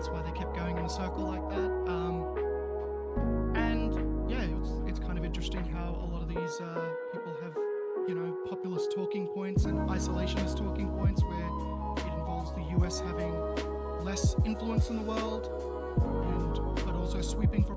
that's why they kept going in a circle like that. And yeah, it's kind of interesting how a lot of these people have, populist talking points and isolationist talking points where it involves the US having less influence in the world, but also sweeping for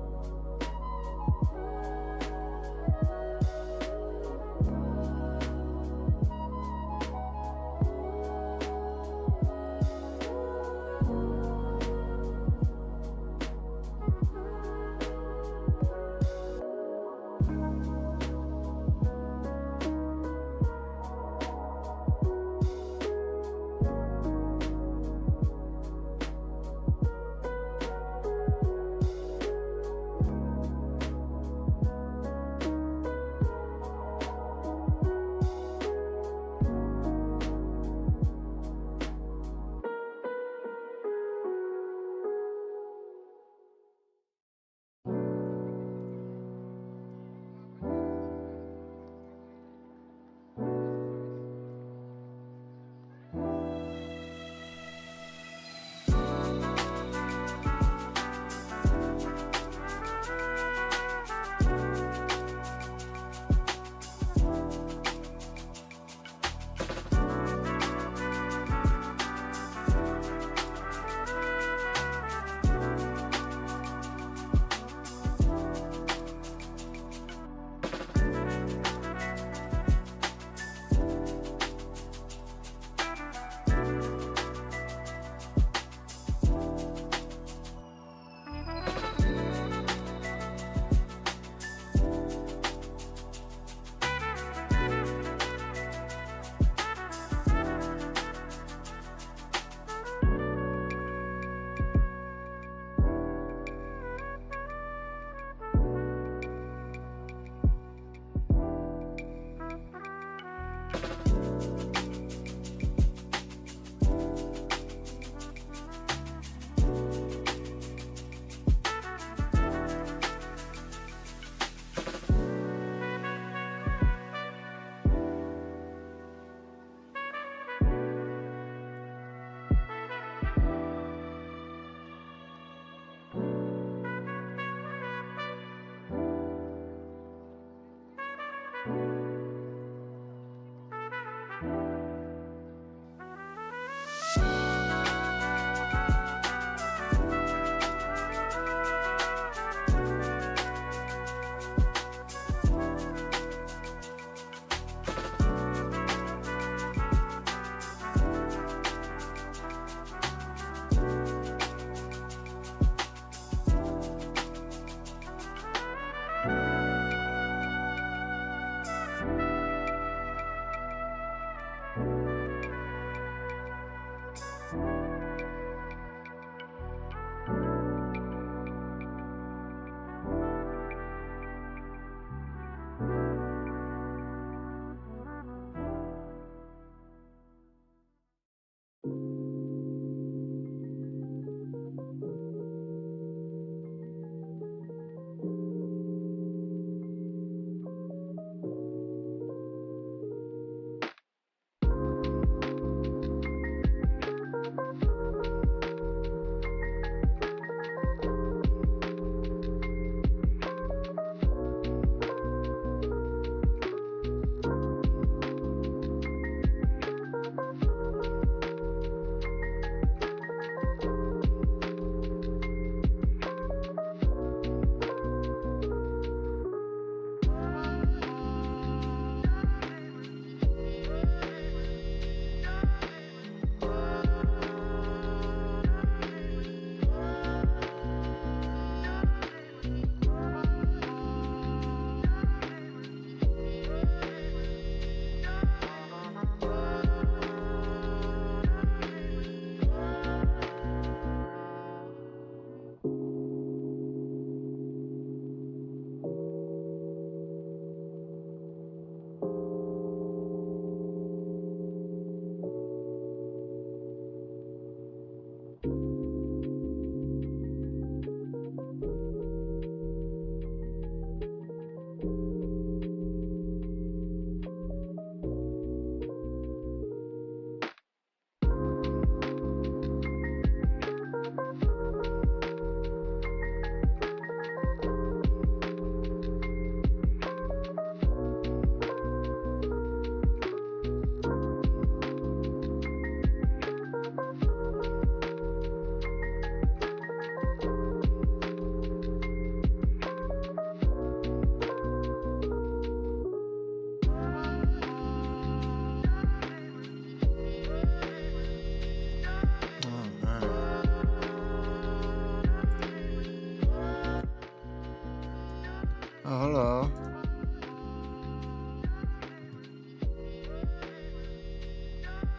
Oh, hello.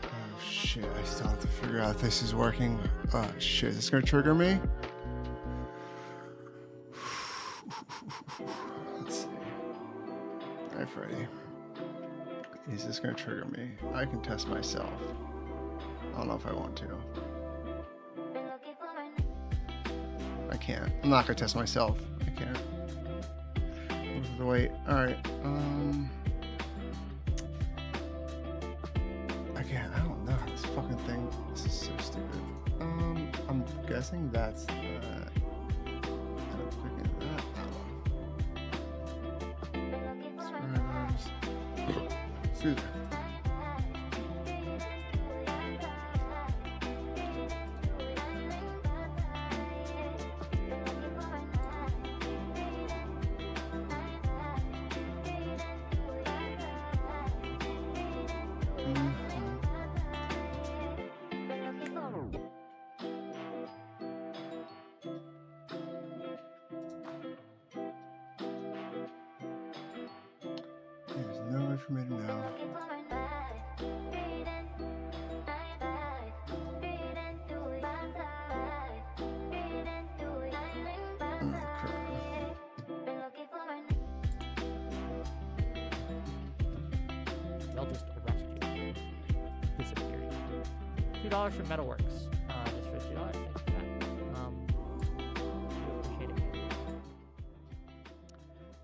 Oh shit, I still have to figure out if this is working. Oh shit, is this gonna trigger me? Let's see. Alright, Freddy. Is this gonna trigger me? I can test myself. I don't know if I want to. I can't. I'm not gonna test myself. I can't. Wait. Alright. Again, I don't know how this fucking thing. This is so stupid. I'm guessing that's that. I'm clicking that. Subscribers. Excuse me. There's no way for me to know. They'll just arrest you. Disappear. $2 for Metalworks. Just for $2. Thank you for that.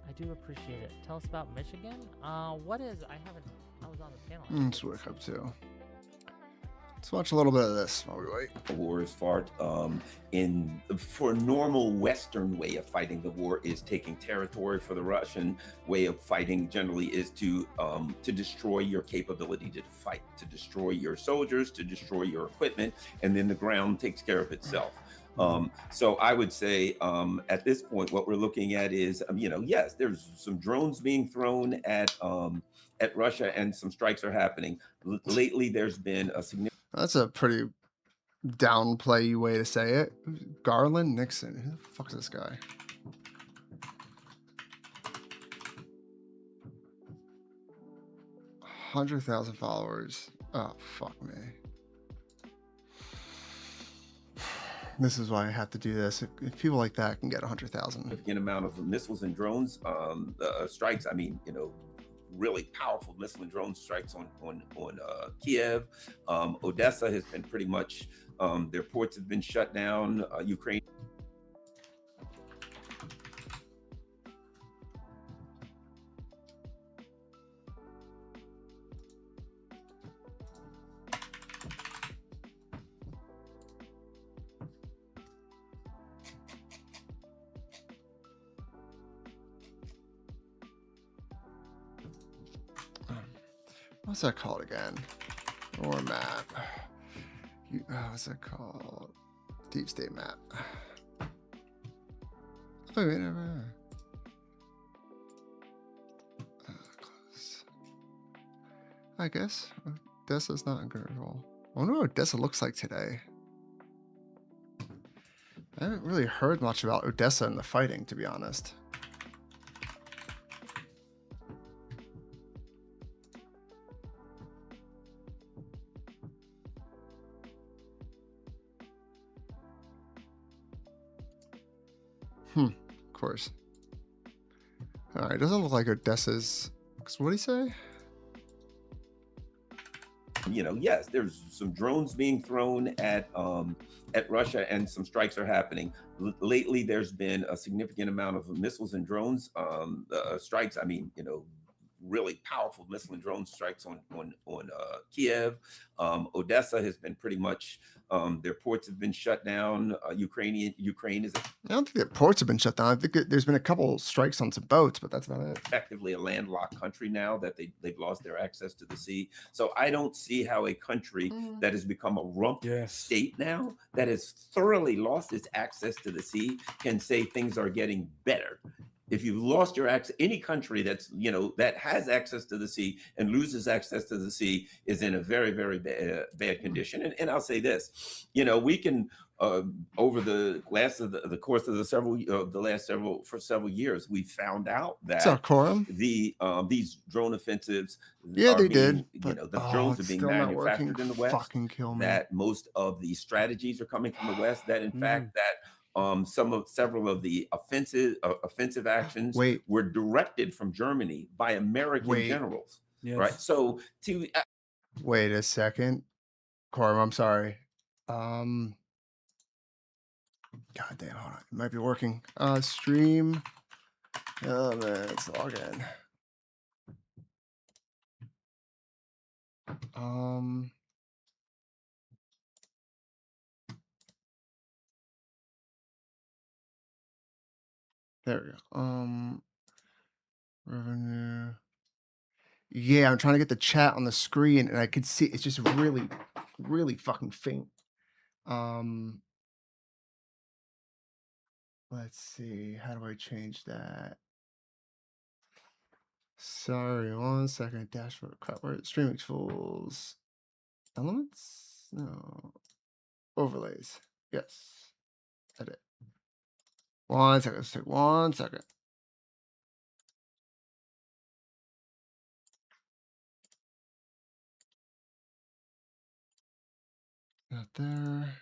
I do appreciate it. Tell us about Michigan. What is? I was on the panel. Let's wake up too. Let's watch a little bit of this while we wait. The war is fought for a normal Western way of fighting the war is taking territory. For the Russian way of fighting generally is to destroy your capability to fight, to destroy your soldiers, to destroy your equipment, and then the ground takes care of itself. So I would say at this point, what we're looking at is, yes, there's some drones being thrown at Russia, and some strikes are happening. Lately, there's been a significant. That's a pretty downplay way to say it. Garland Nixon. Who the fuck is this guy? $100,000 followers. Oh, fuck me. This is why I have to do this. If people like that can get 100,000. Significant amount of missiles and drones strikes. Really powerful missile and drone strikes on Kiev. Odessa has been pretty much, their ports have been shut down. Ukraine. What's that called again? Or map? What's that called? Deep state map. Oh, wait, never. Close. I guess Odessa's not in control. I wonder what Odessa looks like today. I haven't really heard much about Odessa in the fighting, to be honest. Of course. All right, doesn't look like Odessa's. What did he say? Yes, there's some drones being thrown at Russia, and some strikes are happening. Lately, there's been a significant amount of missiles and drones strikes. Really powerful missile and drone strikes on Kiev. Odessa has been pretty much, their ports have been shut down. Ukraine is. I don't think their ports have been shut down. I think there's been a couple strikes on some boats, but that's about it. Effectively a landlocked country now that they've lost their access to the sea. So I don't see how a country that has become a rump state now, that has thoroughly lost its access to the sea, can say things are getting better. if you've lost your access, any country that's that has access to the sea and loses access to the sea is in a very very bad condition. And I'll say this, we can over the course of the last several years, we found out What's up, that Corum? these drone offensives Yeah, are they did, being, but the oh, drones are it's being still not working. manufactured in the West, Fucking kill me. that most of the strategies are coming from the West, that in fact that several of the offensive actions Wait, were directed from Germany by American wait, generals, Yes. right? So wait a second, Corum. I'm sorry. God damn, hold on. It might be working. Stream. Oh man, let's log in. There we go. Revenue. Yeah, I'm trying to get the chat on the screen, and I could see it's just really, really fucking faint. Let's see. How do I change that? Sorry, 1 second. Dashboard, crap. Where streaming tools, elements? No, overlays. Yes. Edit. 1 second. Let's take 1 second. Not there.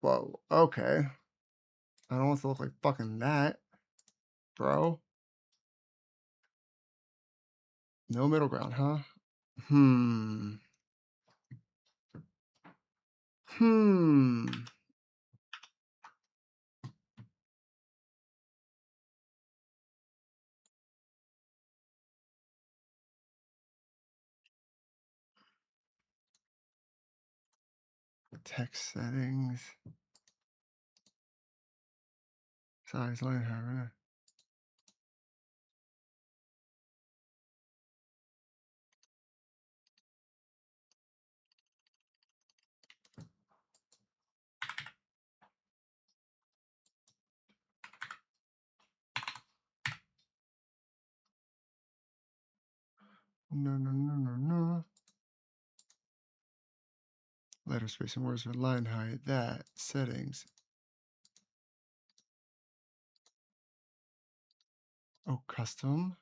Whoa. Okay. I don't want it to look like fucking that, bro. No middle ground, huh? Hmm. Text settings. Size line hover. No. Letter space and words with line height. That. Settings. Oh, custom.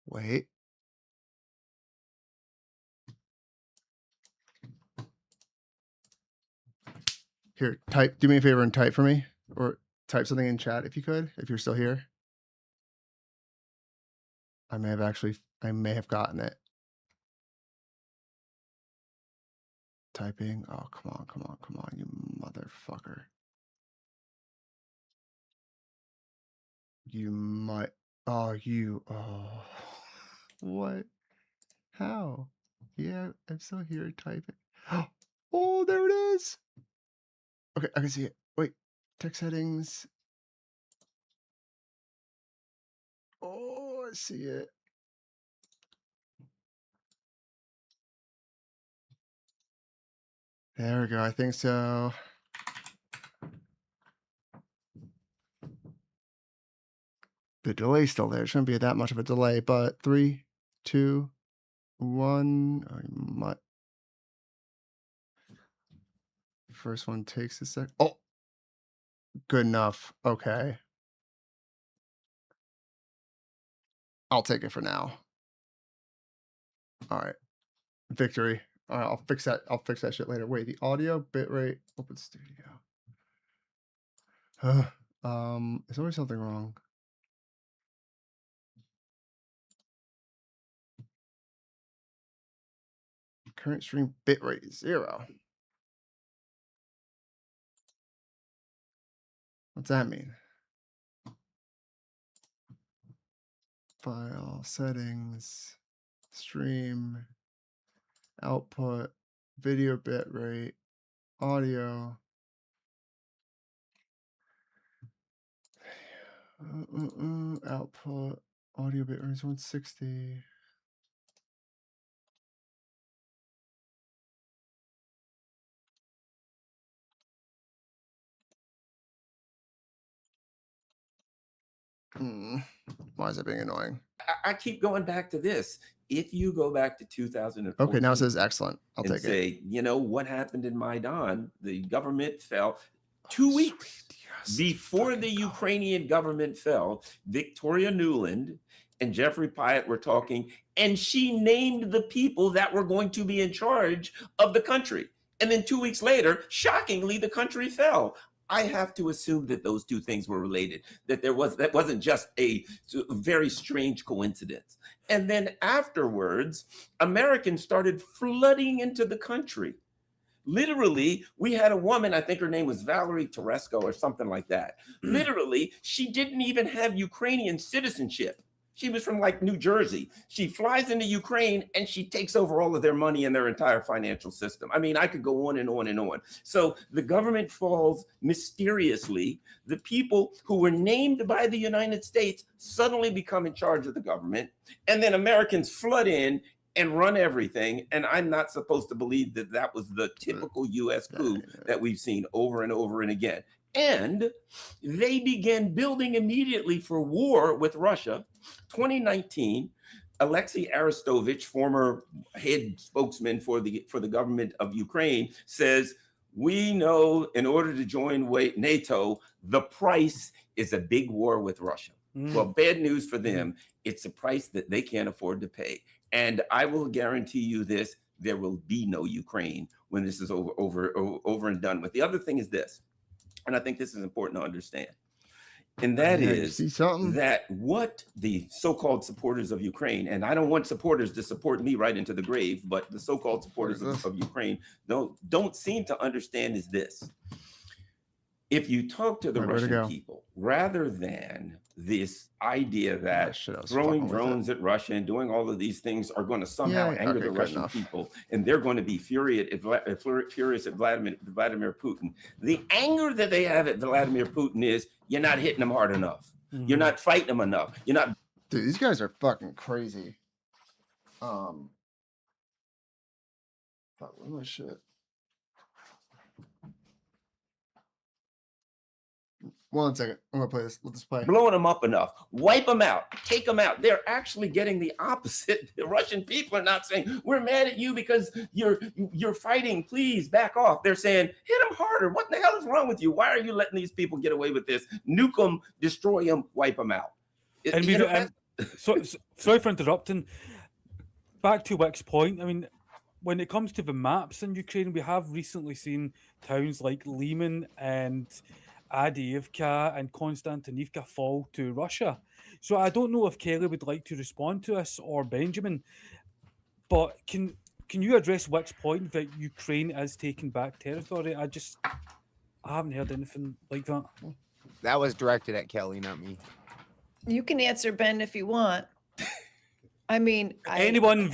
Wait. Here, type. Do me a favor and type for me. Or type something in chat if you could, if you're still here. I may have gotten it. Typing. Oh, come on, you motherfucker. You might. Oh. What? How? Yeah, I'm still here typing. Oh, there it is. Okay, I can see it. Wait, text settings. Oh, I see it. There we go. I think so. The delay's still there. It shouldn't be that much of a delay, but 3, 2, 1. First one takes a sec. Oh, good enough. Okay. I'll take it for now. All right. Victory. All right, I'll fix that. I'll fix that shit later. Wait, the audio bitrate. Open Studio. Is always something wrong. Current stream bitrate 0. What's that mean? File settings, stream, output, video bitrate, audio. Output audio bit range 160. Why is it being annoying? I keep going back to this. If you go back to 2014, Okay, now it says excellent. I'll and take it. say, you know what happened in Maidan? The government fell 2 weeks before the Ukrainian government fell. Victoria Nuland and Jeffrey Pyatt were talking, and she named the people that were going to be in charge of the country. And then 2 weeks later, shockingly, the country fell. I have to assume that those two things were related, that that wasn't just a very strange coincidence. And then afterwards, Americans started flooding into the country. Literally, we had a woman, I think her name was Valerie Teresko or something like that. Literally, she didn't even have Ukrainian citizenship. She was from like New Jersey. She flies into Ukraine and she takes over all of their money and their entire financial system. I mean, I could go on and on and on. So the government falls mysteriously. The people who were named by the United States suddenly become in charge of the government. And then Americans flood in and run everything. And I'm not supposed to believe that that was the typical US coup that we've seen over and over and again. And they began building immediately for war with Russia. 2019, Alexei Arestovich, former head spokesman for the government of Ukraine, says, we know in order to join NATO, the price is a big war with Russia. Well, bad news for them. It's a price that they can't afford to pay. And I will guarantee you this, there will be no Ukraine when this is over and done with. The other thing is this, and I think this is important to understand, and that is that what the so-called supporters of Ukraine, and I don't want supporters to support me right into the grave, but the so-called supporters of Ukraine don't seem to understand is this. If you talk to the Russian people, rather than this idea that throwing drones at Russia and doing all of these things are going to somehow anger the Russian people, and they're going to be furious at Vladimir Putin, the anger that they have at Vladimir Putin is, you're not hitting them hard enough. You're not fighting them enough. You're not. Dude, these guys are fucking crazy. Fuck, where's my shit? One second. I'm gonna play this. Let's play. Blowing them up enough. Wipe them out. Take them out. They're actually getting the opposite. The Russian people are not saying, we're mad at you because you're fighting. Please back off. They're saying, hit them harder. What the hell is wrong with you? Why are you letting these people get away with this? Nuke them, destroy them, wipe them out. Sorry for interrupting. Back to Wick's point. I mean, when it comes to the maps in Ukraine, we have recently seen towns like Lyman and Adiyevka and Konstantinivka fall to Russia. So I don't know if Kelly would like to respond to us or Benjamin, but can you address Wick's point that Ukraine is taking back territory? I haven't heard anything like that. That was directed at Kelly, not me. You can answer, Ben, if you want. I mean, anyone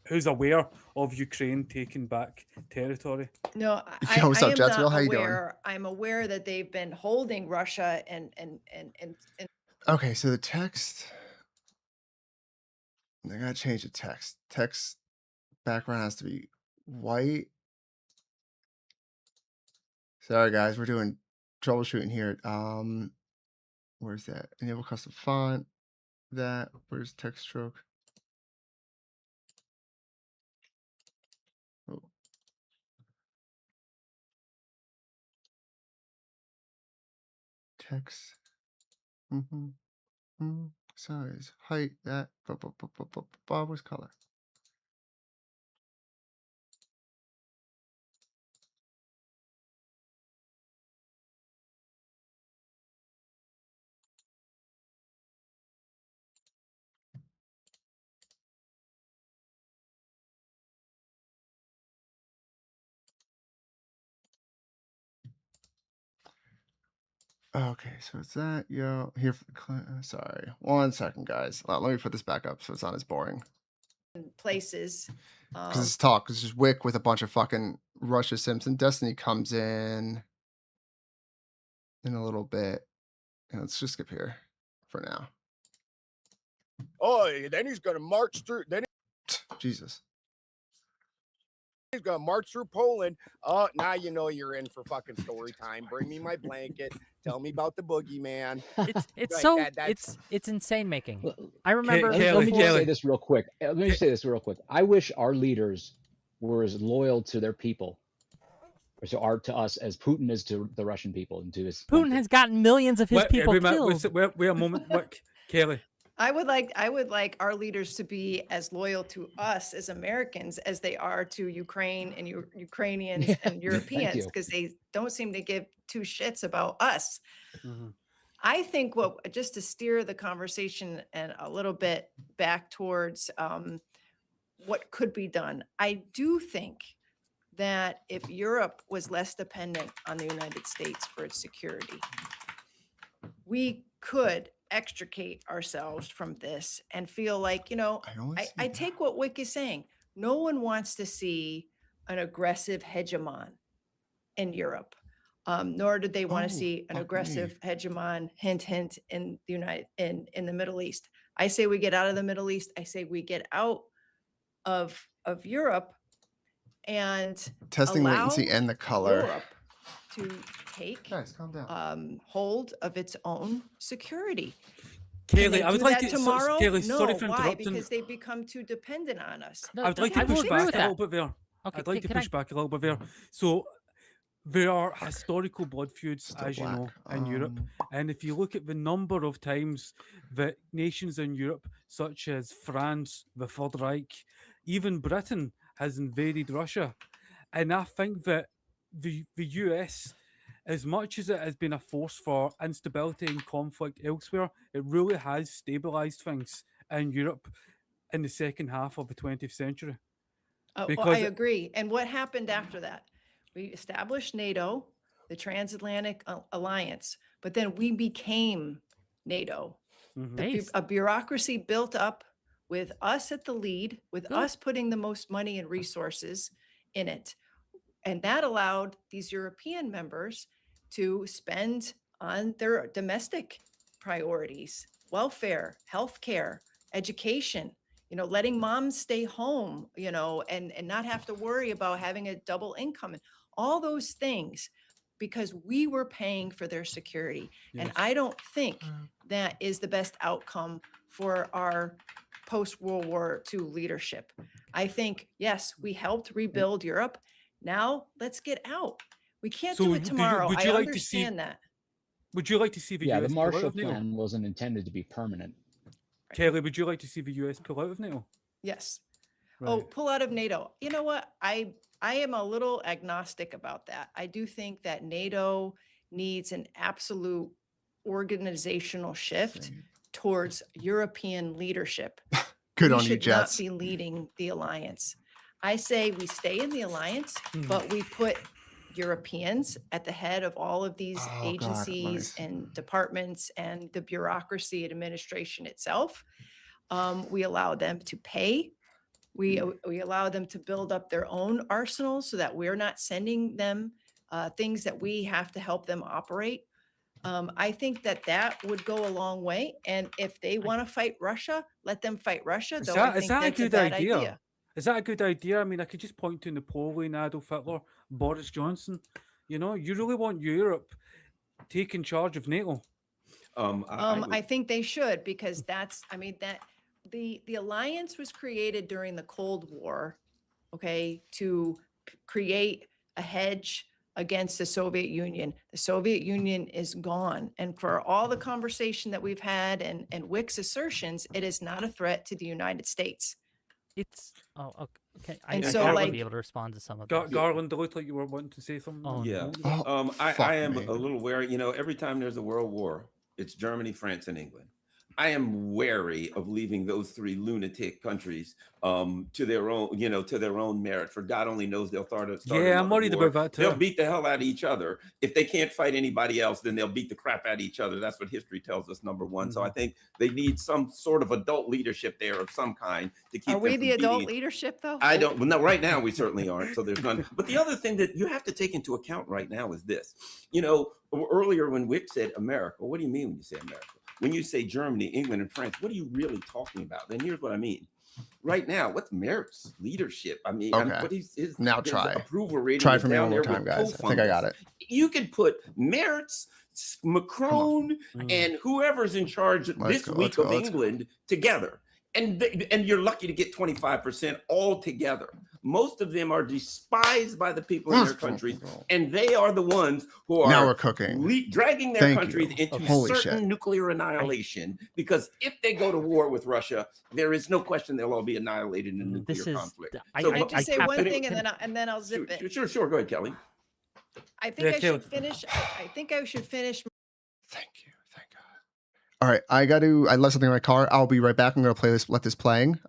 who's aware of Ukraine taking back territory. No, I am not aware. I'm aware that they've been holding Russia and Okay, so the text, they gotta change the text. Text background has to be white. Sorry guys, we're doing troubleshooting here. Where's that? Enable custom font. Where's text stroke? Oh. Text. Size, height, that. Where's color? Okay, so it's that. Yo, here for the sorry. 1 second, guys. Let me put this back up so it's not as boring. places. Because it's talk. It's just Wick with a bunch of fucking Russia Simpson. Destiny comes in a little bit. Yeah, let's just skip here for now. Oh, then he's gonna march through. Then Jesus. he's gonna march through Poland. Oh, now you know you're in for fucking story time. Bring me my blanket. Tell me about the boogeyman. It's Right, so that's- it's insane making. Well, I remember Let me Kelly, just before- say this real quick. Let me just say this real quick. I wish our leaders were as loyal to their people, or to us, as Putin is to the Russian people and to his. Putin country. has gotten millions of his people killed. Wait a moment, Kelly. I would like our leaders to be as loyal to us as Americans as they are to Ukraine and Ukrainians Yeah, and thank Europeans, you. because they don't seem to give two shits about us. Mm-hmm. I think just to steer the conversation and a little bit back towards what could be done, I do think that if Europe was less dependent on the United States for its security, we could extricate ourselves from this and feel like, I take what Wick is saying. No one wants to see an aggressive hegemon in Europe, nor did they want to see an aggressive hegemon, hint, hint, in the in the Middle East. I say we get out of the Middle East. I say we get out of Europe and Testing allow latency and the color. Europe to take Guys, calm down. hold of its own security. Kelly, I would like to. Tomorrow? Kelly, No, sorry for why? interrupting. Because they become too dependent on us. I would like to push back a little bit there. Okay, I'd like to can push back a little bit there. So there are historical blood feuds, Still as you know, black. in Europe. And if you look at the number of times that nations in Europe, such as France, the Third Reich, even Britain, has invaded Russia, and I think that the US, as much as it has been a force for instability and conflict elsewhere, it really has stabilized things in Europe in the second half of the 20th century. Well, Because- I agree. And what happened after that? We established NATO, the Transatlantic Alliance, but then we became NATO. Mhm. Nice. A bureaucracy built up with us at the lead, with Good. us putting the most money and resources in it. And that allowed these European members to spend on their domestic priorities, welfare, healthcare, education, letting moms stay home, and not have to worry about having a double income, and all those things, because we were paying for their security. And Yes. I don't think that is the best outcome for our post-World War II leadership. I think, yes, we helped rebuild Europe. Now let's get out. We can't So do do it you- tomorrow. would I you like to see- understand that. Would you like to see the Yeah, US the pull out Marshall of NATO? Plan wasn't intended to be permanent. Kelly, would you like to see the US pull out of NATO? Yes. Oh, Right. pull out of NATO. You know what? I am a little agnostic about that. I do think that NATO needs an absolute organizational shift towards European leadership. Good We on you, should Jets. not be leading the alliance. I say we stay in the alliance, Mhm. but we put Europeans at the head of all of these Oh, God, let me agencies see. and departments and the bureaucracy and administration itself. We allow them to pay. We allow them to build up their own arsenals so that we're not sending them things that we have to help them operate. I think that would go a long way. And if they want to fight Russia, let them fight Russia. Is Though that- I is think that a that's a good bad idea? idea. Is that a good idea? I mean, I could just point to Napoleon, Adolf Hitler, Boris Johnson. You really want Europe taking charge of NATO. I think they should, because the alliance was created during the Cold War, okay, to create a hedge against the Soviet Union. The Soviet Union is gone. And for all the conversation that we've had and Wick's assertions, it is not a threat to the United States. It's okay. And I so, would like- be able to respond to some of this. Garland, it looked like you were wanting to say something. Oh, Yeah. no. Oh, I fuck am me. a little wary. Every time there's a world war, it's Germany, France, and England. I am wary of leaving those three lunatic countries to their own, to their own merit. For God only knows they'll start Yeah, I'm another worried war. about that They'll too. beat the hell out of each other. If they can't fight anybody else, then they'll beat the crap out of each other. That's what history tells us, number one. So I think they need some sort of adult leadership there of some kind to keep Are them we from the adult beating. leadership though? I don't. Well, no, right now we certainly aren't. So there's none. But the other thing that you have to take into account right now is this. Earlier when Wick said America, what do you mean when you say America? When you say Germany, England, and France, what are you really talking about? And here's what I mean. Right now, what's Merrick's leadership? I mean, Okay. what his Now his try. approval rating Try is for me down one more there time, with guys. I think I got it. You could put Merritt's, Macron, and whoever's in charge this week of England together. And you're lucky to get 25% all together. Most of them are despised by the people in their countries, and they are the ones who are Now we're cooking. dragging their Thank countries you. into Holy certain shit. nuclear annihilation. Because if they go to war with Russia, there is no question they'll all be annihilated in a nuclear conflict. Can I just say one thing and then I'll zip it? Sure. Go ahead, Kelly. I think I should finish. I think I should finish. Thank you. Thank God. All right, I left something in my car. I'll be right back. I'm gonna let this playing.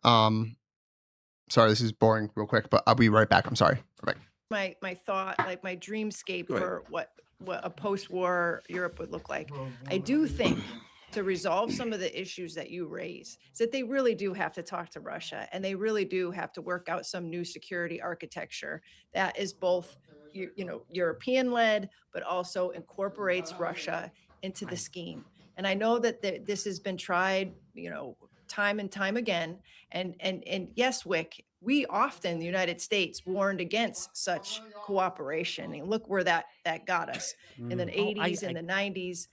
Sorry, this is boring real quick, but I'll be right back. I'm sorry. Right back. My thought, like my dreamscape for what a post-war Europe would look like. I do think to resolve some of the issues that you raise is that they really do have to talk to Russia, and they really do have to work out some new security architecture that is both European led, but also incorporates Russia into the scheme. And I know that this has been tried, time and time again. And yes, Wick, we often, the United States, warned against such cooperation. And look where that got us in the 80s and the 90s,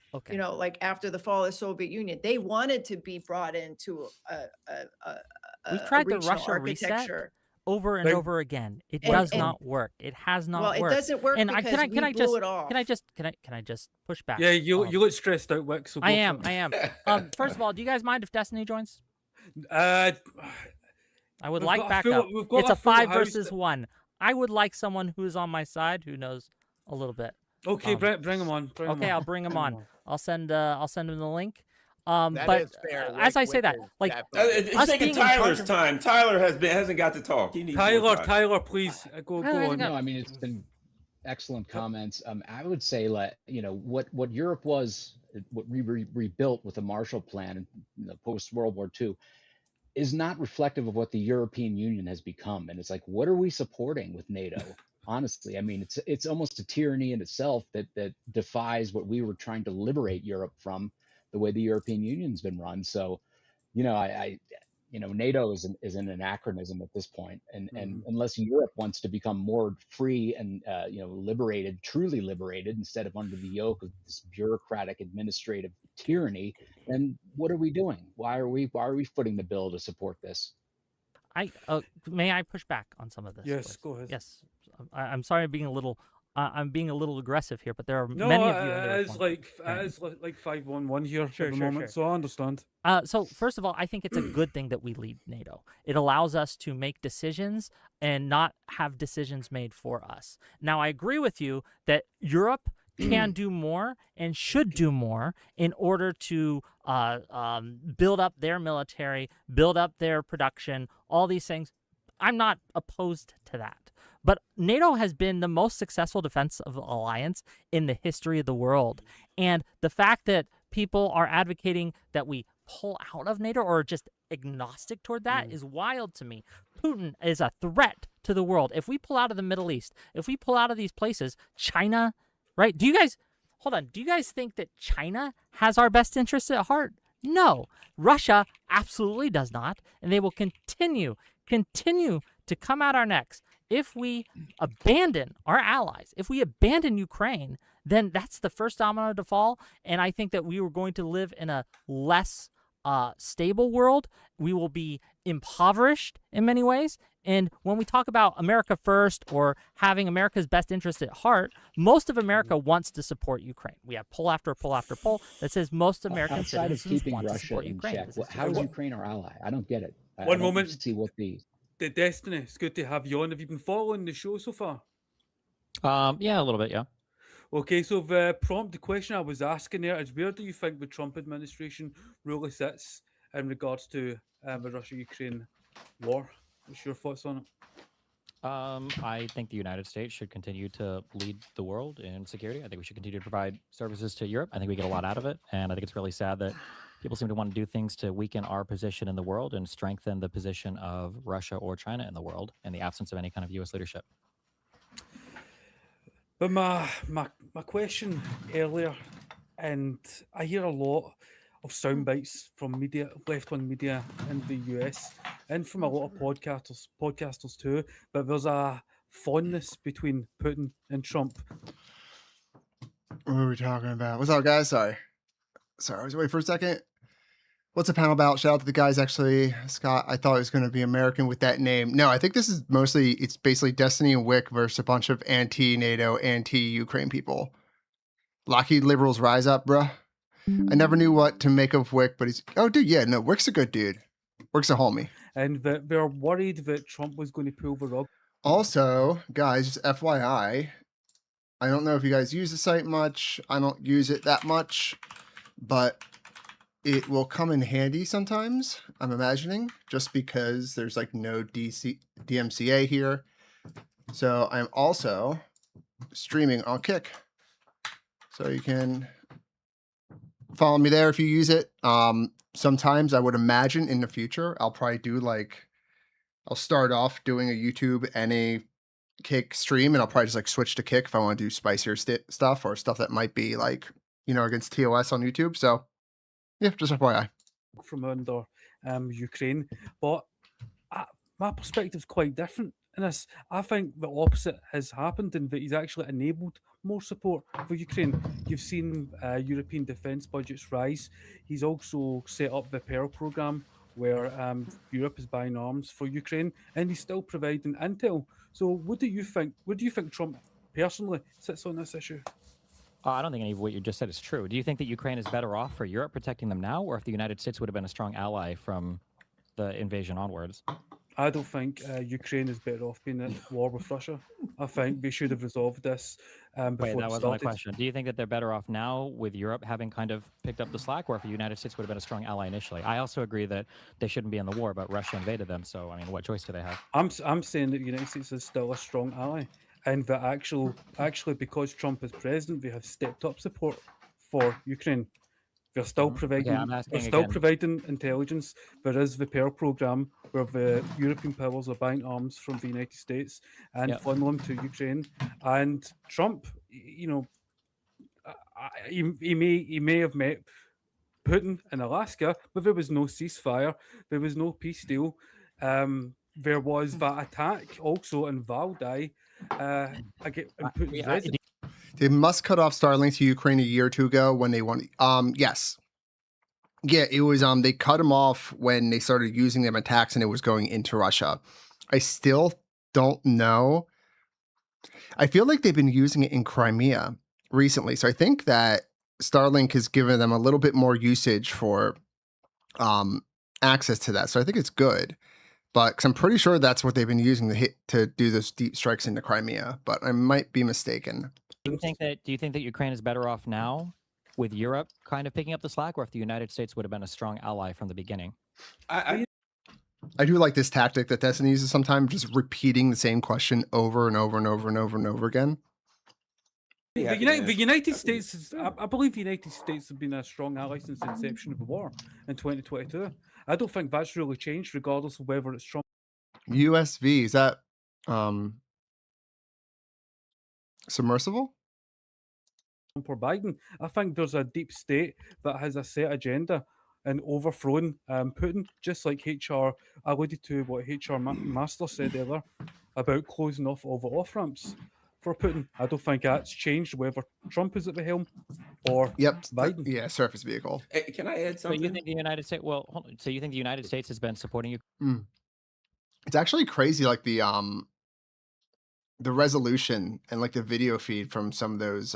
like after the fall of the Soviet Union. They wanted to be brought into We've tried the regional Russia architecture. reset over and over again. It does not work. It has not worked. Well, it doesn't work because we blew it off. Can I just push back? Yeah, you look stressed out, Wick. So I am. First of all, do you guys mind if Destiny joins? I would like backup. It's a 5 versus 1. I would like someone who's on my side who knows a little bit. Okay, bring him on. I'll bring him on. I'll send him the link. That but is fair. as I say that, like it's taking Tyler's time. Tyler hasn't got to talk. He needs Tyler, please go on. No, I mean it's been excellent comments. I would say what Europe was, what we rebuilt with the Marshall Plan in the post World War II, is not reflective of what the European Union has become. And it's like, what are we supporting with NATO? Honestly, I mean, it's almost a tyranny in itself that defies what we were trying to liberate Europe from, the way the European Union's been run. So, NATO is an anachronism at this point, and unless Europe wants to become more free and liberated, truly liberated, instead of under the yoke of this bureaucratic administrative tyranny, then what are we doing? Why are we footing the bill to support this? May I push back on some of this? Yes, go ahead. Yes, I'm sorry, I'm being a little aggressive here, but there are no, many of you. It's like 5-1-1 here at the moment, so I understand. So first of all, I think it's a good thing that we lead NATO. It allows us to make decisions and not have decisions made for us. Now, I agree with you that Europe can do more and should do more in order to build up their military, build up their production, all these things. I'm not opposed to that. But NATO has been the most successful defensive alliance in the history of the world. And the fact that people are advocating that we pull out of NATO or just agnostic toward that is wild to me. Putin is a threat to the world. If we pull out of the Middle East, if we pull out of these places, China, right? Do you guys think that China has our best interests at heart? No. Russia absolutely does not. And they will continue to come at our necks. If we abandon our allies, if we abandon Ukraine, then that's the first domino to fall. And I think that we were going to live in a less stable world. We will be impoverished in many ways. And when we talk about America first or having America's best interest at heart, most of America wants to support Ukraine. We have poll after poll after poll that says most American outside of citizens keeping want to Russia support in Ukraine. check, how is Ukraine our ally? I don't get it. One moment. See what the Destiny, it's good to have you on. Have you been following the show so far? Yeah, a little bit, yeah. Okay, so the prompt, the question I was asking there is, where do you think the Trump administration really sits in regards to the Russia-Ukraine war? What's your thoughts on it? I think the United States should continue to lead the world in security. I think we should continue to provide services to Europe. I think we get a lot out of it. And I think it's really sad that people seem to want to do things to weaken our position in the world and strengthen the position of Russia or China in the world in the absence of any kind of U.S. leadership. But my question earlier, and I hear a lot of sound bites from media, left-wing media in the US, and from a lot of podcasters too. But there's a fondness between Putin and Trump. What are we talking about? What's up, guys? Sorry, I was away for a second. What's the panel about? Shout out to the guys. Actually, Scott, I thought it was going to be American with that name. No, I think this is mostly, it's basically Destiny and Wick versus a bunch of anti-NATO, anti-Ukraine people. Lockheed liberals rise up, bruh. I never knew what to make of Wick, but he's, oh, dude, yeah, no, Wick's a good dude. Wick's a homie. And they're worried that Trump was going to pull the rug. Also, guys, just FYI, I don't know if you guys use the site much. I don't use it that much, but it will come in handy sometimes, I'm imagining, just because there's like no DMCA here. So I'm also streaming on Kick. So you can follow me there if you use it. Sometimes I would imagine in the future, I'll probably do like, I'll start off doing a YouTube and a Kick stream, and I'll probably just like switch to Kick if I want to do spicier stuff or stuff that might be like, you know, against TOS on YouTube. So yeah, just FYI. From under Ukraine, but my perspective's quite different in this. I think the opposite has happened, in that he's actually enabled more support for Ukraine. You've seen European defence budgets rise. He's also set up the Pearl programme, where Europe is buying arms for Ukraine, and he's still providing intel. So what do you think? Where do you think Trump personally sits on this issue? I don't think any of what you just said is true. Do you think that Ukraine is better off for Europe protecting them now, or if the United States would have been a strong ally from the invasion onwards? I don't think Ukraine is better off being at war with Russia. I think they should have resolved this before Wait, that it wasn't my started. question. Do you think that they're better off now with Europe having kind of picked up the slack, or if the United States would have been a strong ally initially? I also agree that they shouldn't be in the war, but Russia invaded them. So, I mean, what choice do they have? I'm saying that the United States is still a strong ally, and that actually because Trump is president, they have stepped up support for Ukraine. They're still providing. I'm asking they're still again. providing intelligence. There is the Pearl program, where the European powers are buying arms from the United States and funneling them to Ukraine. And Trump, you know, he may have met Putin in Alaska, but there was no ceasefire. There was no peace deal. There was that attack also in Valdai. Putin's residence. They must cut off Starlink to Ukraine a year or two ago when they won. Yes. Yeah, it was they cut them off when they started using them attacks and it was going into Russia. I still don't know. I feel like they've been using it in Crimea recently. So I think that Starlink has given them a little bit more usage for access to that. So I think it's good. But cause I'm pretty sure that's what they've been using to do those deep strikes into Crimea, but I might be mistaken. Do you think that Ukraine is better off now with Europe kind of picking up the slack, or if the United States would have been a strong ally from the beginning? I do like this tactic that Destiny uses sometimes, just repeating the same question over and over and over and over and over again. The United States is, I believe the United States have been a strong ally since the inception of the war in 2022. I don't think that's really changed, regardless of whether it's Trump. USV, is that submersible? Trump or Biden. I think there's a deep state that has a set agenda and overthrown Putin, just like HR alluded to what HR Master said earlier about closing off all the off-ramps for Putin. I don't think that's changed whether Trump is at the helm or Biden. Yeah, surface vehicle. Hey, can I add something? So you think the United States? Well, hold on. So you think the United States has been supporting you? It's actually crazy, like the resolution and like the video feed from some of those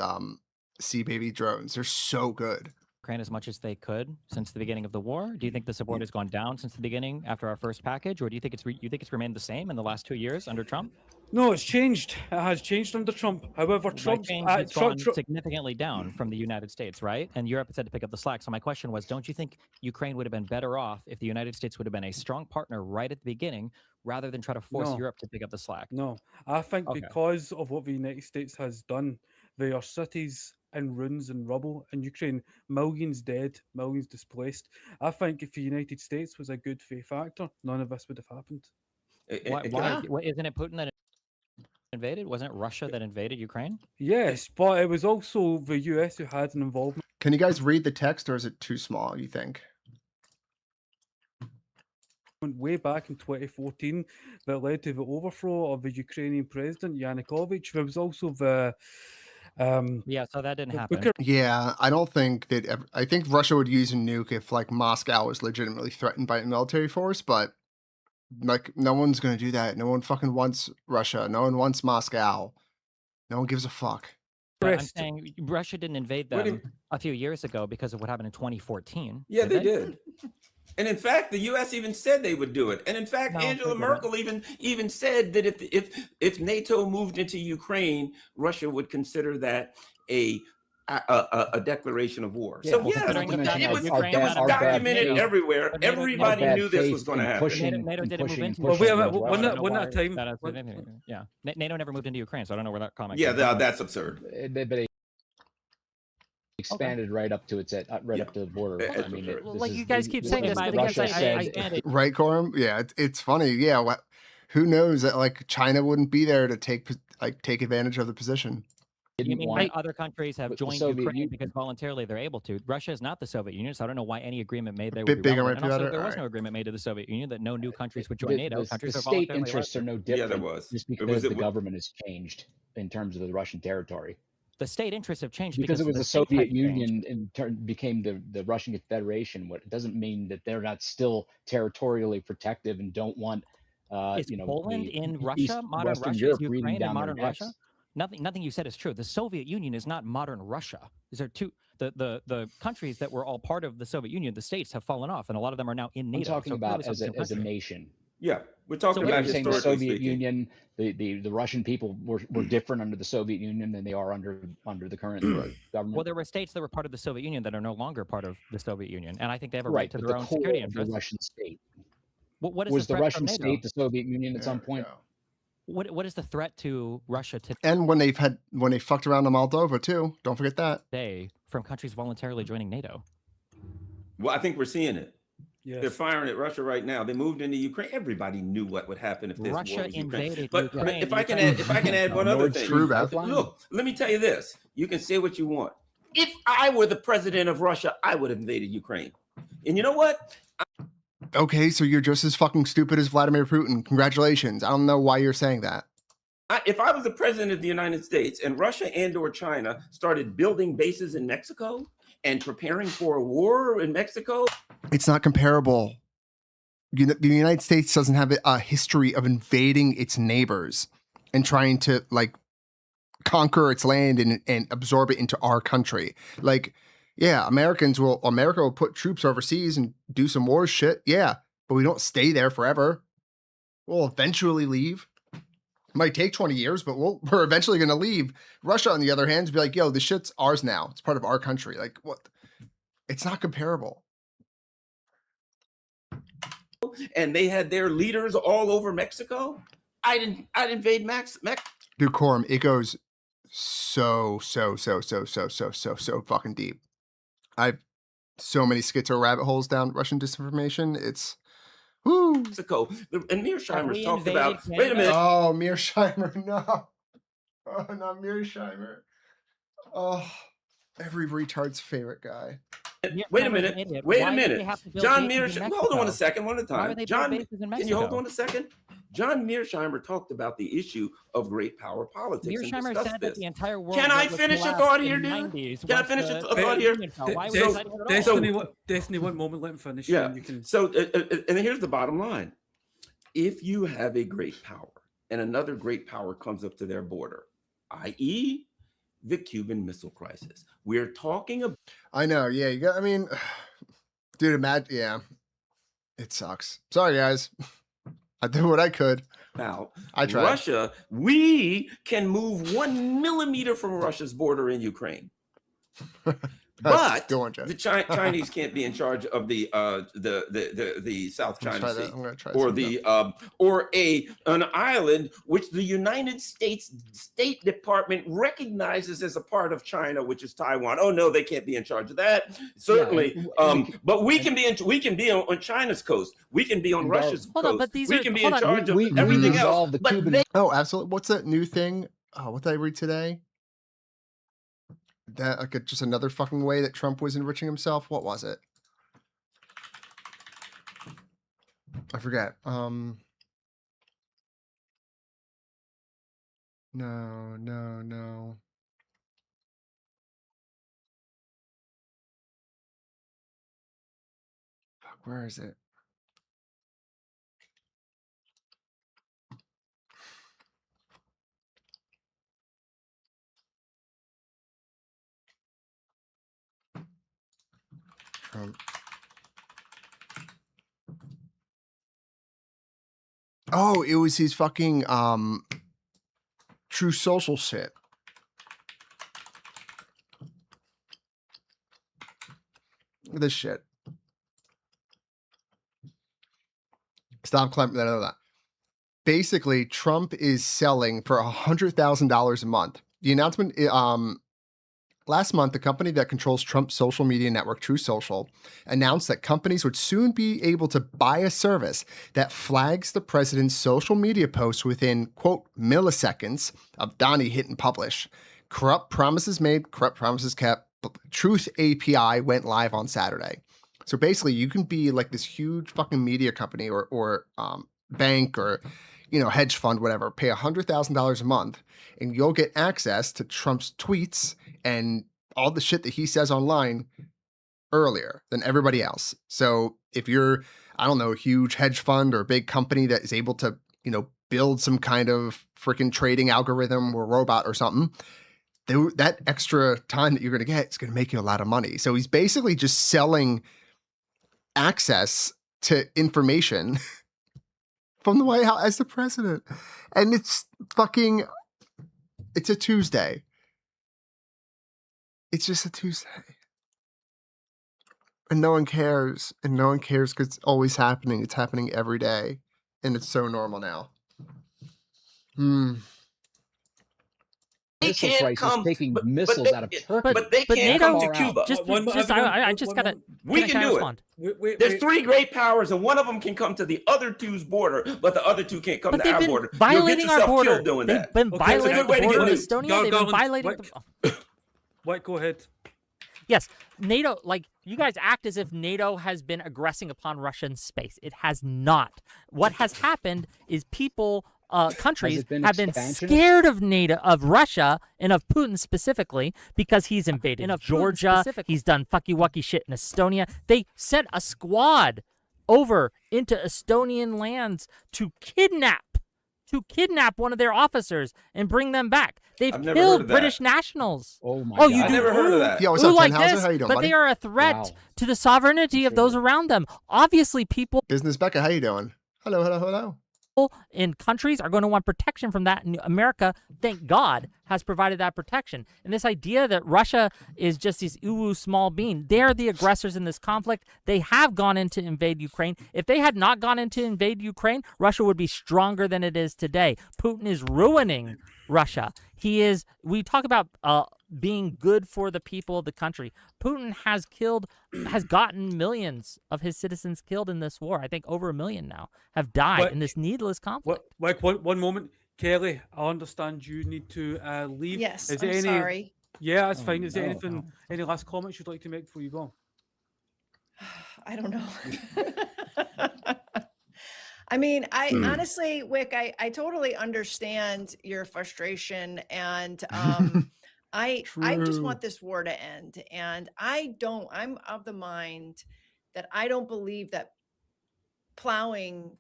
Sea Baby drones. They're so good. Ukraine as much as they could since the beginning of the war? Do you think the support has gone down since the beginning after our first package, or do you think it's remained the same in the last 2 years under Trump? No, it's changed. It has changed under Trump. However, By Trump's change, it's gone significantly down from the United States, right? And Europe has had to pick up the slack. So my question was, don't you think Ukraine would have been better off if the United States would have been a strong partner right at the beginning, rather than try to force No. Europe to pick up the slack? No, I think Okay. because of what the United States has done, there are cities in ruins and rubble in Ukraine, millions dead, millions displaced. I think if the United States was a good faith actor, none of this would have happened. Why isn't it Putin that invaded? Wasn't it Russia that invaded Ukraine? Yes, but it was also the US who had an involvement. Can you guys read the text, or is it too small, you think? Way back in 2014 that led to the overthrow of the Ukrainian president Yanukovych. There was also the yeah, so that didn't happen. Yeah, I don't think that I think Russia would use a nuke if like Moscow was legitimately threatened by a military force, but like no one's gonna do that. No one fucking wants Russia. No one wants Moscow. No one gives a fuck. I'm saying Russia didn't invade them a few years ago because of what happened in 2014. Yeah, they did. And in fact, the U.S. even said they would do it. And in fact, Angela Merkel even said that if NATO moved into Ukraine, Russia would consider that a declaration of war. Yeah, so well, yes, it was documented everywhere. Everybody knew this was going to happen. NATO didn't move into Ukraine. Yeah, NATO never moved into Ukraine, so I don't know where that comment. Yeah, that's absurd. But they expanded right up to up to the border. I mean, like you guys keep saying this, but because I right, Corum? Yeah, it's funny. Yeah, who knows that like China wouldn't be there to take advantage of the position. You mean other countries have joined Ukraine because voluntarily they're able to? Russia is not the Soviet Union, so I don't know why any agreement made there would be relevant. And also, there was no agreement made to the Soviet Union that no new countries would join NATO. The state interests are no different. Yeah, there was. Just because the government has changed in terms of the Russian territory. The state interests have changed because it was the Soviet Union in turn became the Russian Confederation. What it doesn't mean that they're not still territorially protective and don't want is Poland in Russia, modern Russia, is Ukraine in modern Russia? Nothing you said is true. The Soviet Union is not modern Russia. These are two the countries that were all part of the Soviet Union. The states have fallen off, and a lot of them are now in NATO. I'm talking about as a nation. Yeah, we're talking about the Soviet Union. The Russian people were different under the Soviet Union than they are under the current government. Well, there were states that were part of the Soviet Union that are no longer part of the Soviet Union, and I think they have a right to their own security interests. The Russian state. What is was the Russian state the Soviet Union at some point? Yeah. What is the threat to Russia today? And when they fucked around in Moldova too, don't forget that. From countries voluntarily joining NATO. Well, I think we're seeing it. Yes. They're firing at Russia right now. They moved into Ukraine. Everybody knew what would happen if this war was invaded Ukraine. But if I can add one other thing. Look, let me tell you this. You can say what you want. If I were the president of Russia, I would have invaded Ukraine. And you know what? Okay, so you're just as fucking stupid as Vladimir Putin. Congratulations. I don't know why you're saying that. If I was the president of the United States and Russia and/or China started building bases in Mexico and preparing for a war in Mexico, it's not comparable. The United States doesn't have a history of invading its neighbors and trying to like conquer its land and absorb it into our country. Like, yeah, America will put troops overseas and do some war shit. Yeah, but we don't stay there forever. We'll eventually leave. It might take 20 years, but we're eventually going to leave. Russia, on the other hand, be like, yo, this shit's ours now. It's part of our country. Like, what? It's not comparable. And they had their leaders all over Mexico. I'd invade Mexico. Dude, Corum, it goes so fucking deep. I've so many schizo rabbit holes down Russian disinformation. It's woo. Mexico. And Mearsheimer talked about. Canada? Wait a minute. Oh, Mearsheimer, no. Oh, not Mearsheimer. Oh, every retard's favorite guy. Wait a minute. John Mearsheimer. Hold on a second. One at a time. John, can you hold on a second? John Mearsheimer talked about the issue of great power politics. Mearsheimer said that the entire world. Can I finish a thought here, dude? Can I finish a thought here? Destiny, one moment, let him finish. Yeah. So, and here's the bottom line: if you have a great power and another great power comes up to their border, i.e., the Cuban Missile Crisis. We're talking about I know. Yeah, you got. I mean, dude, imagine. Yeah, it sucks. Sorry, guys. I did what I could. I tried. Russia. We can move 1 millimeter from Russia's border in Ukraine. But go on, Jeff. the Chinese can't be in charge of the South China Sea, or an island which the United States State Department recognizes as a part of China, which is Taiwan. Oh no, they can't be in charge of that. Certainly, but we can be on China's coast. We can be on Russia's coast. We can be in charge of everything else. Oh, absolutely. What's that new thing? Oh, what did I read today? That like just another fucking way that Trump was enriching himself. What was it? I forget. No. Fuck, where is it? Trump. Oh, it was his fucking True Social shit. This shit. Stop clamping that. Basically, Trump is selling for $100,000 a month. The announcement, last month, the company that controls Trump's social media network, True Social, announced that companies would soon be able to buy a service that flags the president's social media posts within, quote, milliseconds of Donnie hitting publish. Corrupt promises made, corrupt promises kept. Truth API went live on Saturday. So basically, you can be like this huge fucking media company or bank or, hedge fund, whatever, pay $100,000 a month, and you'll get access to Trump's tweets and all the shit that he says online earlier than everybody else. So if you're, I don't know, a huge hedge fund or a big company that is able to, build some kind of freaking trading algorithm or robot or something, that extra time that you're going to get is going to make you a lot of money. So he's basically just selling access to information from the White House as the president. And it's a Tuesday. It's just a Tuesday. And no one cares. And no one cares because it's always happening. It's happening every day. And it's so normal now. They can't come taking missiles out of Turkey. But they can't come to Cuba. We can do it. There's three great powers, and one of them can come to the other two's border, but the other two can't come to our border. Violating our border. Doing they've that. been violating the border of Estonia. They've been violating. What? Go ahead. Yes, NATO. You guys act as if NATO has been aggressing upon Russian space. It has not. What has happened is people. Countries have been scared of NATO, of Russia, and of Putin specifically because he's invaded Georgia. He's done fucky-wucky shit in Estonia. They sent a squad over into Estonian lands to kidnap one of their officers and bring them back. They've killed British nationals. Oh my God! I've never heard of that. Yeah, what's up, like Tenhauser? this, How you doing, but buddy? they are a threat to the sovereignty of those around them. Obviously, people. Business Becca, how you doing? Hello. In countries are going to want protection from that, and America, thank God, has provided that protection. And this idea that Russia is just this small bean, they're the aggressors in this conflict. They have gone in to invade Ukraine. If they had not gone in to invade Ukraine, Russia would be stronger than it is today. Putin is ruining Russia. We talk about being good for the people of the country. Putin has gotten millions of his citizens killed in this war. I think over 1 million now have died in this needless conflict. One moment, Kelly. I understand you need to leave. Yes, Is there I'm sorry. Yeah, that's fine. Is there anything? Any last comments you'd like to make before you go? I don't know. I mean, honestly, Wick, I totally understand your frustration, and I just want this war to end. And I'm of the mind that I don't believe that plowing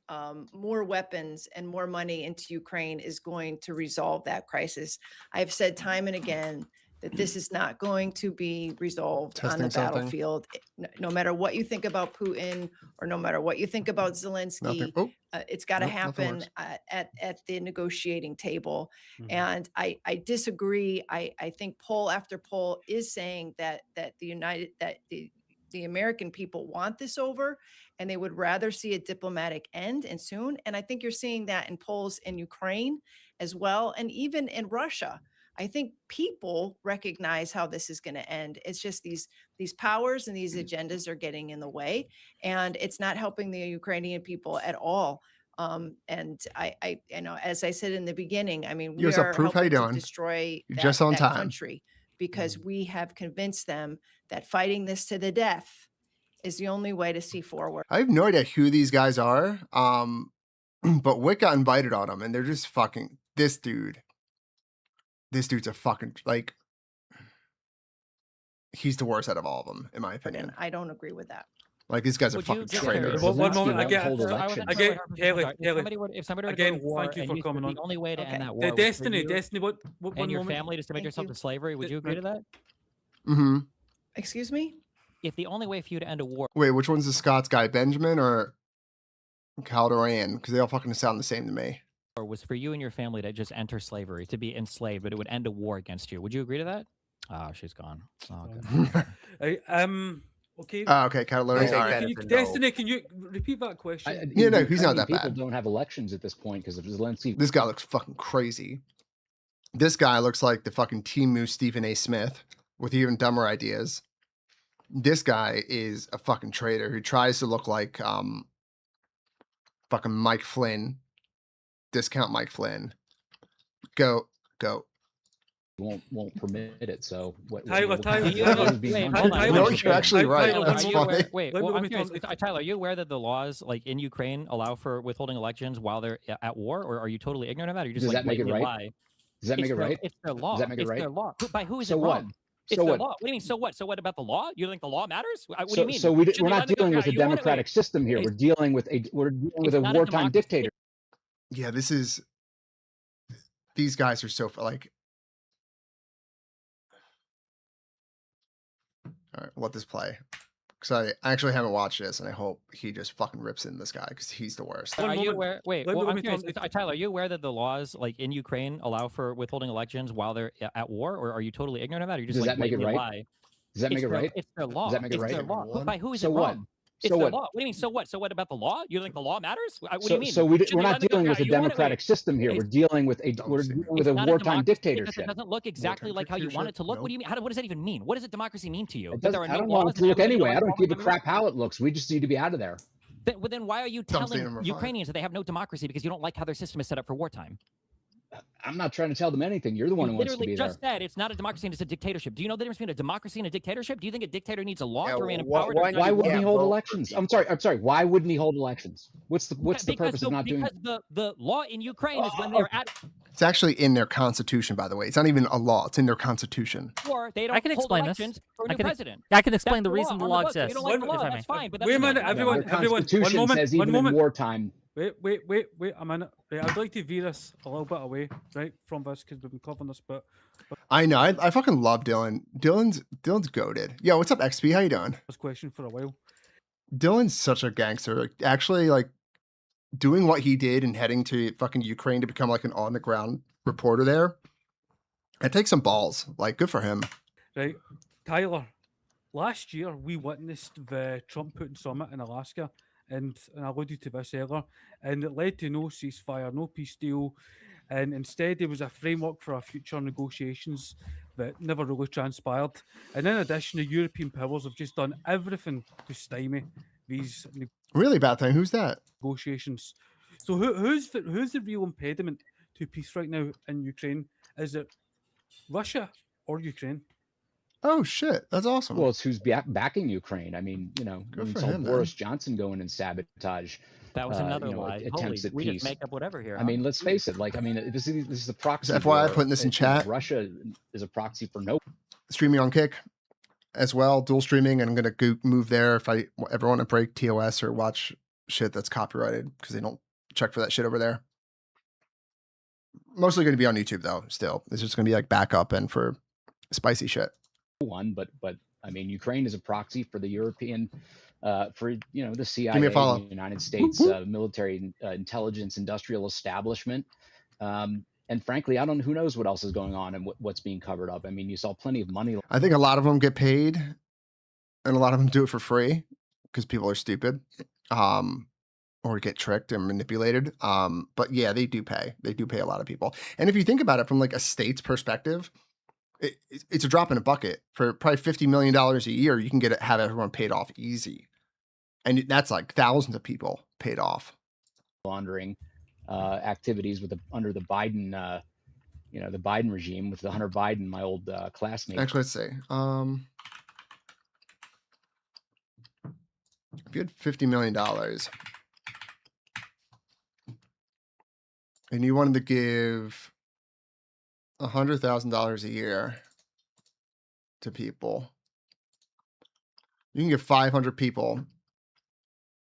more weapons and more money into Ukraine is going to resolve that crisis. I've said time and again that this is not going to be resolved on the Testing something. battlefield. No matter what you think about Putin or no matter what you think about Nothing. Zelensky, Oh, it's got to nope, nothing happen works. at the negotiating table. Mhm. And I disagree. I think poll after poll is saying that the American people want this over and they would rather see a diplomatic end and soon. And I think you're seeing that in polls in Ukraine as well, and even in Russia. I think people recognize how this is going to end. It's just these powers and these agendas are getting in the way, and it's not helping the Ukrainian people at all. And I you know, as I said in the beginning, I mean, we Yo, what's up, are Proof? How you helping to doing? destroy You're that, just on that time. country because we have convinced them that fighting this to the death is the only way to see forward. I have no idea who these guys are. But Wick got invited on them, and they're just fucking this dude. This dude's a fucking like. He's the worst out of all of them, in my opinion. And I don't agree with that. Like this guy's a Would you fucking give traitor. Terry- One Zelensky moment, won't again, hold So I elections. wasn't Again, sure what Kelly, happened. Kelly, If somebody were to again, go to war thank you and for you coming said on. the only way to Okay. end that The war was for Destiny, you Destiny, what and one your moment? family to submit Thank yourself you. to slavery, would you agree to that? Mm-hmm. Excuse me? If the only way for you to end a war Wait, which one's the Scots guy? Benjamin or Calderon? Because they all fucking sound the same to me. was for you and your family to just enter slavery, to be enslaved, but it would end a war against you, would you agree to that? Ah, she's gone. Oh, good. Right, okay. Okay, Calderon. I take All that right. Can you, as a no. Destiny, can you repeat that question? Yeah, no, the he's not Ukrainian that people bad. don't have elections at this point because of Zelensky. This guy looks fucking crazy. This guy looks like the fucking Timu Stephen A. Smith with even dumber ideas. This guy is a fucking traitor who tries to look like fucking Mike Flynn. Discount Mike Flynn. Go. Won't permit it. So what? Tyler, Tyler, what Tyler, would be wait, done hold to on, the You know, wait, Ukrainian you're actually people? right. Tyler, That's are you funny. aware, wait, Let me- well, let I'm me curious, talk- Tyler, are you aware that the laws like in Ukraine allow for withholding elections while they're at war, or are you totally ignorant of that? Or you just Does like that make it blatantly right? lie? Does that make It's it their- right? It's their law. Does that make it It's right? their law. By who is So it what? wrong? It's So their what? law. What do you mean? So what? So what about the law? You don't think the law matters? What do So you mean? so we Should we're they not let them go? dealing with a You wanna- wait, democratic system here. It's- We're dealing with a It's not a wartime democracy. dictator. Yeah, this is. These guys are so like. All right, we'll let this play. Because I actually haven't watched this, and I hope he just fucking rips in this guy because he's the worst. One Are you moment. aware? Wait, Let me- well, let I'm me curious. talk- Tyler, are you aware that the laws, like in Ukraine, allow for withholding elections while they're at war, or are you totally ignorant of that? Or you just Does like that make it blatantly right? lie? Does that make it right? It's their law. that make it It's right? their law. But by who is So it what? wrong? It's So their what? law. What do you mean? So what? So what about the law? You don't think the law matters? What do So you mean? so Should we're they not let them go? dealing with a You wanna- wait, democratic system here. It's- We're dealing with Don't we're see it. dealing It's with a not wartime democracy because dictatorship. it doesn't look exactly Wartime like how you want it to look. What do you mean? What does that even mean? What does a democracy mean to you? It That there doesn't, are I no don't want laws it to look and everybody anyway. I elects don't all give the a time? crap how it looks. We just need to be out of there. Then why are you Dumpster telling number 5. Ukrainians that they have no democracy because you don't like how their system is set up for wartime? I'm not trying to tell them anything. You're the one You who wants to literally be there. just said it's not a democracy and it's a dictatorship. Do you know the difference between a democracy and a dictatorship? Do you think a dictator needs a law Yeah, to remain in why- power? why- Why wouldn't Yeah, he hold vote for elections? I'm people. sorry. Why wouldn't he hold elections? What's the purpose of not doing because it? the law in Ukraine is when they're at It's actually in their constitution, by the way. It's not even a law. It's in their constitution. war. They don't I can hold explain this. elections for a I new can- president. I can explain That's the reason the on law books. If exists. You don't like the If law, I that's may. fine. But that's Wait a not minute, the law. everyone- Their everyone, one constitution moment, says one even in moment. wartime. Wait a minute. Right, I'd like to veer this a little bit away, right, from this because we've been covering this, but I know. I fucking love Dylan. Dylan's goated. Yo, what's up, XP? How you doing? this question for a while. Dylan's such a gangster. Like, actually, like doing what he did and heading to fucking Ukraine to become like an on the ground reporter there. It takes some balls. Like, good for him. Right, Tyler. Last year we witnessed the Trump Putin summit in Alaska, and I alluded to this earlier, and it led to no ceasefire, no peace deal, and instead there was a framework for our future negotiations that never really transpired. And in addition, the European powers have just done everything to stymie these Really bad thing. Who's that? negotiations. So who's the real impediment to peace right now in Ukraine? Is it Russia or Ukraine? Oh shit, that's awesome. Well, it's who's backing Ukraine. I mean, Good we for saw him, man. Boris Johnson go in and sabotage. That was another lie. attempts Holy, at we peace. just make up whatever here. I mean, let's face it. Like, I mean, this is a proxy. FYI, war. putting this in You know, chat. Russia is a proxy for no. Streaming on Kick as well, dual streaming. And I'm gonna move there if I ever want to break TOS or watch shit that's copyrighted because they don't check for that shit over there. Mostly going to be on YouTube though. Still, it's just going to be like backup and for Spicy shit. one, but I mean, Ukraine is a proxy for the European, for the CIA, Give me a follow. the United States military intelligence industrial establishment. And frankly, who knows what else is going on and what's being covered up. I mean, you saw plenty of money. I think a lot of them get paid, and a lot of them do it for free because people are stupid, or get tricked and manipulated. But yeah, they do pay. They do pay a lot of people. And if you think about it from like a state's perspective, it's a drop in a bucket. For probably $50 million a year, you can have everyone paid off easy, and that's like thousands of people paid off. Laundering activities under the Biden, the Biden regime with the Hunter Biden, my old classmate. Actually, let's see. If you had $50 million and you wanted to give $100,000 a year to people, you can give 500 people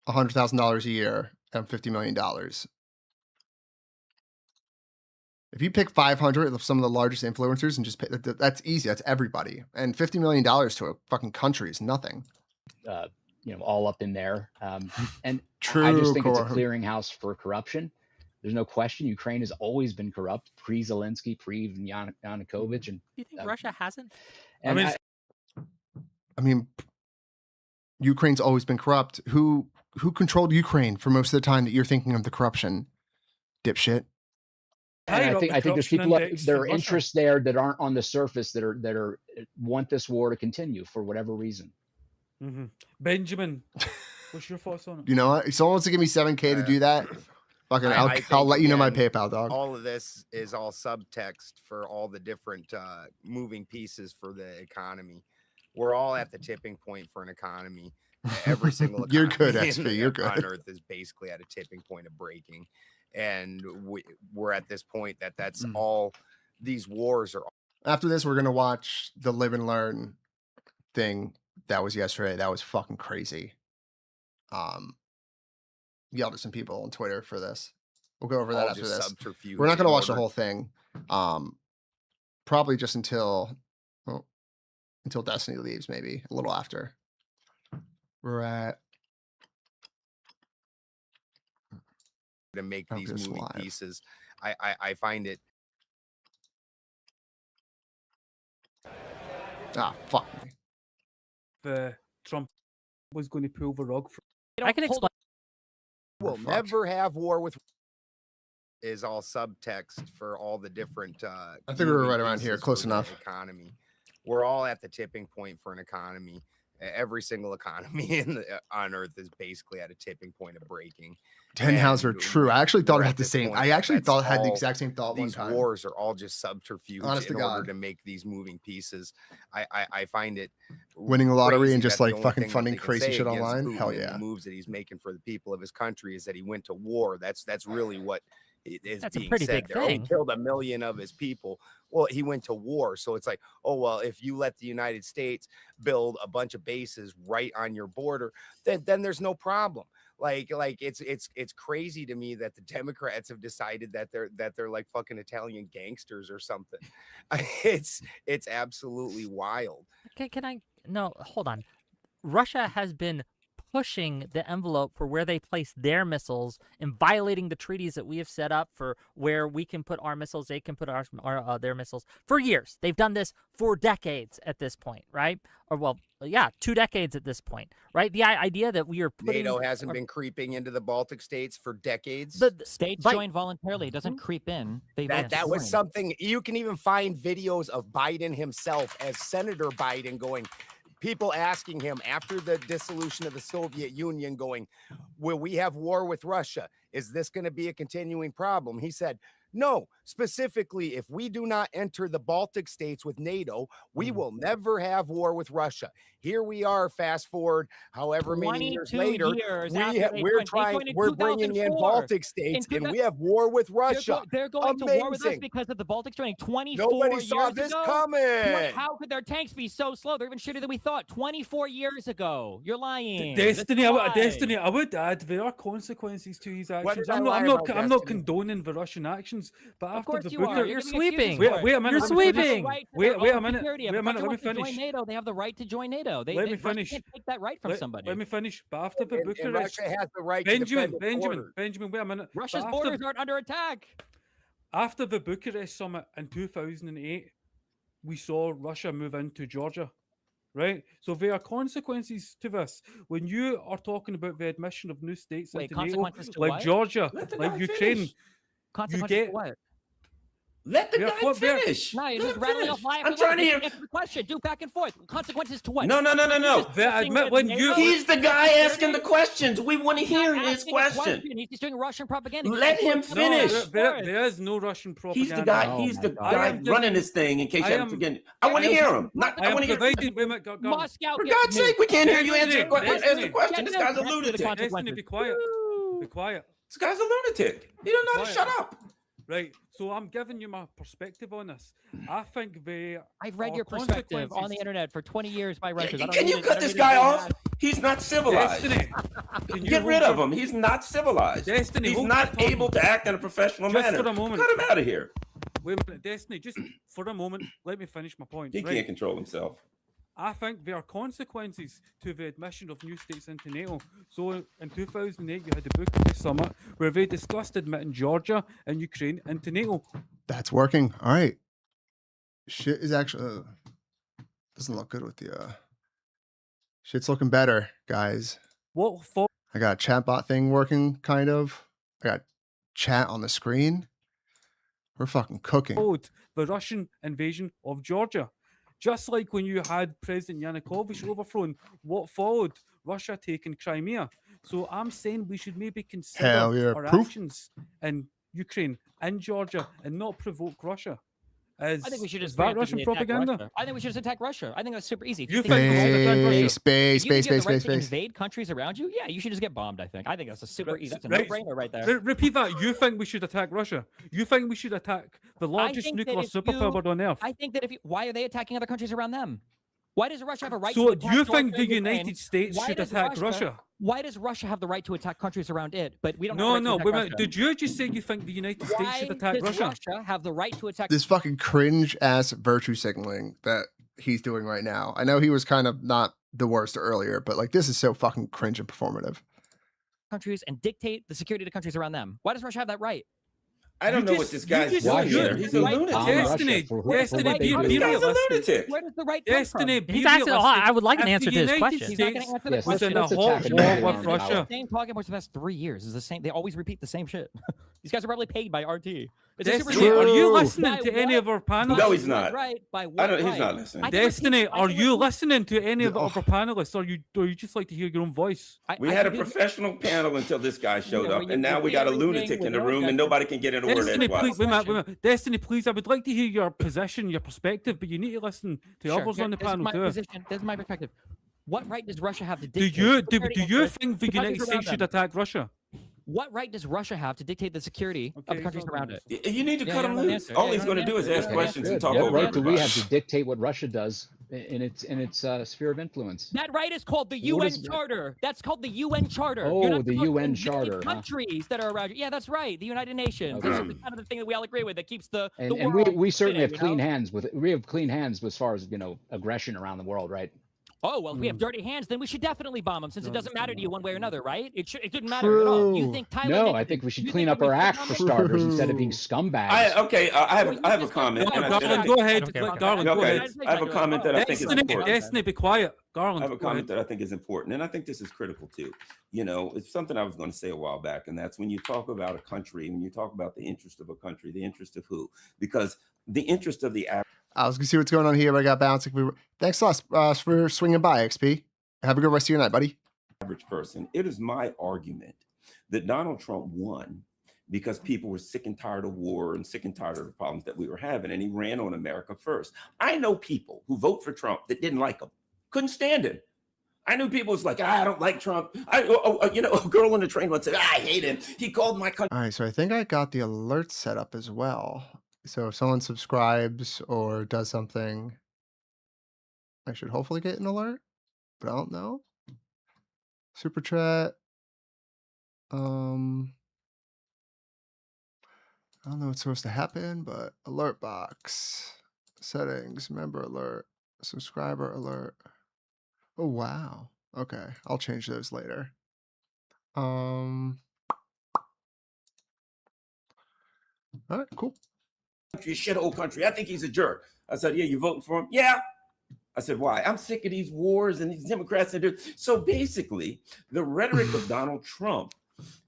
$100,000 a year and $50 million. If you pick 500 of some of the largest influencers and just pay, that's easy. That's everybody. And $50 million to a fucking country is nothing. All up in there. And True, I just think it's a clearinghouse for corruption. There's no question. Ukraine has always been corrupt, pre-Zelensky, pre-Yanukovych. And you think Russia hasn't? And I mean, Ukraine's always been corrupt. Who controlled Ukraine for most of the time that you're thinking of the corruption, dipshit? And I think there's people there are interests there that aren't on the surface that want this war to continue for whatever reason. Mm-hmm. Benjamin, what's your thoughts on it? You know what? If someone wants to give me $7K to do that, fucking, I'll let you know my PayPal, dog. All of this is all subtext for all the different moving pieces for the economy. We're all at the tipping point for an economy. Every single economy You're good, XP. You're good. on Earth is basically at a tipping point of breaking. And we're at this point that's all these wars are. After this, we're going to watch the Live and Learn thing that was yesterday. That was fucking crazy. Yelled at some people on Twitter for this. We'll go over that after this. We're not going to watch the whole thing. Probably just until Destiny leaves, maybe a little after. We're at to make these moving pieces. I find it. Fuck me. Trump was going to pull the rug. I can explain. We'll never have war with. Is all subtext for all the different. I think we were right around here, close enough. Economy. We're all at the tipping point for an economy. Every single economy on Earth is basically at a tipping point of breaking. 10 Hauser, true. I actually thought about the same. I actually had the exact same thought one time. These wars are all just subterfuge in order to make these moving pieces. I find it winning a lottery and just like fucking funding crazy shit online. Hell yeah. The moves that he's making for the people of his country is that he went to war. That's really what is That's being a pretty said big there. thing. He killed 1 million of his people. Well, he went to war. So it's like, oh, well, if you let the United States build a bunch of bases right on your border, then there's no problem. Like it's crazy to me that the Democrats have decided that they're like fucking Italian gangsters or something. It's absolutely wild. No, hold on. Russia has been pushing the envelope for where they place their missiles and violating the treaties that we have set up for where we can put our missiles, they can put their missiles for years. They've done this for decades at this point, right? Or 2 decades at this point, right? The idea that we are putting NATO hasn't been creeping into the Baltic states for decades. The states join voluntarily. It doesn't creep in. That was something you can even find videos of Biden himself as Senator Biden going. People asking him after the dissolution of the Soviet Union going, will we have war with Russia? Is this going to be a continuing problem? He said, no, specifically, if we do not enter the Baltic states with NATO, we will never have war with Russia. Here we are, fast forward, however many years later, we're bringing in Baltic states and we have war with Russia. They're going to war with us because of the Baltics joining 24 Nobody years saw this ago? coming. How could their tanks be so slow? They're even shittier than we thought 24 years ago. You're lying. Destiny, I would there are consequences to his What actions. did I I'm lie not about, I'm not Destiny? condoning the Russian actions, but Of after course the you are. Booker, You're giving excuses sweeping. for wait, it. wait a minute. You're let me finish. sweeping. Right to Wait, their wait a own minute. security. If Wait a a minute. country Let me wants to join finish. NATO, they have the right to join NATO. Let me Russia finish. can't take that right from somebody. Let me finish. But after the And Bucharest, Russia has the right to defend Benjamin, wait a minute. But Russia's after, borders aren't under attack. after the Bucharest summit in 2008, we saw Russia move into Georgia, right? So there are consequences to this. When you are talking about the admission of new states Wait, into NATO, consequences to like what? Georgia, Let the like guy Ukraine, finish. Consequences get- to what? Let the Yeah, guy what they're- finish. No, you're Let just him rattling finish. off lie I'm after lie. trying to hear. Just answer the question. Do back and forth. Consequences to what? No. That admit when you- He's the guy asking the questions. We want to He's not hear his asking a question. He's just doing Russian propaganda. He's Let just him going No, finish. there is no Russian propaganda. He's the guy. Oh He's my the God. guy I am running giving- this thing. In case I you haven't am- forgotten, I want to hear him. Not. I I am want to hear. providing. Wait a minute, Garland. Moscow. For gets God's me. sake, we can't hear you Destiny, answer the question. Get This no guy's a back to the lunatic. consequences. Destiny, be quiet. Be quiet. This guy's a lunatic. He don't know how to Quiet. shut up. Right. So I'm giving you my perspective on this. I think they I've read are your perspective on the consequences. internet for 20 years by Russians. I don't Can need you it- cut I don't this need guy to do off? that. He's not civilized. Destiny, can you Get rid hold of him. He's not civilized. Destiny, He's hold not your tongue. able to act in a professional Just manner. for a moment. Cut him out of here. Wait a minute, Destiny, just for a moment, let me finish my point. He right? can't control himself. I think there are consequences to the admission of new states into NATO. So in 2008, you had the Bucharest summit where they discussed admitting Georgia and Ukraine into NATO. That's working. All right. Shit is actually doesn't look good with the shit's looking better, guys. What for? I got a chatbot thing working, kind of. I got chat on the screen. We're fucking cooking. Followed the Russian invasion of Georgia. Just like when you had President Yanukovych overthrown, what followed? Russia taking Crimea. So I'm saying we should maybe consider Hell yeah, our proof. actions in Ukraine and Georgia and not provoke Russia. I think we should Is just that preemptively Russian attack propaganda? Russia. I think we should just attack Russia. I think that's super easy. If You think think we should attack Russia? Space, if you think you have the right to space. invade countries around you, yeah, you should just get bombed. I think that's a super Right, easy. That's a right. no-brainer right there. Repeat that. You think we should attack Russia? You think we should attack the largest think that nuclear if you- superpower on Earth? I think that why are they attacking other countries around them? Why does Russia have a right So to attack you think Georgia the and Ukraine? United States Why should does attack Russia? Why does Russia have the right to attack countries around it, but we don't? have No, the right no. to attack Wait a minute. Russia? Did you just say you think the United States Why should attack does Russia? Russia have the right to attack This fucking cringe ass virtue signaling that he's doing right now. I know he was kind of not the worst earlier, but like this is so fucking cringe and performative. countries and dictate the security to countries around them? Why does Russia have that right? I don't You know what just- this you guy's just- Why doing should here. he He's be a bomb lunatic. Russia Destiny, for Destiny, what they be do? This guy's a realistic. lunatic. Where does the right come Destiny, from? be He's asking. Oh, I would like an If answer the to his United question. He's not going States to answer the Yes, was question. in a let's hot attack war another with one. Russia. Same talking points for the past 3 years is the same. They always repeat the same shit. These guys are probably paid by RT. It's a super Destiny, are you True. listening By to any what? of our panelists? No, he's not. Right? By what I don't. He's right? not listening. I can Destiny, repeat- I are can you repeat- listening to any of Oh. our panelists, or you just like to hear your own voice? We I had a can do- professional panel until this guy showed Yeah, up, where and you now we got a everything lunatic with in the your room, and judgment. nobody can get in a word Destiny, edgewise. please, wait a minute. Destiny, please, I would like to hear your position, your perspective, but you need to listen to Sure, others here- on the this is panel my too. position. This is my perspective. What right does Russia have to Do dictate? you the security do you interests think of the countries United around States should them? attack Russia? What right does Russia have to dictate the security of Okay, the countries he's not around gonna it? You need to Yeah, cut you him don't loose. answer. All Yeah, he's you going to don't do is answer. ask Okay, questions and Good. talk What over right do we have everybody. to dictate what Russia does in its sphere of influence? That right is called the What UN is- Charter. That's called the UN Charter. Oh, You're not the supposed to UN invade Charter, huh? Countries that are around you. Yeah, that's right. The United Nations. This is Okay. the kind of the thing that we all agree with that keeps the And world we certainly have spinning, you clean know? hands with we have clean hands as far as aggression around the world, right? Oh, well, if we have Mm. dirty hands, then we should definitely bomb them since it No, doesn't it's matter not. to you one way or another, right? It didn't matter at all. You True. think Thailand? No, did I it. think we should You clean think up that we our should act bomb for them? starters instead of being True. scumbags. Okay, I have a comment. and I- Garland, and I- go ahead. Okay, Garland, go Okay, ahead. I have a comment that I think is Destiny, important. Destiny, be quiet. Garland, I have a go ahead. comment that I think is important, and I think this is critical too. You know, it's something I was going to say a while back, and that's when you talk about a country, when you talk about the interest of a country, the interest of who? Because the interest of the I was gonna see what's going on here, but I got bouncing. Thanks a lot for swinging by, XP. Have a good rest of your night, buddy. average person, it is my argument that Donald Trump won because people were sick and tired of war and sick and tired of the problems that we were having, and he ran on America first. I know people who vote for Trump that didn't like him, couldn't stand him. I knew people was like, I don't like Trump. You know, a girl on the train once said, I hate him. He called my country. All right, so I think I got the alert set up as well. So if someone subscribes or does something, I should hopefully get an alert, but I don't know. Super chat. I don't know what's supposed to happen, but alert box, settings, member alert, subscriber alert. Oh wow. Okay, I'll change those later. All right, cool. Country, shithole country. I think he's a jerk. I said, yeah, you voting for him? Yeah. I said, why? I'm sick of these wars and these Democrats. So basically, the rhetoric of Donald Trump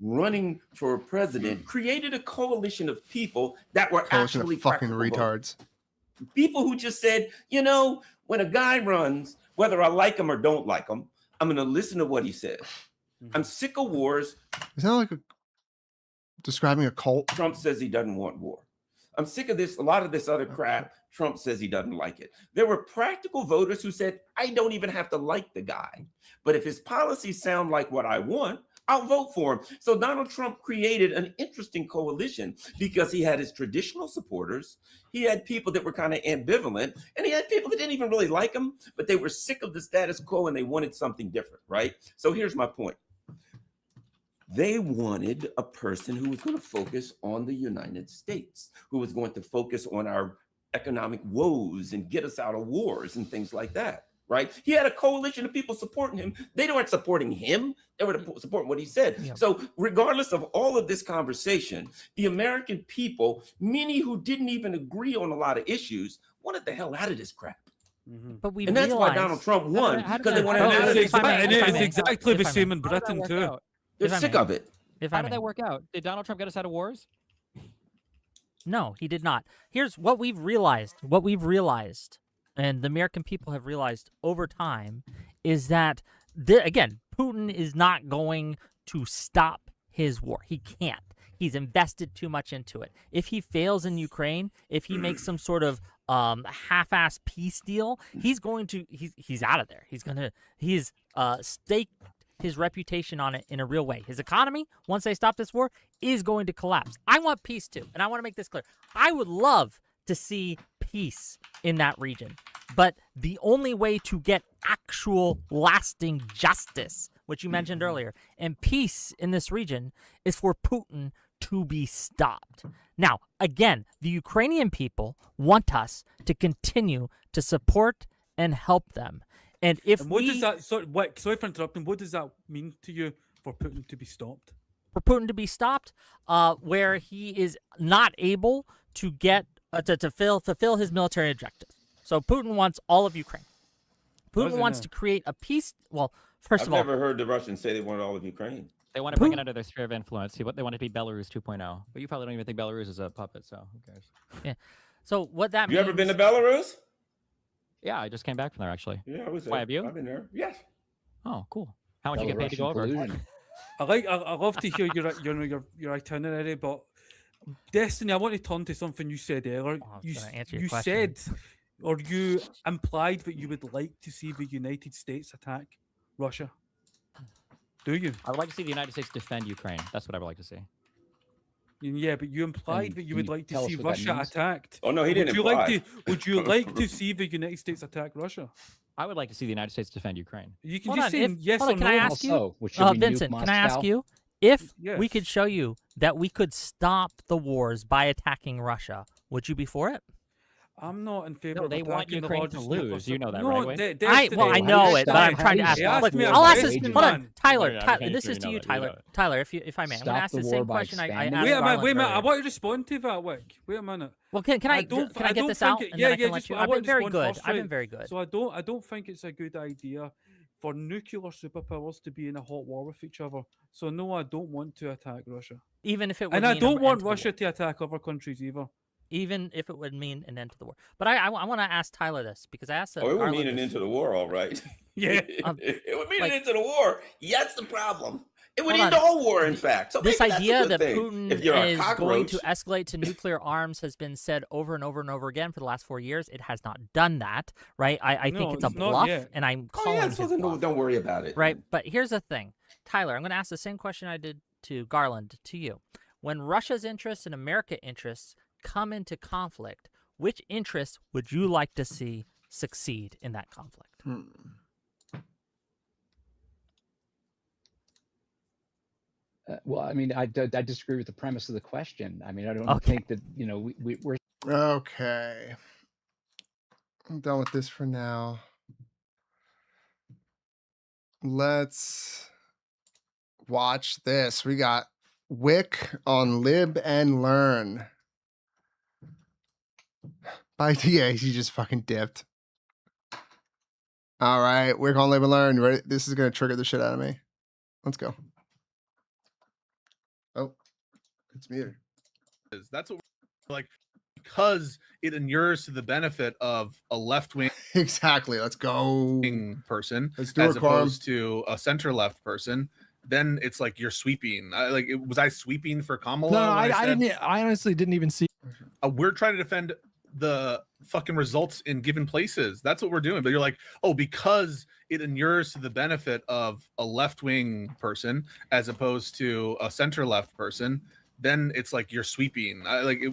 running for president created a coalition of people that were Coalition actually of fucking practical voters. retards. People who just said, when a guy runs, whether I like him or don't like him, I'm going to listen to what he says. I'm sick of wars. Is that like describing a cult? Trump says he doesn't want war. I'm sick of this. A lot of this other crap. Trump says he doesn't like it. There were practical voters who said, I don't even have to like the guy, but if his policies sound like what I want, I'll vote for him. So Donald Trump created an interesting coalition because he had his traditional supporters. He had people that were kind of ambivalent, and he had people that didn't even really like him, but they were sick of the status quo and they wanted something different, right? So here's my point. They wanted a person who was going to focus on the United States, who was going to focus on our economic woes and get us out of wars and things like that, right? He had a coalition of people supporting him. They weren't supporting him. They were supporting what he said. Yeah. So regardless of all of this conversation, the American people, many who didn't even agree on a lot of issues, wanted the hell out of this crap. But we And that's why Donald Trump won, because they wanted And to it's exactly the same in Britain too. They're If I sick may. of it. If How I did may. that work out? Did Donald Trump get us out of wars? No, he did not. Here's what we've realized. What we've realized, and the American people have realized over time, is that, again, Putin is not going to stop his war. He can't. He's invested too much into it. If he fails in Ukraine, if he makes some sort of half-ass peace deal, he's out of there. He's staked his reputation on it in a real way. His economy, once they stop this war, is going to collapse. I want peace too, and I want to make this clear. I would love to see peace in that region, but the only way to get actual lasting justice, which you mentioned earlier, and peace in this region is for Putin to be stopped. Now, again, the Ukrainian people want us to continue to support and help them. And if And what does that? Sorry for interrupting. What does that mean to you for Putin to be stopped? For Putin to be stopped, where he is not able to get to fulfill his military objectives. So Putin wants all of Ukraine. Putin wants to create a peace. Well, first of all, I've never heard the Russians say they wanted all of Ukraine. They want to bring it under their sphere of influence. They want to be Belarus 2.0. But you probably don't even think Belarus is a puppet, so who cares? yeah. So what that You means? ever been to Belarus? Yeah, I just came back from there, actually. Yeah, I was there. Why, have you? I've been there. Yes. Oh, cool. How much you get paid to go over? Collusion. I love to hear your itinerary, but Destiny, I want to turn to something you said earlier. Oh, I was You gonna answer your you question. said, or you implied that you would like to see the United States attack Russia. Do you? I would like to see the United States defend Ukraine. That's what I would like to see. Yeah, but you implied And that you can would you like to tell us see what that Russia means? attacked. Oh no, he didn't Would you imply. would you like to see the United States attack Russia? I would like to see the United States defend Ukraine. You can Hold just on, say if- yes hold or on, can no. I ask you? Also, should we nuke Vincent, can I ask Moscow? you if we Yes. could show you that we could stop the wars by attacking Russia? Would you be for it? I'm not in favor No, of they want attacking the Ukraine to largest nuclear lose. You know that, no, right, Wade? I Why know don't it, you but I'm stop trying to having ask. these Ask Look, me a I'll ask question, this. Hold on, man. Tyler. I'm Tyler, pretty this sure is you to know you, that, you Tyler. know it. Tyler, if I may, I'm going to Stop ask the the war same by question I expanding asked it. Wait a minute, Garland wait a minute. I earlier. want to respond to that, Wick. Wait a minute. Well, can I don't get think this out it- and yeah, then I can yeah, let just- you? I I've want been to very respond good. first, I've been right? very good. So I don't think it's a good idea for nuclear superpowers to be in a hot war with each other. So no, I don't want to attack Russia, Even if it would and I mean an don't end want to the Russia war. to attack other countries either. Even if it would mean an end to the war. But I want to ask Tyler this because I asked Oh, it would Garland mean an this. end to the war, all right. Yeah. It would mean like- an end to the war. Yeah, that's the problem. It would Hold end on. all war, in fact. So This maybe that's a idea good that thing. Putin If you're a is going cockroach, to escalate to nuclear arms has been said over and over and over again for the last 4 years. It has not done that, right? I think No, it's a it's not bluff, yet. and I'm oh calling yeah, his so then bluff. don't worry about it. Right, but here's the thing. Tyler, I'm going to ask the same question I did to Garland to you. When Russia's interests and America's interests come into conflict, which interests would you like to see succeed in that conflict? Well, I mean, I disagree with the premise of the question. I mean, I don't Okay. think that, you know, we're Okay. I'm done with this for now. Let's watch this. We got Wick on Lib and Learn. By DA, he just fucking dipped. All right, Wick on Lib and Learn. You ready? This is gonna trigger the shit out of me. Let's go. Oh, it's muted. That's what we're like, because it inures to the benefit of a left-wing Exactly. Let's go. person Let's do as it, Quorum. opposed to a center-left person. Then it's like you're sweeping. Was I sweeping for Kamala? No, when I said, didn't. I honestly didn't even see. we're trying to defend the fucking results in given places. That's what we're doing. But you're like, oh, because it inures to the benefit of a left-wing person as opposed to a center-left person. Then it's like you're sweeping.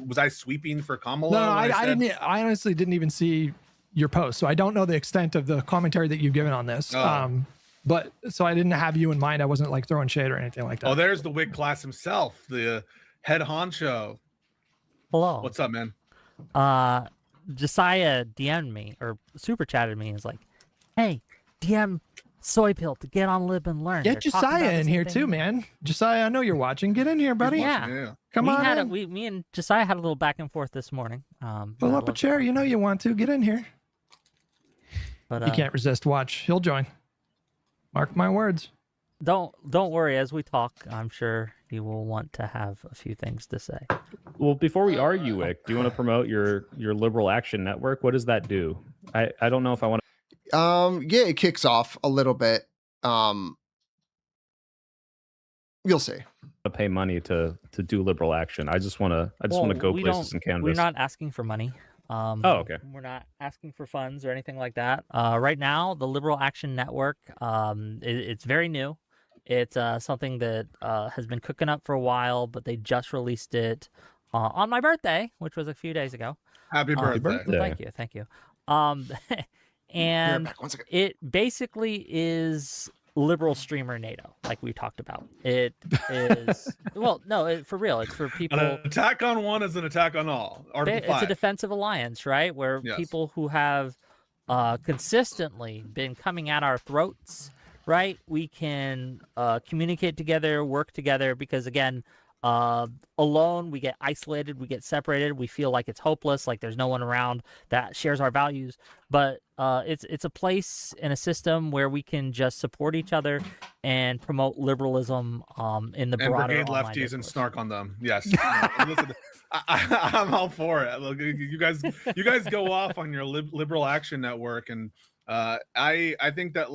Was I sweeping for Kamala? No, when I said, didn't. I honestly didn't even see your post, so I don't know the extent of the commentary that you've given on this. Oh. But so I didn't have you in mind. I wasn't like throwing shade or anything like that. Oh, there's the wig class himself, the head honcho. Hello. What's up, man? Josiah DM'd me or super chatted me and was like, "Hey, DM Soy Pill to get on Lib and Learn." Get They're talking about Josiah the in same here thing." too, man. Josiah, I know you're watching. Get in here, buddy. Yeah. Come we on had in. me and Josiah had a little back and forth this morning. Pull I up a love- chair. You know you want to. Get in here. But You can't resist. Watch. He'll join. Mark my words. don't worry. As we talk, I'm sure he will want to have a few things to say. Well, before we argue, Wick, do you want to promote your Liberal Action Network? What does that do? I don't know if I want to. Yeah, it kicks off a little bit. You'll see. Pay money to do liberal action. I just want to go we places don't- and canvas. We're not asking for money. Oh, okay. We're not asking for funds or anything like that. Right now, the Liberal Action Network, it's very new. It's something that has been cooking up for a while, but they just released it on my birthday, which was a few days ago. Happy birthday. Thank you. And Back 1 second. it basically is liberal streamer NATO, like we talked about. It is well, no, for real. It's for people. An attack on one is an attack on all. Article It's 5. a defensive alliance, right? Where Yes. people who have consistently been coming at our throats, right? We can communicate together, work together, because again, alone we get isolated, we get separated, we feel like it's hopeless, like there's no one around that shares our values. But it's a place and a system where we can just support each other and promote liberalism in the and broader brigade online lefties and discourse. snark on them. Yes. No, listen, I'm all for it. Look, you guys go off on your Liberal Action Network, and I think that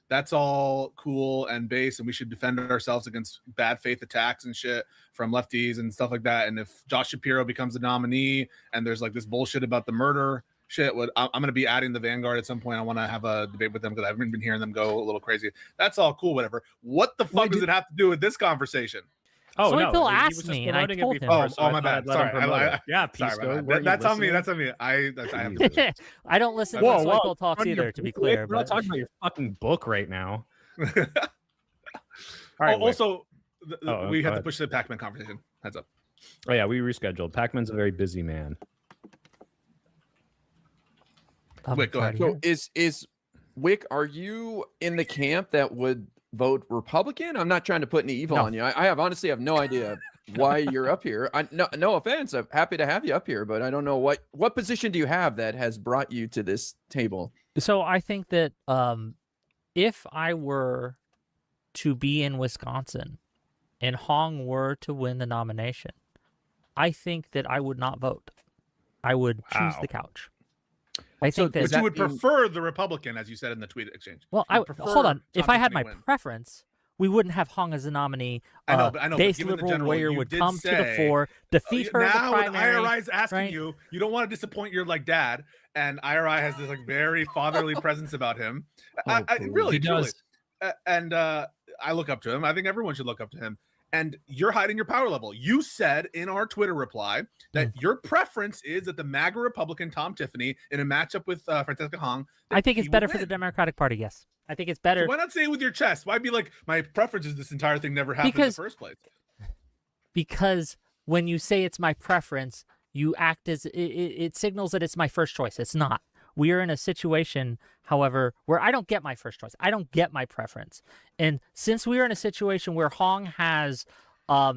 that's all cool and base, and we should defend ourselves against bad faith attacks and shit from lefties and stuff like that. And if Josh Shapiro becomes the nominee and there's this bullshit about the murder shit, I'm going to be adding the Vanguard at some point. I want to have a debate with them because I've been hearing them go a little crazy. That's all cool, whatever. What the fuck does it have to do with this conversation? Oh, Soy no. Pill he was asked just me, and I promoting it told him. before, so I my thought bad. I'd let him Sorry. promote it. Yeah, Sorry, Pisco. my bad. weren't you That's on me. listening? That's on me. I have I don't listen Whoa, to Soy Pill talks Run your either, to be book, clear. Wick. We're not But talking about your fucking book right now. All Oh, right, Wick. also, Oh, we go have to ahead. push the Pac-Man conversation. Heads up. Oh yeah, we rescheduled. Pac-Man's a very busy man. Wait, go ahead. So is Wick, are you in the camp that would vote Republican? I'm not trying to put any evil on you. I honestly have no idea why you're up here. No offense. I'm happy to have you up here, but I don't know what position do you have that has brought you to this table? So I think that if I were to be in Wisconsin and Hong were to win the nomination, I think that I would not vote. I would choose Wow. the couch. I think But that. you would prefer the Republican, as you said in the tweet exchange. Well, You'd prefer hold on. If Tom I had my Tiffany win. preference, we wouldn't have Hong as a nominee. I know, but Base given the liberal general, warrior you would did come to the say- fore, defeat her in the Now when primary. IRI is asking right? you don't want to disappoint your dad, and IRI has this very fatherly presence about him. Oh, Really, He truly. does. And I look up to him. I think everyone should look up to him. and you're hiding your power level. You said in our Twitter reply that your preference is that the MAGA Republican Tom Tiffany in a matchup with Francesca Hong. I think it's he will better for the win. Democratic Party. Yes, I think it's better. So why not say it with your chest? Why be like, my preference is this entire thing never happened in the first place? Because when you say it's my preference, you act as it signals that it's my first choice. It's not. We are in a situation, however, where I don't get my first choice. I don't get my preference. And since we are in a situation where Hong has, I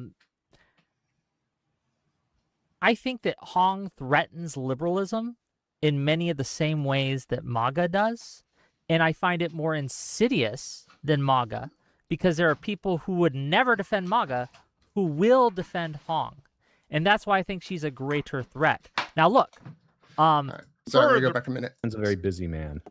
think that Hong threatens liberalism in many of the same ways that MAGA does. And I find it more insidious than MAGA because there are people who would never defend MAGA who will defend Hong. And that's why I think she's a greater threat. Now, look. Sorry, we go back a minute. He's a very busy man.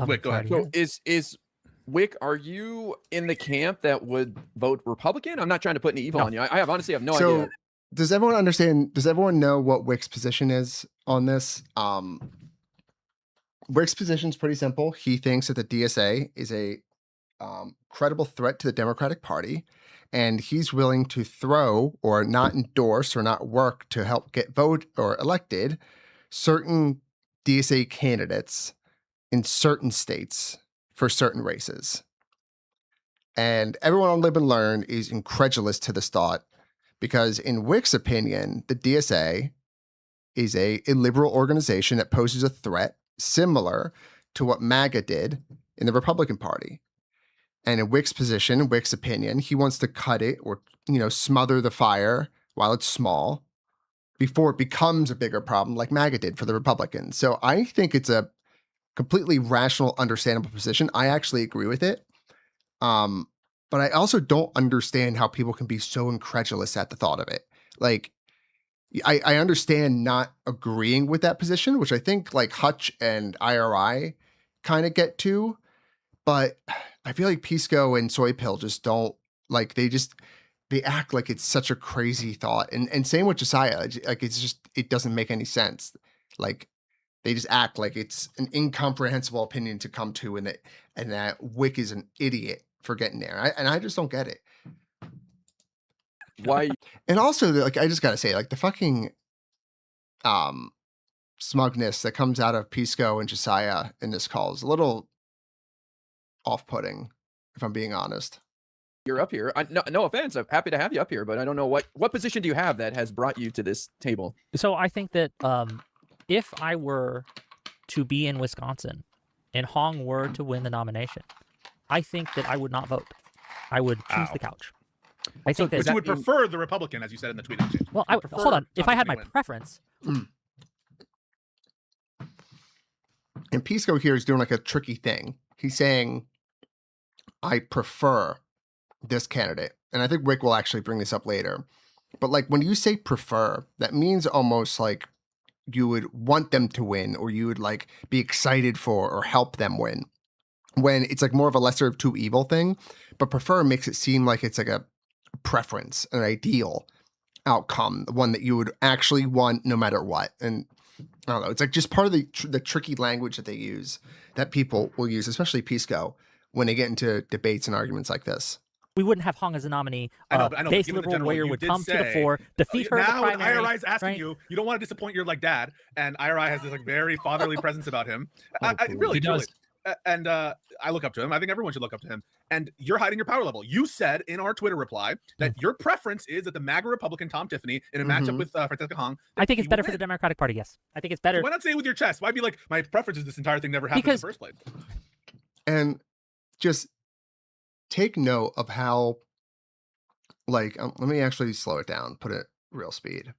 Wait, go ahead. So is Wick, are you in the camp that would vote Republican? I'm not trying to put any evil on you. I honestly have no idea. Does everyone understand? Does everyone know what Wick's position is on this? Wick's position is pretty simple. He thinks that the DSA is a credible threat to the Democratic Party, and he's willing to throw or not endorse or not work to help get vote or elected certain DSA candidates in certain states for certain races. And everyone on Live and Learn is incredulous to this thought because in Wick's opinion, the DSA is a illiberal organization that poses a threat similar to what MAGA did in the Republican Party. And in Wick's position, Wick's opinion, he wants to cut it or, smother the fire while it's small before it becomes a bigger problem like MAGA did for the Republicans. So I think it's a completely rational, understandable position. I actually agree with it. But I also don't understand how people can be so incredulous at the thought of it. Like, I understand not agreeing with that position, which I think like Hutch and IRI kind of get to, but I feel like Pisco and Soy Pill just don't like, they act like it's such a crazy thought. And same with Josiah, like it doesn't make any sense. Like they just act like it's an incomprehensible opinion to come to and that Wick is an idiot for getting there. I just don't get it. Why? And also, like, I just gotta say, like, the fucking smugness that comes out of Pisco and Josiah in this call is a little off-putting, if I'm being honest. You're up here. No offense. I'm happy to have you up here, but I don't know what position do you have that has brought you to this table? So I think that if I were to be in Wisconsin and Hong were to win the nomination, I think that I would not vote. I would choose the couch. I think that you would prefer the Republican, as you said in the tweet exchange. Well, hold on. If I had my preference. And Pisco here is doing like a tricky thing. He's saying, I prefer this candidate. And I think Rick will actually bring this up later. But like when you say prefer, that means almost like you would want them to win or you would like be excited for or help them win. When it's like more of a lesser of two evil thing. But prefer makes it seem like it's like a preference, an ideal outcome, one that you would actually want no matter what. And I don't know, it's like just part of the tricky language that they use, that people will use, especially Pisco, when they get into debates and arguments like this. We wouldn't have Hong as a nominee. I know, base liberal warrior would come to the fore, defeat her in the now primary. Now IRI's asking you don't want to disappoint your like dad, and IRI has this like very fatherly presence about him. Really, truly. And I look up to him. I think everyone should look up to him. And you're hiding your power level. You said in our Twitter reply that your preference is that the MAGA Republican Tom Tiffany in a matchup with Francesca Hong. I think it's better for the Democratic Party. Yes, I think it's better. So why not say it with your chest? Why be like, my preference is this entire thing never happened in the first place? And just take note of how, like, let me actually slow it down, put it real speed.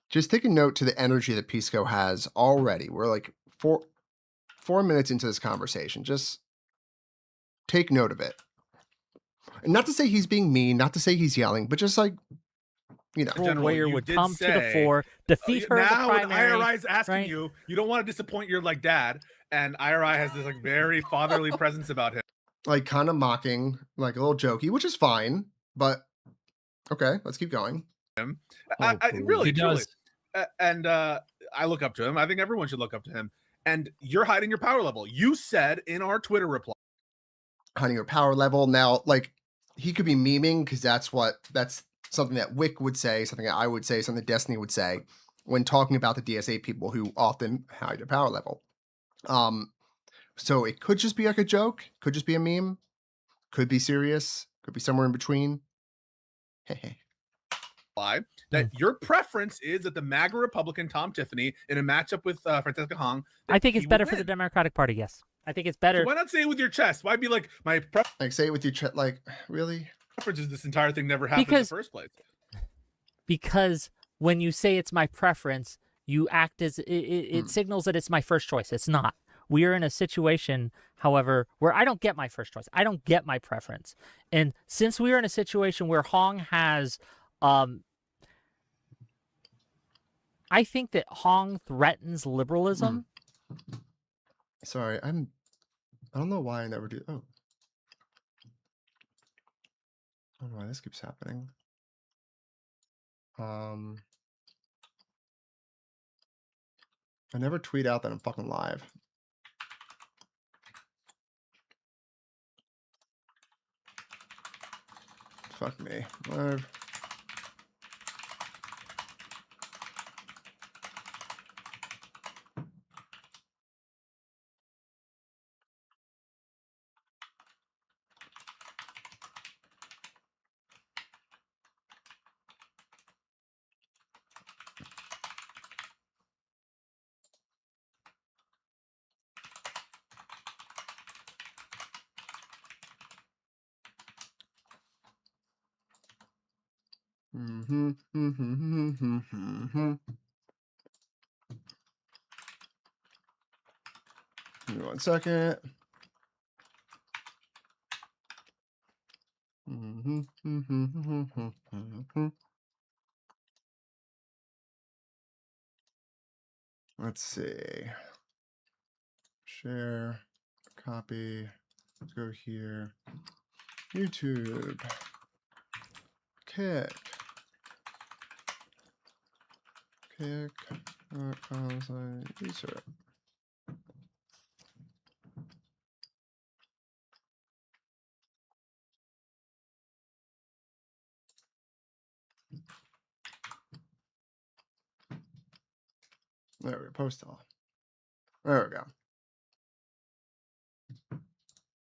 Just take a note to the energy that Pisco has already. We're like 4 minutes into this conversation. Just take note of it. And not to say he's being mean, not to say he's yelling, but just like, General, warrior would come to the fore, defeat her in the primary. Now IRI's asking you don't want to disappoint your like dad, and IRI has this like very fatherly presence about him. Like kind of mocking, like a little jokey, which is fine, but okay, let's keep going. I really does. And I look up to him. I think everyone should look up to him. And you're hiding your power level. You said in our Twitter reply. hiding your power level. Now, like, he could be memeing because that's something that Wick would say, something that I would say, something that Destiny would say when talking about the DSA people who often hide their power level. So it could just be like a joke, could just be a meme, could be serious, could be somewhere in between. That your preference is that the MAGA Republican Tom Tiffany in a matchup with Francesca Hong. I think it's he better will for the win. Democratic Party. Yes, I think it's better. So why not say it with your chest? Why be like my Like, say it with your chest. Like, really? preference is this entire thing never happened in the first place. Because when you say it's my preference, you act as it signals that it's my first choice. It's not. We are in a situation, however, where I don't get my first choice. I don't get my preference. And since we are in a situation where Hong has, I think that Hong threatens liberalism. Sorry, I don't know why I never do. Oh. I don't know why this keeps happening. I never tweet out that I'm fucking live. Fuck me. Live. Give me 1 second. Let's see. Share, copy. Let's go here. YouTube. Kick. User. There we go. Post all. There we go.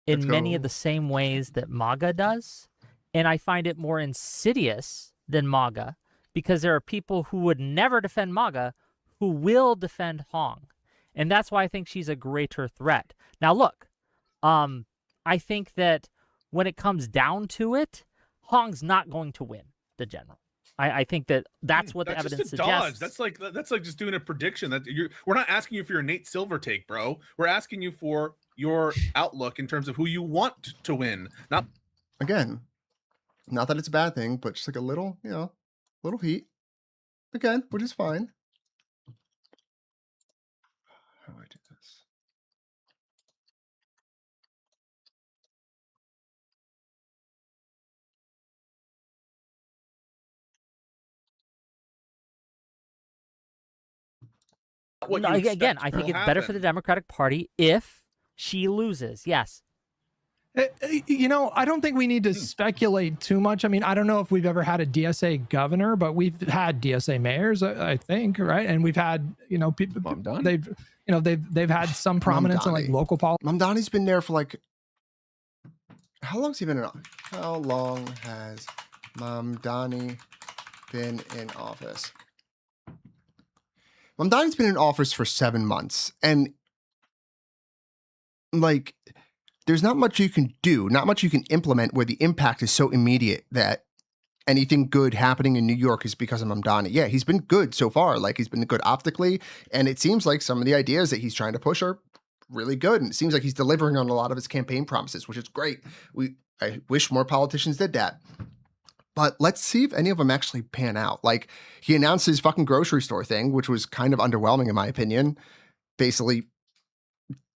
In many of the same ways that MAGA does. And I find it more insidious than MAGA because there are people who would never defend MAGA who will defend Hong. And that's why I think she's a greater threat. Now, look, I think that when it comes down to it, Hong's not going to win the general. I think that's what the evidence suggests. That's like just doing a prediction. We're not asking you for your Nate Silver take, bro. We're asking you for your outlook in terms of who you want to win. Not again, not that it's a bad thing, but just like a little, little heat. Again, which is fine. How do I do this? Again, I think it's better for the Democratic Party if she loses. Yes. I don't think we need to speculate too much. I mean, I don't know if we've ever had a DSA governor, but we've had DSA mayors, I think, right? And we've had, people. They've had some prominence in like local politics. Mamdani's been there for like. How long's he been in office? How long has Mamdani been in office? Mamdani's been in office for 7 months, and like, there's not much you can do, not much you can implement where the impact is so immediate that anything good happening in New York is because of Mamdani. Yeah, he's been good so far. Like, he's been good optically, and it seems like some of the ideas that he's trying to push are really good, and it seems like he's delivering on a lot of his campaign promises, which is great. I wish more politicians did that. But let's see if any of them actually pan out. Like, he announced his fucking grocery store thing, which was kind of underwhelming in my opinion. Basically,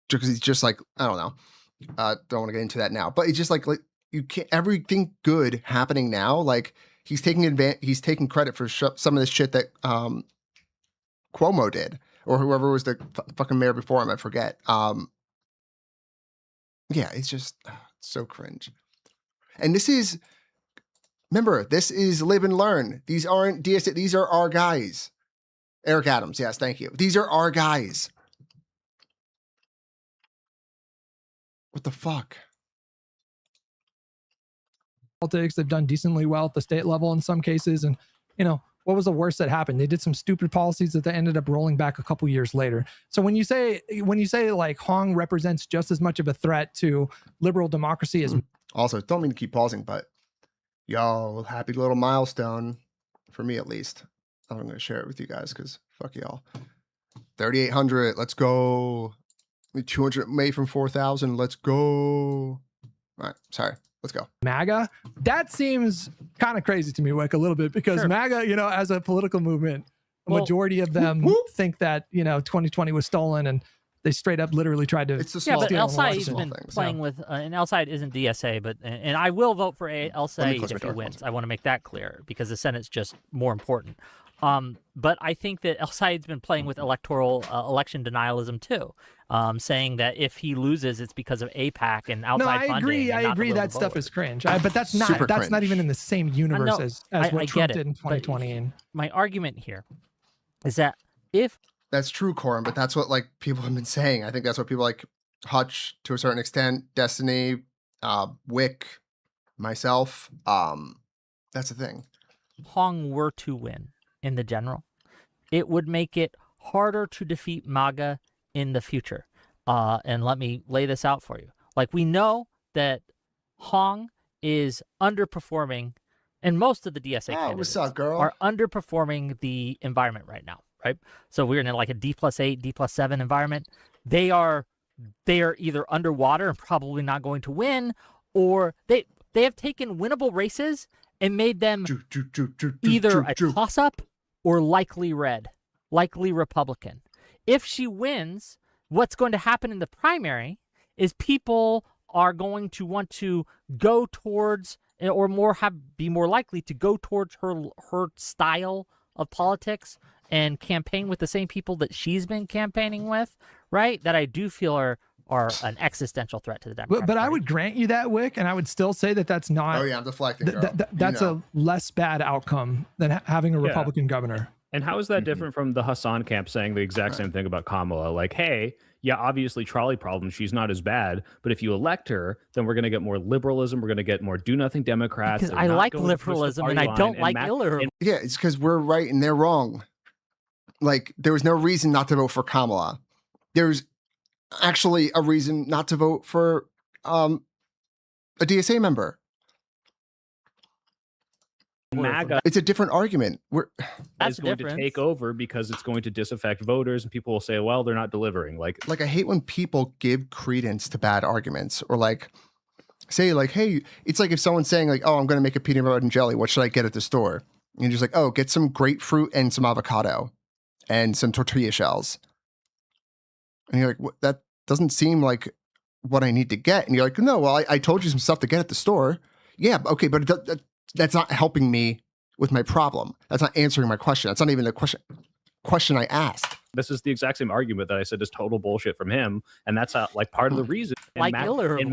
because he's just like, I don't know. Don't want to get into that now. But it's just like you can't, everything good happening now. Like, he's taking credit for some of this shit that Cuomo did, or whoever was the fucking mayor before him. I forget. Yeah, it's just So cringe. And this is, remember, this is live and learn. These aren't DSA. These are our guys. Eric Adams. Yes, thank you. These are our guys. What the fuck? Politics, they've done decently well at the state level in some cases. And, you know, what was the worst that happened? They did some stupid policies that they ended up rolling back a couple years later. So when you say like Hong represents just as much of a threat to liberal democracy as also, don't mean to keep pausing, but y'all, happy little milestone for me at least. I'm going to share it with you guys because fuck y'all. 3,800. Let's go. 200 made from 4,000. Let's go. All right. Sorry. Let's go. MAGA, that seems kind of crazy to me, Wick, a little bit, because Sure. MAGA, you know, as a political movement, a Well, majority of them think that, you know, 2020 was stolen, and they straight up literally tried to. It's the Yeah, small but things. El It's the Said's small been things. playing with, and El Said isn't DSA, but and I will vote for El Said close my if he door. wins. I want to make that clear because the Senate's just more important. But I think that El Said's been playing with electoral election denialism too, saying that if he loses, it's because of APAC and outside No, I funding. agree. and I not the agree will of that the stuff voters. is cringe. But that's Super not even cringe. in the same universe know. as I what get Trump it, did in but 2020. And my argument here is that if That's true, Corin, but that's what like people have been saying. I think that's what people like Hutch to a certain extent, Destiny, Wick, myself. That's the thing. Hong were to win in the general, it would make it harder to defeat MAGA in the future. And let me lay this out for you. Like, we know that Hong is underperforming, and most of the DSA Oh, candidates what's up, girl? are underperforming the environment right now, right? So we're in like a D+8, D+7 environment. They are either underwater and probably not going to win, or they have taken winnable races and made them either a toss-up or likely red, likely Republican. If she wins, what's going to happen in the primary is people are going to want to go towards, or be more likely to go towards her style of politics and campaign with the same people that she's been campaigning with, right? That I do feel are an existential threat to the Democratic but I Party. would grant you that, Wick, and I would still say that that's not. Oh yeah, I'm deflecting. Girl. That's a less bad outcome than having a Yeah. Republican governor. And how is that different from the Hassan camp saying the exact same thing about Kamala? Like, hey, yeah, obviously trolley problems, she's not as bad, but if you elect her, then we're going to get more liberalism, we're going to get more do-nothing Democrats. Because They're I not like going to push the liberalism party and I line, don't and like Matt- illiberalism. Yeah, it's because we're right and they're wrong. Like, there was no reason not to vote for Kamala. There's actually a reason not to vote for a DSA member. MAGA It's a different argument. That's is the going difference. to take over because it's going to disaffect voters, and people will say, well, they're not delivering. Like I hate when people give credence to bad arguments or like say like, hey, it's like if someone's saying like, oh, I'm going to make a peanut butter and jelly. What should I get at the store? And you're just like, oh, get some grapefruit and some avocado and some tortilla shells. And you're like, what? That doesn't seem like what I need to get. And you're like, no, well, I told you some stuff to get at the store. Yeah, okay, but that's not helping me with my problem. That's not answering my question. That's not even the question I asked. this is the exact same argument that I said is total bullshit from him, and that's how, like, part of the reason. Like Hillary.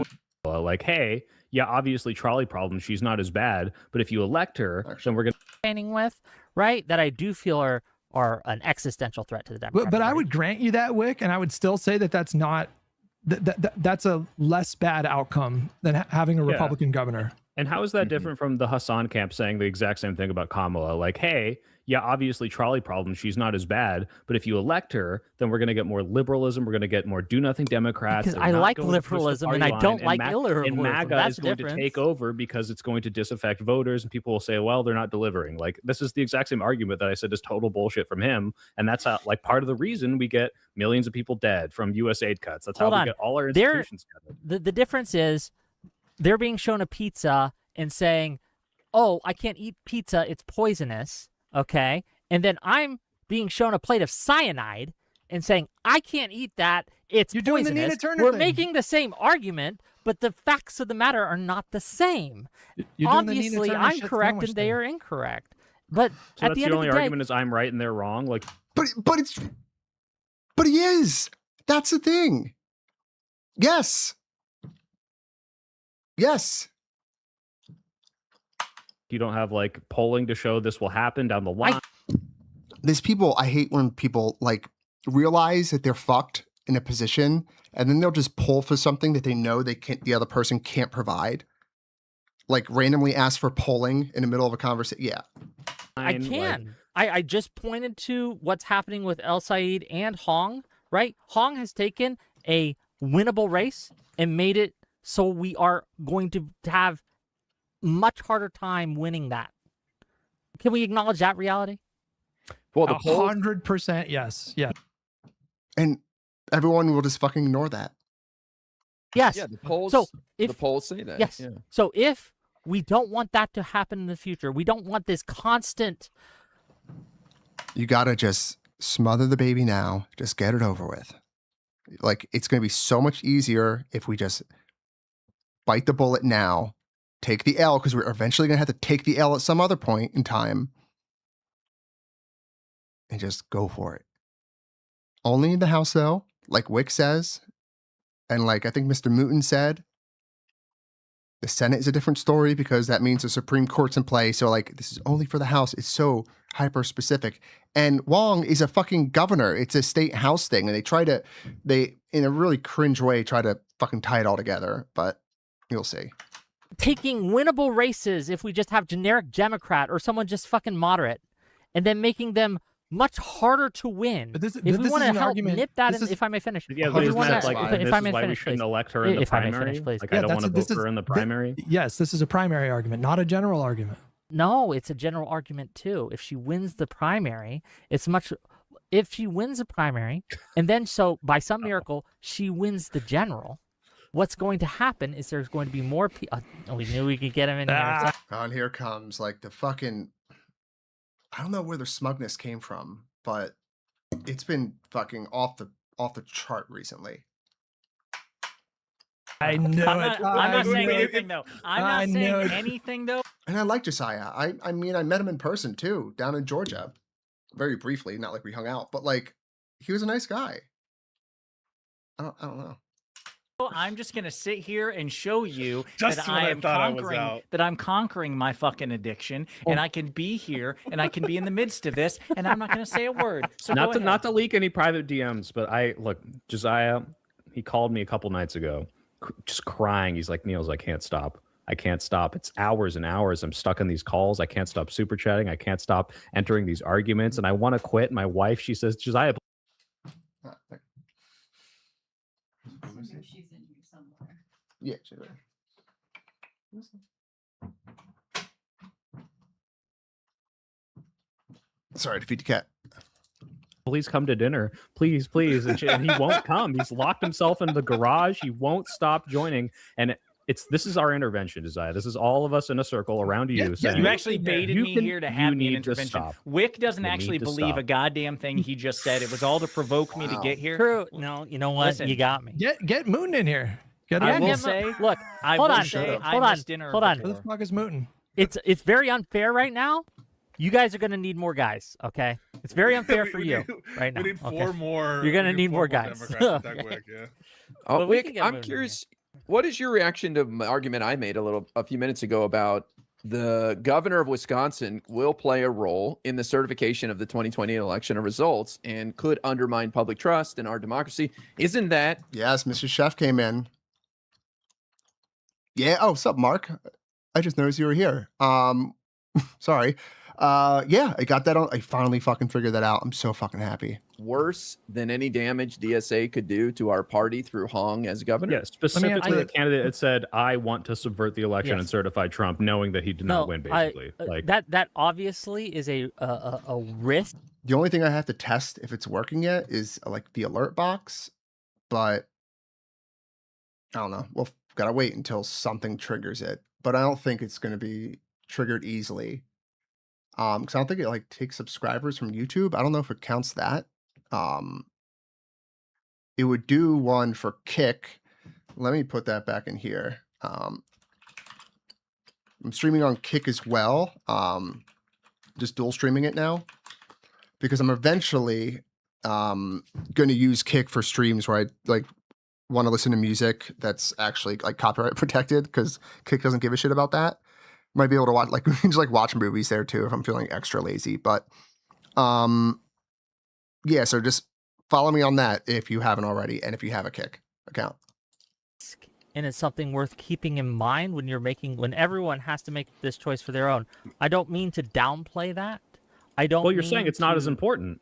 Like, hey, yeah, obviously trolley problems, she's not as bad, but if you elect her, then we're gonna campaigning with, right? That I do feel are an existential threat to the Democratic But I Party. would grant you that, Wick, and I would still say that that's not. That's a less bad outcome than having a Yeah. Republican governor. And how is that different from the Hassan camp saying the exact same thing about Kamala? Like, hey, yeah, obviously trolley problems, she's not as bad, but if you elect her, then we're going to get more liberalism, we're going to get more do-nothing Democrats. Because They're I not like going to push the liberalism party and I line, don't like And illiberalism. MAGA That's is going different. to take over because it's going to disaffect voters, and people will say, well, they're not delivering. Like, this is the exact same argument that I said is total bullshit from him, and that's how, like, part of the reason we get millions of people dead from USAID cuts. That's Hold how on. we get all our They're- institutions covered. The difference is they're being shown a pizza and saying, oh, I can't eat pizza, it's poisonous, okay? And then I'm being shown a plate of cyanide and saying, I can't eat that, it's You're doing the poisonous. Nina Turner We're thing. making the same argument, but the facts of the matter are not the same. You're doing the Nina Obviously, Turner I'm shit correct sandwich and they thing. are incorrect. But So at that's the the end only of the day, argument is I'm right and they're wrong. Like, But he is. That's the thing. Yes. Yes. You don't have like polling to show this will happen down the line. There's people, I hate when people like realize that they're fucked in a position and then they'll just pull for something that they know the other person can't provide. Like randomly ask for polling in the middle of a conversation. Yeah. I can. I just pointed to what's happening with El Said and Hong, right? Hong has taken a winnable race and made it so we are going to have much harder time winning that. Can we acknowledge that reality? Well, the polls, 100% yes. Yeah. And everyone will just fucking ignore that. Yes. yeah, the polls. So the if polls say that. yes, Yeah. so if we don't want that to happen in the future, we don't want this constant. You gotta just smother the baby now. Just get it over with. Like it's gonna be so much easier if we just bite the bullet now, take the L, because we're eventually gonna have to take the L at some other point in time, and just go for it. Only in the House, though, like Wick says, and like I think Mr. Mooten said, the Senate is a different story because that means the Supreme Court's in play. So like this is only for the House. It's so hyper specific. And Wong is a fucking governor. It's a state house thing. And they in a really cringe way, try to fucking tie it all together. But you'll see. Taking winnable races if we just have generic Democrat or someone just fucking moderate, and then making them much harder to win. But if we want to help nip that, if I may finish. Yeah, but if isn't that, like, if this I is may why we finish, shouldn't please. elect her in the If I may primary? finish, please. Like, I don't want to vote for her in the primary. Yes, this is a primary argument, not a general argument. No, it's a general argument too. If she wins the primary, it's much. If she wins the primary, and then so by some miracle she wins the general, what's going to happen is there's going to be more people. Oh, we knew we could get him in here. And here comes like the fucking. I don't know where the smugness came from, but it's been fucking off the chart recently. I knew I'm not saying anything though. I'm not saying anything though. And I like Josiah. I mean, I met him in person too, down in Georgia, very briefly. Not like we hung out, but like he was a nice guy. I don't know. I'm just gonna sit here and show you Just that when I I am thought I was conquering out. that I'm conquering my fucking addiction, and I can be here and I can be in the midst of this, and I'm not gonna say a word. So go ahead. Not to leak any private DMs, but look, Josiah, he called me a couple nights ago, just crying. He's like, Niels, I can't stop. I can't stop. It's hours and hours. I'm stuck in these calls. I can't stop super chatting. I can't stop entering these arguments, and I want to quit. My wife, she says, Josiah. She's in here somewhere. Yeah, sure. Sorry to feed the cat. Please come to dinner, please, please. And he won't come. He's locked himself in the garage. He won't stop joining. And this is our intervention, Josiah. This is all of us in a circle around you. Saying, You actually baited me here to have me an intervention. Stop. Wick doesn't You actually need to believe stop. a goddamn thing he just said. It was all to provoke me to get here. True. No, you know what? Listen. You got me. Get Mooten in here. Get I him will in. say, Look, I hold will on, say I hold on, missed dinner hold on. Who the fuck is Mooten? It's very unfair right now. You guys are going to need more guys, okay? It's very unfair for you right now. We need okay? 4 more. You're going to we need more Democrats guys. to attack Wick, yeah. Oh, But we Wick, can get I'm moving curious. What is your reaction to the argument I made a few minutes ago about the governor of Wisconsin will play a role in the certification of the 2020 election and results and could undermine public trust in our democracy? Isn't that? Yes, Mr. Chef came in. Yeah. Oh, what's up, Mark? I just noticed you were here. Sorry. Yeah, I got that on. I finally fucking figured that out. I'm so fucking happy. Worse than any damage DSA could do to our party through Hong as governor? Yeah, specifically the candidate that said, I want to subvert the election and certify Trump, knowing that he did not win, basically. That obviously is a risk. The only thing I have to test if it's working yet is like the alert box, but I don't know. We'll gotta wait until something triggers it. But I don't think it's going to be triggered easily. Because I don't think it like takes subscribers from YouTube. I don't know if it counts that. It would do one for Kick. Let me put that back in here. I'm streaming on Kick as well. Just dual streaming it now because I'm eventually going to use Kick for streams where I like want to listen to music that's actually like copyright protected, because Kick doesn't give a shit about that. Might be able to watch, like, we can just like watch movies there too if I'm feeling extra lazy. But yeah, so just follow me on that if you haven't already, and if you have a Kick account. And it's something worth keeping in mind when everyone has to make this choice for their own. I don't mean to downplay that. Well, you're saying it's not as important.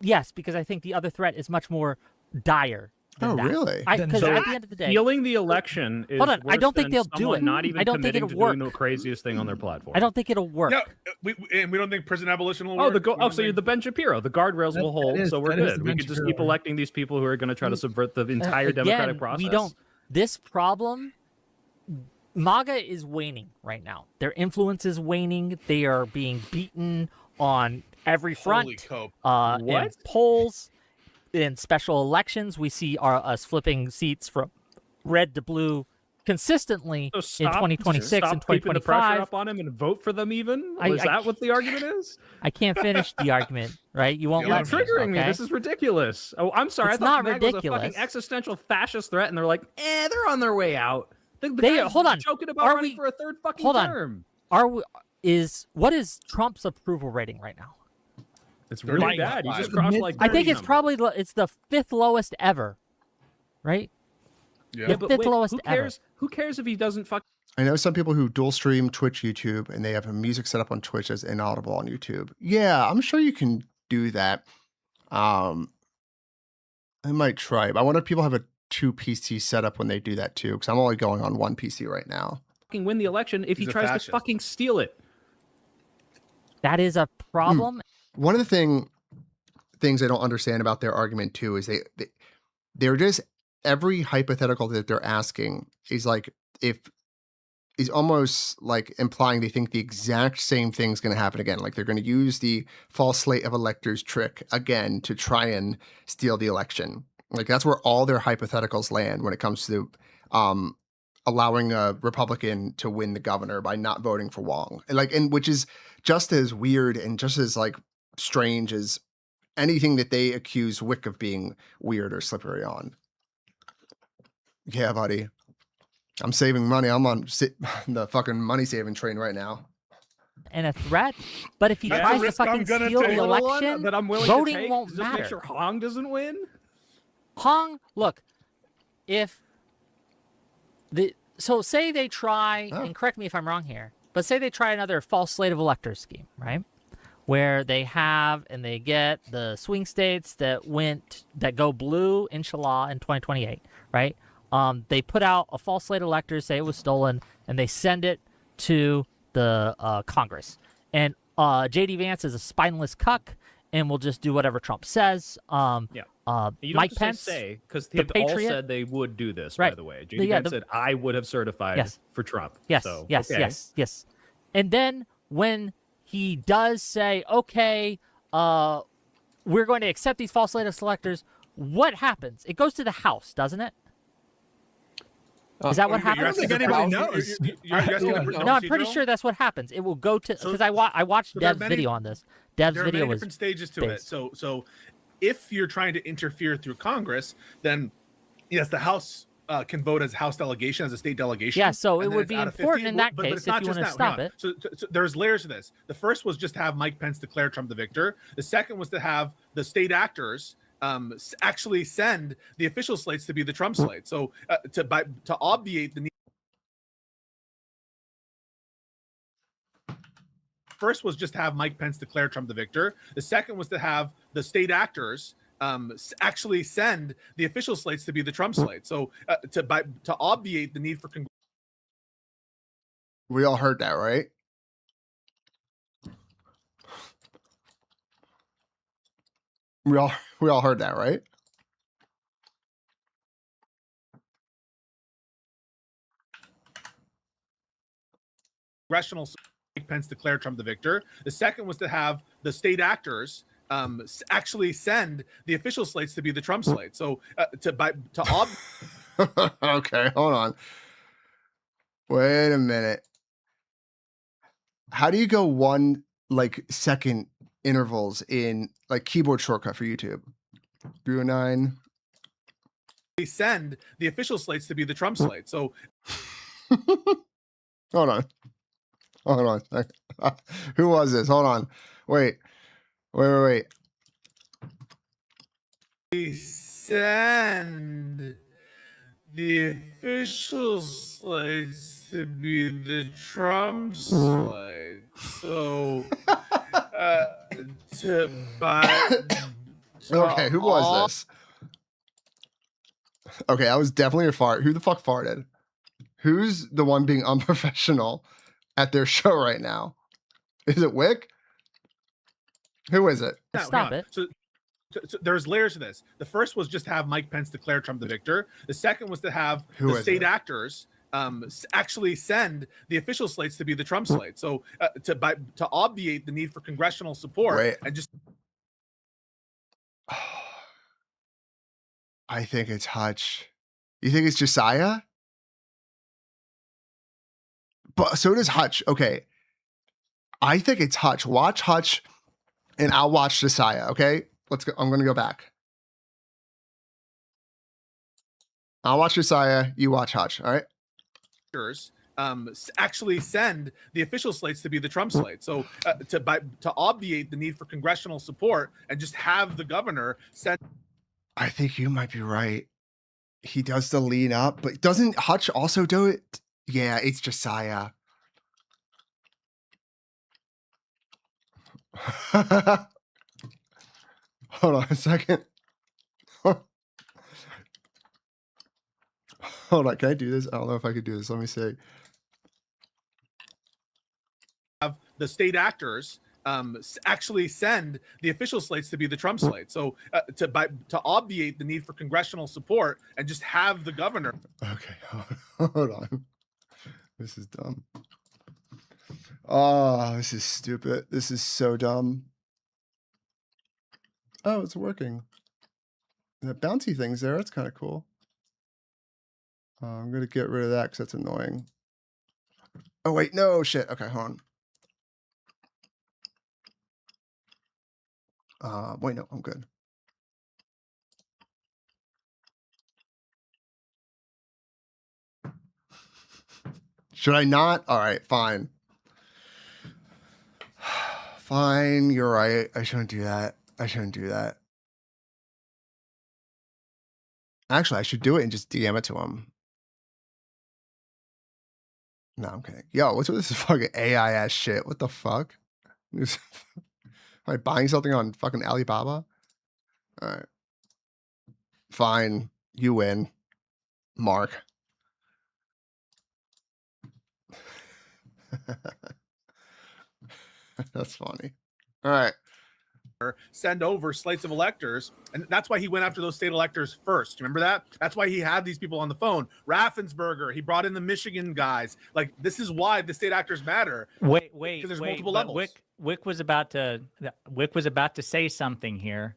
Yes, because I think the other threat is much more dire. Oh, really? Because So at the end of the day, stealing the election is hold on. I worse don't think than they'll do someone it. Not even I don't think committing it'll to work. doing the craziest thing on their platform. I don't think it'll work. No, and we don't think prison abolition will Oh, work. so you're the Ben Shapiro. The guardrails will hold, so we're good. We could just keep electing these people who are going to try to subvert the entire democratic process. We don't. This problem, MAGA is waning right now. Their influence is waning. They are being beaten on every front. Holy cope. In polls, in special elections, we see us flipping seats from red to blue consistently in 2026 and 2025. Keeping the pressure up on him and vote for them even? Is that what the argument is? I can't finish the argument, right? You won't let me. You're triggering me. Okay? This is ridiculous. Oh, I'm sorry. It's I thought not MAGA was a ridiculous. fucking existential fascist threat, and they're like, they're on their way out. The They guy's hold on. joking about Are running we for a third fucking hold on? term. What is Trump's approval rating right now? It's really bad. He just crossed like. I think 30 it's probably it's the 5th lowest ever, right? Yeah, but 5th wait, lowest who ever. cares? Who cares if he doesn't fuck? I know some people who dual stream Twitch, YouTube, and they have a music set up on Twitch as inaudible on YouTube. Yeah, I'm sure you can do that. I might try, but I wonder if people have a 2 PC setup when they do that too, because I'm only going on 1 PC right now. Fucking win the election if he tries to fucking steal it. That is a problem. One of the things I don't understand about their argument too is they're just, every hypothetical that they're asking is like, is almost like implying they think the exact same thing's going to happen again. Like they're going to use the false slate of electors trick again to try and steal the election. Like that's where all their hypotheticals land when it comes to allowing a Republican to win the governor by not voting for Wong. And which is just as weird and just as like strange as anything that they accuse Wick of being weird or slippery on. Yeah, buddy. I'm saving money. I'm on the fucking money saving train right now. And a threat, but if he tries to fucking steal the election, that I'm willing voting to take, won't just matter. make sure Hong doesn't win. Hong, look, so say they try, and correct me if I'm wrong here, but say they try another false slate of electors scheme, right? Where they have and they get the swing states that go blue, inshallah, in 2028, right? They put out a false slate of electors, say it was stolen, and they send it to the Congress. And J.D. Vance is a spineless cuck and will just do whatever Trump says. You Mike don't Pence, say, because the they all Patriot. said they would do this, Right. by the way. J.D. Vance said, I would have certified for Trump. Yes, So, yes, okay. yes. And then when he does say, okay, we're going to accept these false slate of electors, what happens? It goes to the House, doesn't it? Is that what happens? I don't think anybody knows. No, I'm pretty sure that's what happens. It will go to, because I watched Dev's video on this. Dev's there are video many was different stages to based. it. So if you're trying to interfere through Congress, then yes, the House can vote as House delegation, as a state delegation. Yeah, so and it then would it's be out of important 50, in that but case it's if not you just want to that. Hang stop on. it. So there's layers to this. The first was just to have Mike Pence declare Trump the victor. The second was to have the state actors actually send the official slates to be the Trump slate. So to obviate the need. First was just to have Mike Pence declare Trump the victor. The second was to have the state actors actually send the official slates to be the Trump slate. So to obviate the need for We all heard that, right? We all heard that, right? congressional Mike Pence declare Trump the victor. The second was to have the state actors actually send the official slates to be the Trump slate. So Okay, hold on. Wait a minute. How do you go 1 second intervals in keyboard shortcut for YouTube? 309. they send the official slates to be the Trump slate. So Hold on. Who was this? Hold on. Wait. they send the official slates to be the Trump slate. So Okay, who was this? Okay, that was definitely a fart. Who the fuck farted? Who's the one being unprofessional at their show right now? Is it Wick? Who is it? No, Stop hang on. it. So there's layers to this. The first was just to have Mike Pence declare Trump the victor. The second was to have Who the is state it? actors actually send the official slates to be the Trump slate. So to obviate the need for congressional support Wait. and just I think it's Hutch. You think it's Josiah? But so does Hutch. Okay. I think it's Hutch. Watch Hutch and I'll watch Josiah. Okay. Let's go. I'm going to go back. I'll watch Josiah. You watch Hutch. All right. actually send the official slates to be the Trump slate. So to obviate the need for congressional support and just have the governor send. I think you might be right. He does the lean up, but doesn't Hutch also do it? Yeah, it's Josiah. Hold on a second. Hold on, can I do this? I don't know if I could do this. Let me see. Have the state actors actually send the official slates to be the Trump slate. So to obviate the need for congressional support and just have the governor. Okay, hold on. This is dumb. Oh, this is stupid. This is so dumb. Oh, it's working. The bouncy thing's there. That's kind of cool. I'm going to get rid of that because that's annoying. Oh, wait. No, shit. Okay, hold on. Wait, no, I'm good. Should I not? All right, fine. Fine, you're right. I shouldn't do that. I shouldn't do that. Actually, I should do it and just DM it to him. No, I'm kidding. Yo, what's with this fucking AI ass shit? What the fuck? Am I buying something on fucking Alibaba? All right. Fine. You win. Mark. That's funny. All right. Send over slates of electors, and that's why he went after those state electors first. Remember that? That's why he had these people on the phone. Raffensperger, he brought in the Michigan guys. Like, this is why the state actors matter. Wait, because there's wait, multiple but levels. Wick was about to say something here,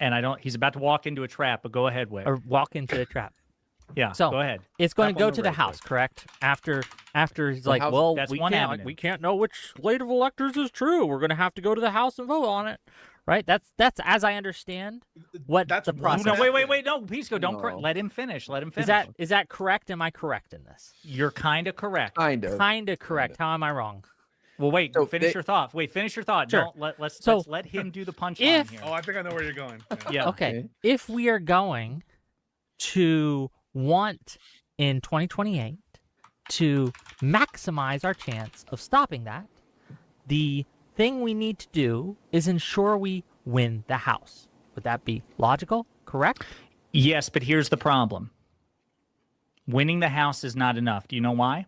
and he's about to walk into a trap. But go ahead, Wick. Or walk into the trap. Yeah, So go ahead. it's going Tap to on go to the right House, click. correct? After he's like, House- well, that's we one can't avenue. we can't know which slate of electors is true. We're going to have to go to the House and vote on it, right? That's as I understand what That's the one process. No, method. wait, no, Pisco, don't No. let him finish. Let him finish. Is that correct? Am I correct in this? You're kind of correct. Kind of. Kind of correct. How am I wrong? Well, wait, So finish they- your thought. Wait, finish your thought. Sure. Don't let's So, let him do the punchline if- here. Oh, I think I know where you're going. Yeah. Okay. If we are going to want in 2028 to maximize our chance of stopping that, the thing we need to do is ensure we win the House. Would that be logical? Correct? Yes, but here's the problem. Winning the House is not enough. Do you know why?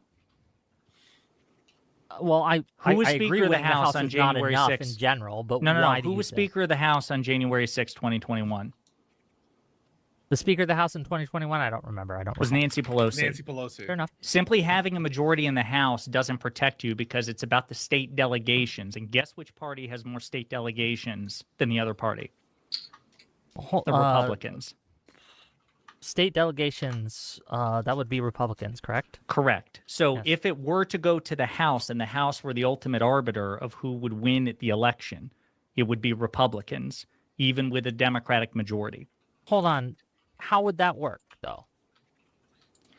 Well, I Who was I Speaker agree of the with House on is not January enough 6th? in general, but No. why do Who you was say? Speaker of the House on January 6, 2021? The Speaker of the House in 2021? I don't remember. I don't Was recall. Nancy Pelosi. Nancy Pelosi. Fair enough. Simply having a majority in the House doesn't protect you because it's about the state delegations. And guess which party has more state delegations than the other party? The Republicans. State delegations, that would be Republicans, correct? Correct. So Yes. if it were to go to the House and the House were the ultimate arbiter of who would win at the election, it would be Republicans, even with a Democratic majority. Hold on. How would that work, though?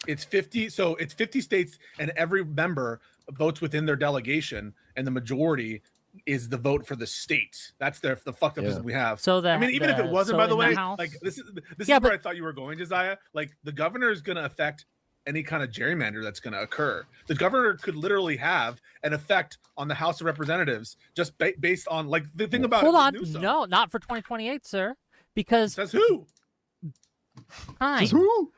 it's 50. So it's 50 states, and every member votes within their delegation, and the majority is the vote for the state. That's the fucked up system we have. So I mean, even if it wasn't, by the way, like this is where I thought you were going, Josiah. Like the governor is going to affect any kind of gerrymander that's going to occur. The governor could literally have an effect on the House of Representatives just based on like the thing about. Hold on, no, not for 2028, sir, because says who? Fine. Who?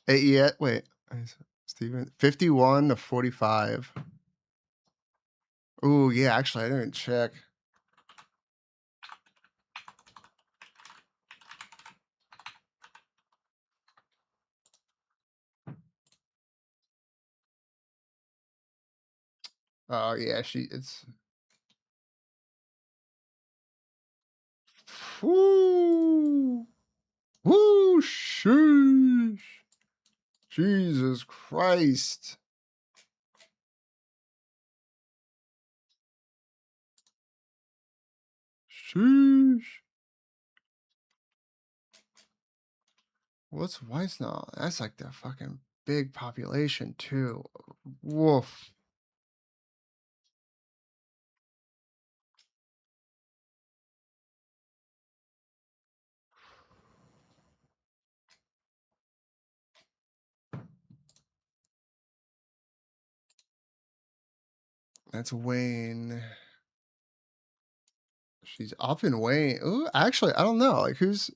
Wait, Steven, 51 to 45. Oh yeah, actually, I didn't check. Oh yeah, it's. Woo! Woo! Sheesh! Jesus Christ! Sheesh! What's Weissnall? That's like the fucking big population too. Woof. That's Wayne. She's up in Wayne. Ooh, actually, I don't know. Like who's?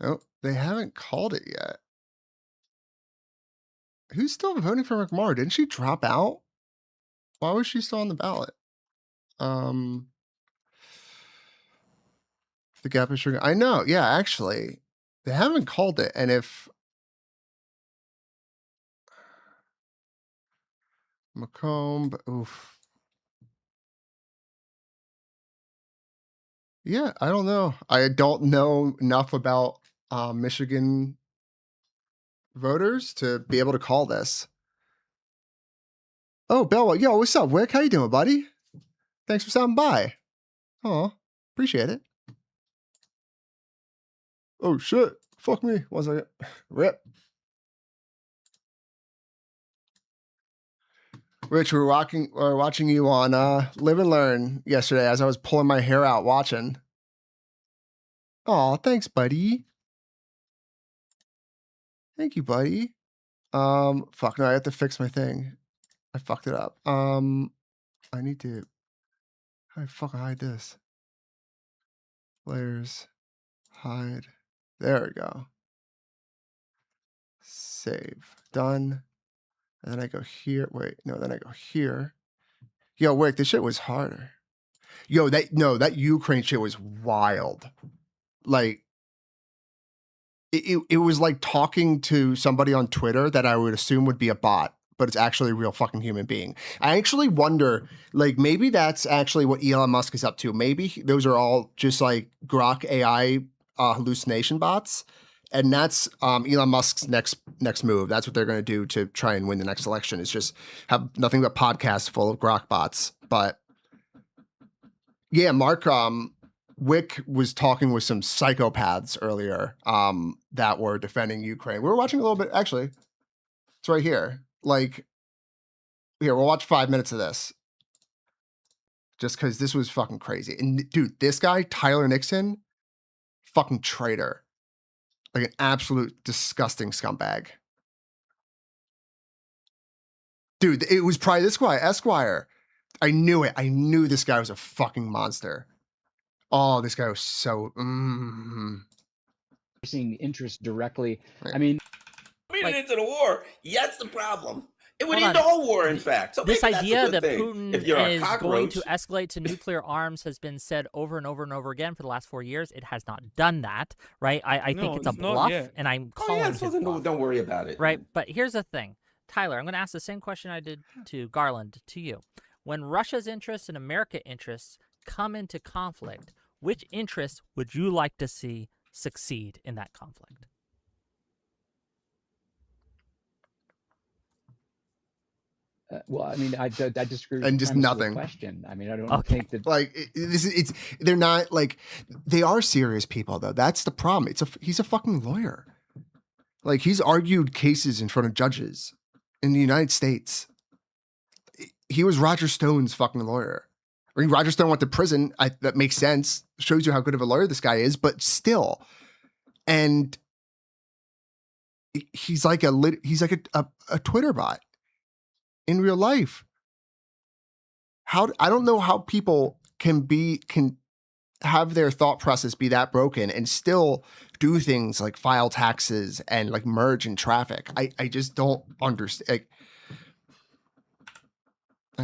Oh, they haven't called it yet. Who's still voting for McMahon? Didn't she drop out? Why was she still on the ballot? The gap is sugar. I know. Yeah, actually, they haven't called it. And if Macomb, oof. Yeah, I don't know. I don't know enough about Michigan voters to be able to call this. Oh, Bell, yo, what's up, Wick? How you doing, buddy? Thanks for stopping by. Oh, appreciate it. Oh shit! Fuck me. 1 second. Rip. Rich, we were watching you on Live and Learn yesterday as I was pulling my hair out watching. Oh, thanks, buddy. Thank you, buddy. Fuck no, I have to fix my thing. I fucked it up. I need to. How do I fucking hide this? Layers, hide. There we go. Save. Done. And then I go here. Wait, no, then I go here. Yo, Wick, this shit was harder. Yo, that Ukraine shit was wild. Like, it was like talking to somebody on Twitter that I would assume would be a bot, but it's actually a real fucking human being. I actually wonder, like, maybe that's actually what Elon Musk is up to. Maybe those are all just like Grok AI hallucination bots. And that's Elon Musk's next move. That's what they're going to do to try and win the next election, is just have nothing but podcasts full of Grok bots. But yeah, Mark, Wick was talking with some psychopaths earlier that were defending Ukraine. We were watching a little bit, actually. It's right here. Like, here, we'll watch 5 minutes of this. Just because this was fucking crazy. And dude, this guy, Tyler Nixon, fucking traitor. Like an absolute disgusting scumbag. Dude, it was probably this guy, Esquire. I knew it. I knew this guy was a fucking monster. Oh, this guy was so. Seeing interest directly. I mean, into the war. Yeah, that's the problem. It would Hold end on. all war, in fact. So This maybe that's a idea good that thing. Putin If you're a is going cockroach, to escalate to nuclear arms has been said over and over and over again for the last 4 years. It has not done that, right? I think it's a bluff, and I'm calling his bluff. Don't worry about it. Right, but here's the thing. Tyler, I'm going to ask the same question I did to Garland to you. When Russia's interests and America's interests come into conflict, which interests would you like to see succeed in that conflict? Well, I mean, I disagree with And the just premise of the nothing. question. I mean, I don't Okay. think that Like it's they're not like they are serious people though. That's the problem. He's a fucking lawyer. Like he's argued cases in front of judges in the United States. He was Roger Stone's fucking lawyer. I mean, Roger Stone went to prison. That makes sense. Shows you how good of a lawyer this guy is. But still, and he's like a Twitter bot in real life. I don't know how people can have their thought process be that broken and still do things like file taxes and like merge in traffic. I just don't understand. Like,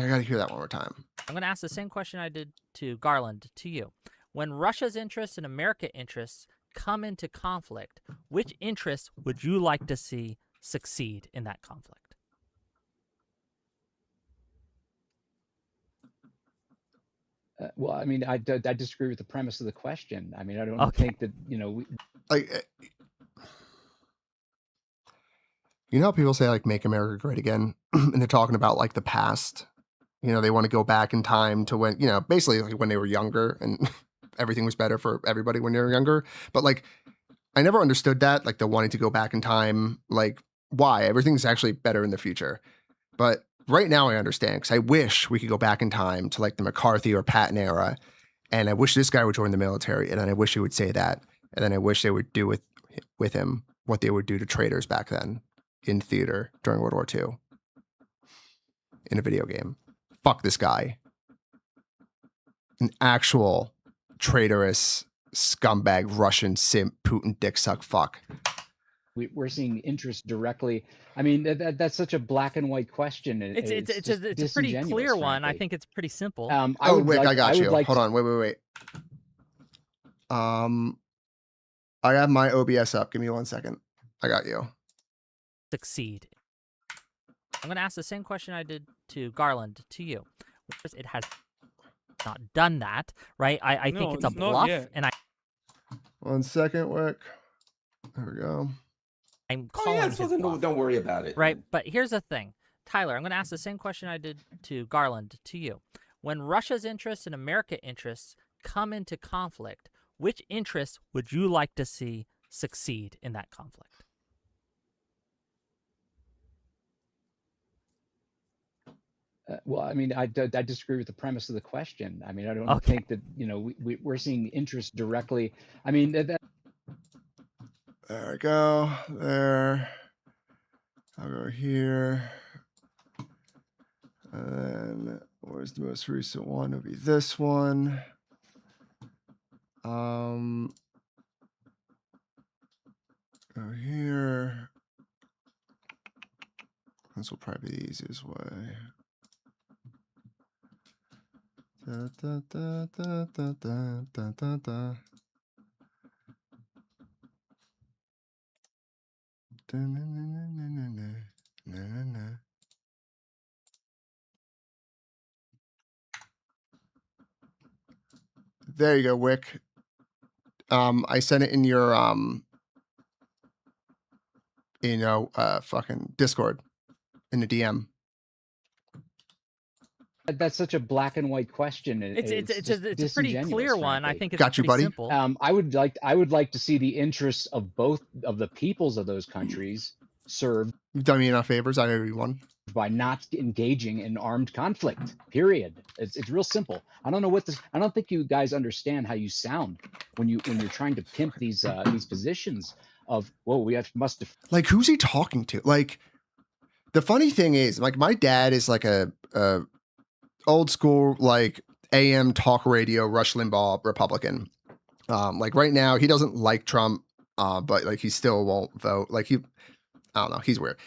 I gotta hear that one more time. I'm going to ask the same question I did to Garland to you. When Russia's interests and American interests come into conflict, which interests would you like to see succeed in that conflict? well, I mean, I disagree with the premise of the question. I mean, I don't Okay. think that, Like, you know how people say like "Make America Great Again," and they're talking about like the past. You know, they want to go back in time to when, basically like when they were younger and everything was better for everybody when they were younger. But like, I never understood that, like the wanting to go back in time, like why everything's actually better in the future. But right now I understand because I wish we could go back in time to like the McCarthy or Patton era. And I wish this guy would join the military. And then I wish he would say that. And then I wish they would do with him what they would do to traitors back then in theater during World War II in a video game. Fuck this guy. An actual traitorous scumbag Russian simp Putin dick suck fuck. we're seeing interest directly. I mean, that's such a black and white question. It's just a pretty disingenuous, clear one. I frankly. think it's pretty simple. Wick, I got you. like Hold on, wait. I have my OBS up. Give me 1 second. I got you. Succeed. I'm going to ask the same question I did to Garland to you. It has not done that, right? I No, think it's a it's not bluff, yet. and 1 second, Wick. There we go. I'm Oh calling yeah, his so then bluff. don't worry about it. Right, but here's the thing. Tyler, I'm going to ask the same question I did to Garland to you. When Russia's interests and American interests come into conflict, which interests would you like to see succeed in that conflict? well, I mean, I disagree with the premise of the question. I mean, I don't Okay. think that, we're seeing interest directly. I mean, There we go. There. I'll go here. And then where's the most recent one? It'll be this one. Go here. This will probably be the easiest way. Da, da, da, da, da, da, da, da, da. Da, na, na, na, na, na, na, na, na. There you go, Wick. I sent it in your fucking Discord in the DM. that's such a black and white question. It's just a pretty disingenuous, clear one. I frankly. think it's Got you, pretty buddy. simple. I would like to see the interests of both of the peoples of those countries served You've done me enough favors. I owe you one. by not engaging in armed conflict. Period. It's real simple. I don't know what this. I don't think you guys understand how you sound when you're trying to pimp these positions of must. Like, who's he talking to? Like, the funny thing is, like, my dad is like a old school, like, AM talk radio, Rush Limbaugh Republican. Like right now, he doesn't like Trump, but like he still won't vote. Like I don't know, he's weird.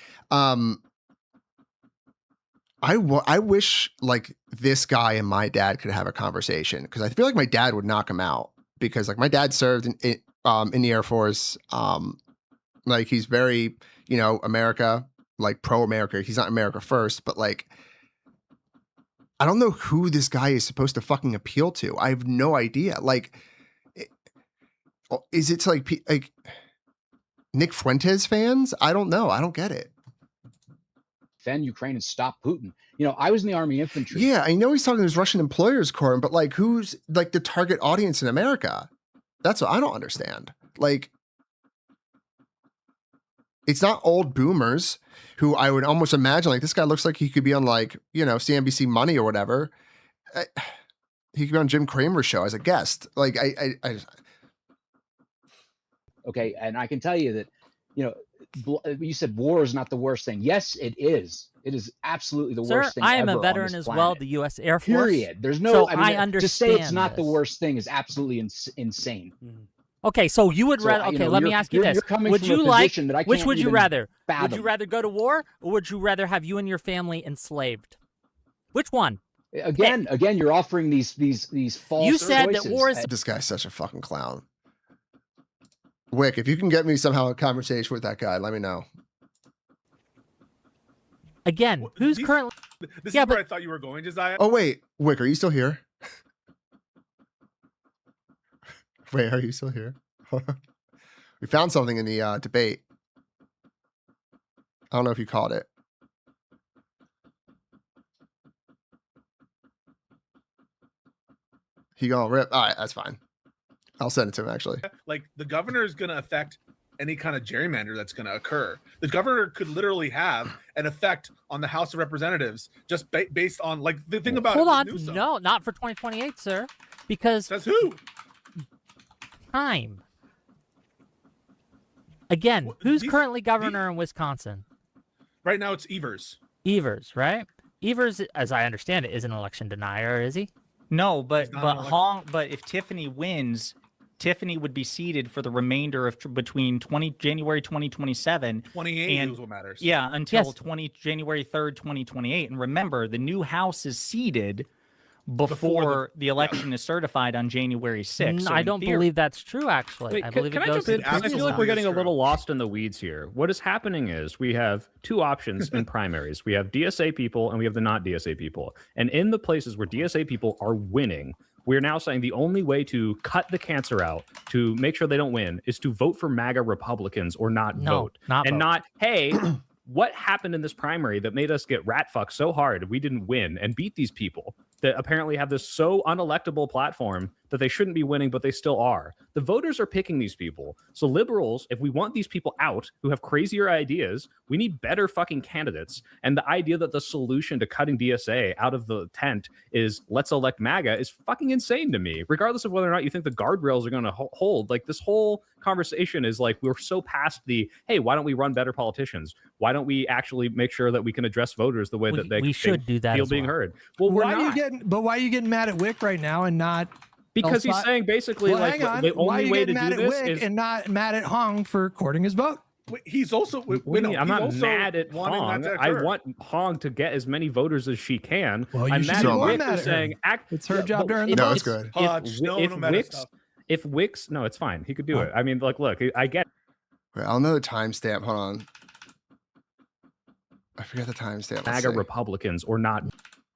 I wish like this guy and my dad could have a conversation because I feel like my dad would knock him out because like my dad served in the Air Force. Like he's very, America, like pro-America. He's not America first, but like, I don't know who this guy is supposed to fucking appeal to. I have no idea. Like, is it like Nick Fuentes fans? I don't know. I don't get it. defend Ukraine and stop Putin. You know, I was in the Army infantry. Yeah, I know he's talking to his Russian employers, Corin, but like, who's like the target audience in America? That's what I don't understand. Like, it's not old boomers who I would almost imagine, like, this guy looks like he could be on, like, you know, CNBC Money or whatever. He could be on Jim Cramer's show as a guest. Like, Okay, and I can tell you that, you know, you said war is not the worst thing. Yes, it is. It is absolutely the Sir, worst thing I am ever a veteran on this as planet. well, the U.S. Air Force. Period. There's no. So I mean, understand. to say it's not the this. worst thing is absolutely insane. Okay, so you would So, rather. you Okay, know, let me you're- ask you you're- this: you're coming would from a you like? position that I Which can't would you even rather? Would fathom. you rather go to war, or would you rather have you and your family enslaved? Which one? Again, you're offering these false. You said that choices. war is. this guy's such a fucking clown. Wick, if you can get me somehow a conversation with that guy, let me know. Again, who's currently? This Yeah, is where but- I thought you were going, Josiah. Oh, wait, Wick, are you still here? Wait, are you still here? We found something in the debate. I don't know if you caught it. He gonna rip. All right, that's fine. I'll send it to him, actually. Like, the governor is going to affect any kind of gerrymander that's going to occur. The governor could literally have an effect on the House of Representatives just based on, like, the thing about Hold on, Newsom. no, not for 2028, sir, because Says who? time. Again, who's these- currently governor in Wisconsin? Right now, it's Evers. Evers, right? Evers, as I understand it, is an election denier, is he? No, but He's not but an elect- Hong. But if Tiffany wins, Tiffany would be seated for the remainder of between January 2027. 28 and is what matters. Yeah, until Yes. January 3rd, 2028. And remember, the new House is seated Before before the election is certified on January 6th. So I in don't theory- bause that's true, actually. Wait, I can, believe can it I goes jump in? to Because I feel like we're Absolutely getting a true. little lost in the weeds here. What is happening is we have two options in primaries. We have DSA people and we have the not DSA people. And in the places where DSA people are winning, we're now saying the only way to cut the cancer out, to make sure they don't win, is to vote for MAGA Republicans or not No, vote. not and vote. not, hey, what happened in this primary that made us get rat fucked so hard we didn't win and beat these people that apparently have this so unelectable platform that they shouldn't be winning, but they still are. The voters are picking these people. So liberals, if we want these people out who have crazier ideas, we need better fucking candidates. And the idea that the solution to cutting DSA out of the tent is let's elect MAGA is fucking insane to me, regardless of whether or not you think the guardrails are going to hold. Like, this whole conversation is like, we're so past the, hey, why don't we run better politicians? Why don't we actually make sure that we can address voters the way that they should do that feel as being well. heard? Well, we're why not. why are you getting mad at Wick right now and not? Because he's Elsa? saying basically, Well, like, hang on. the Why are only you way to getting mad do at this Wick is and not mad at Hong for courting his vote? He's also. What do you mean? I'm he's not also mad at wanting Hong. that to I occur. want Hong to get as many voters as she can. Well, you I'm should mad be at more Wick mad for at her. saying It's her job to earn the No, votes. it's good. Hodge, no meta stuff. If Wix, no, it's fine. He could do it. I mean, like, look, I get. Wait, I'll know the timestamp. Hold on. I forget the timestamp. Let's MAGA see. Republicans or not.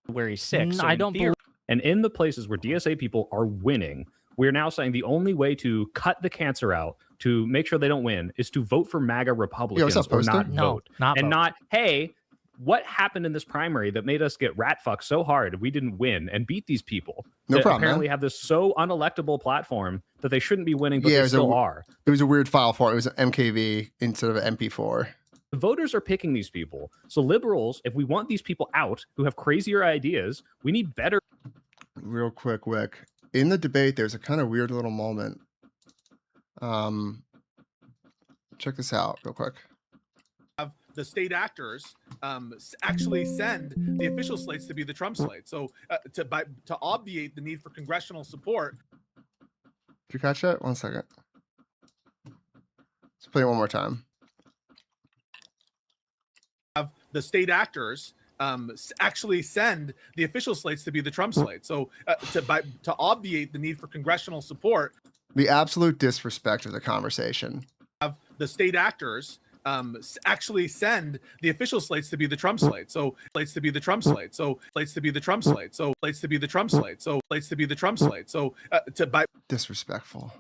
January 6th. So I in don't theory- And in the places where DSA people are winning, we're now saying the only way to cut the cancer out, to make sure they don't win, is to vote for MAGA Republicans up, or poster? not No, vote. not and vote. not, hey, what happened in this primary that made us get rat fucked so hard we didn't win and beat these people? No that problem, apparently man. have this so unelectable platform that they shouldn't be winning, but Yeah, it they was still are. It was a weird file format. It was an MKV instead of an MP4. The voters are picking these people. So liberals, if we want these people out who have crazier ideas, we need better. Real quick, Wick. In the debate, there's a kind of weird little moment. Check this out real quick. The state actors actually send the official slates to be the Trump slate. So to obviate the need for congressional support. Did you catch that? 1 second. Let's play it one more time. The state actors actually send the official slates to be the Trump slate. So to obviate the need for congressional support. The absolute disrespect of the conversation. The state actors actually send the official slates to be the Trump slate. So slates to be the Trump slate. So slates to be the Trump slate. So slates to be the Trump slate. So slates to be the Trump slate. So Disrespectful.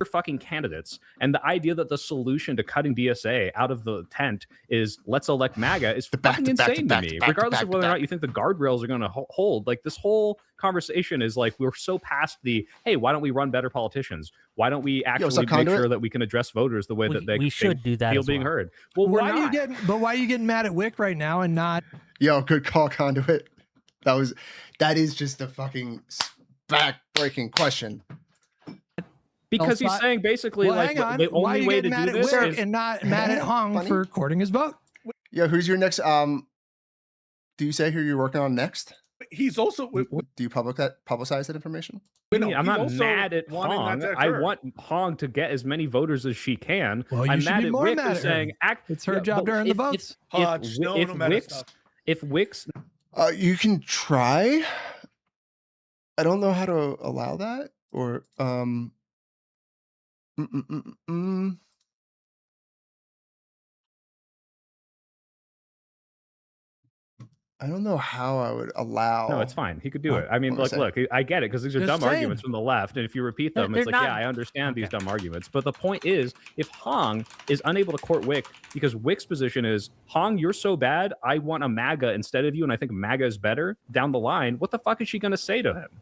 fucking candidates. And the idea that the solution to cutting DSA out of the tent is let's elect MAGA is fucking insane to me. Regardless of whether or not you think the guardrails are going to hold, like this whole conversation is like we're so past the hey, why don't we run better politicians? Why don't we actually make sure that we can address voters the way that they should do that feel as being well. heard? Well, we're why not. why are you getting mad at Wick right now and not? Yo, good call, Conduit. That is just a fucking back-breaking question. Because he's saying basically like the only way to do this is and not mad at Hong for courting his vote. Yeah, who's your next? Do you say who you're working on next? He's also. Do you publicize that information? I'm not mad at Hong. I want Hong to get as many voters as she can. Well, you I'm should mad be at more Wick mad for at her. saying It's her job to earn the votes. If Wick's, you can try. I don't know how to allow that or I don't know how I would allow. No, it's fine. He could do it. I mean, like, look, I get it because these are dumb arguments from the left, and if you repeat them, it's like, yeah, I understand these dumb arguments. But the point is, if Hong is unable to court Wick because Wick's position is, Hong, you're so bad, I want a MAGA instead of you, and I think MAGA is better down the line. What the fuck is she going to say to him?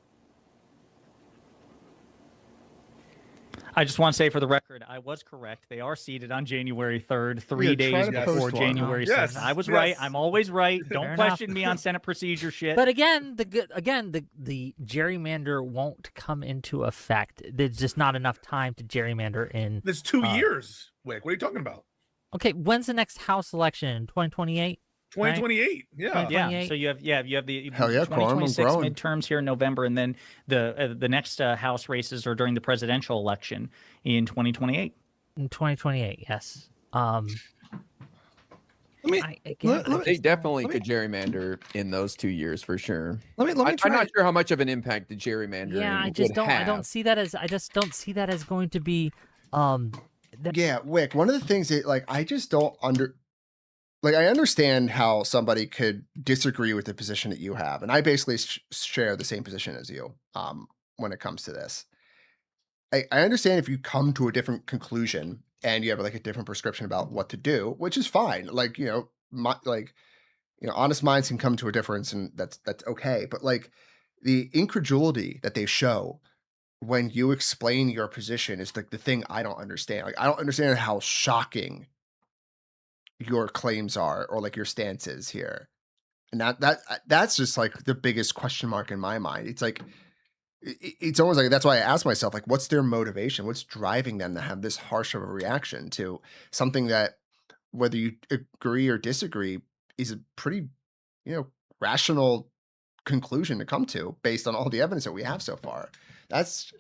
I just want to say for the record, I was correct. They are seated on January 3rd, 3 days before January 6th. I was right. I'm always right. Don't question me on Senate procedure shit. But again, the gerrymander won't come into effect. There's just not enough time to gerrymander in. There's 2 years, Wick. What are you talking about? Okay, when's the next House election? 2028? 2028. Yeah. Yeah. So you have the Hell yeah, 2026 midterms here in November, and then the next House races are during the presidential election in 2028. In 2028, yes. They definitely could gerrymander in those 2 years for sure. Let me try. I'm not sure how much of an impact the gerrymandering I just would don't. have. I don't see that as going to be. Yeah, Wick. One of the things that I just don't I understand how somebody could disagree with the position that you have, and I basically share the same position as you when it comes to this. I understand if you come to a different conclusion and you have a different prescription about what to do, which is fine. Honest minds can come to a difference, and that's okay. But the incredulity that they show when you explain your position is the thing I don't understand. I don't understand how shocking your claims are or your stance is here, and that's just the biggest question mark in my mind. It's almost that's why I ask myself what's their motivation, what's driving them to have this harsh of a reaction to something that, whether you agree or disagree, is a pretty rational conclusion to come to based on all the evidence that we have so far. That's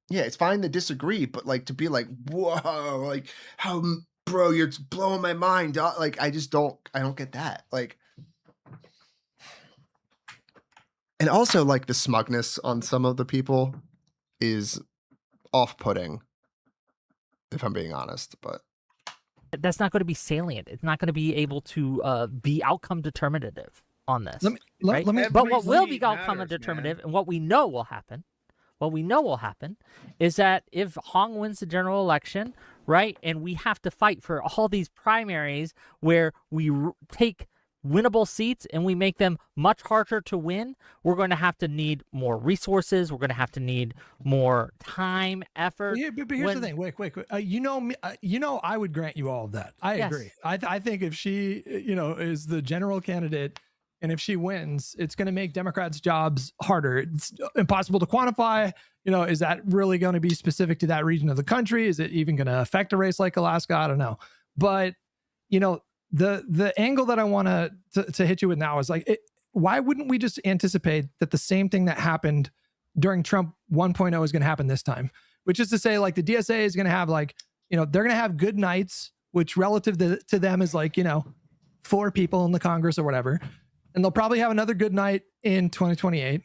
it's fine to disagree, but to be whoa, how, bro, you're blowing my mind. I don't get that. And also the smugness on some of the people is off-putting, if I'm being honest, but that's not going to be salient. It's not going to be able to be outcome determinative on this. But what will be outcome determinative, and what we know will happen, is that if Hong wins the general election, right, and we have to fight for all these primaries where we take winnable seats and we make them much harder to win, we're going to have to need more resources. We're going to have to need more time, effort. Yeah, but here's the thing. Wait. I would grant you all of that. I agree. I think if she, is the general candidate, and if she wins, it's going to make Democrats' jobs harder. It's impossible to quantify. Is that really going to be specific to that region of the country? Is it even going to affect a race like Alaska? I don't know. But, the angle that I want to hit you with now is why wouldn't we just anticipate that the same thing that happened during Trump 1.0 is going to happen this time? Which is to say, the DSA is going to have they're going to have good nights, which relative to them is 4 people in the Congress or whatever. And they'll probably have another good night in 2028.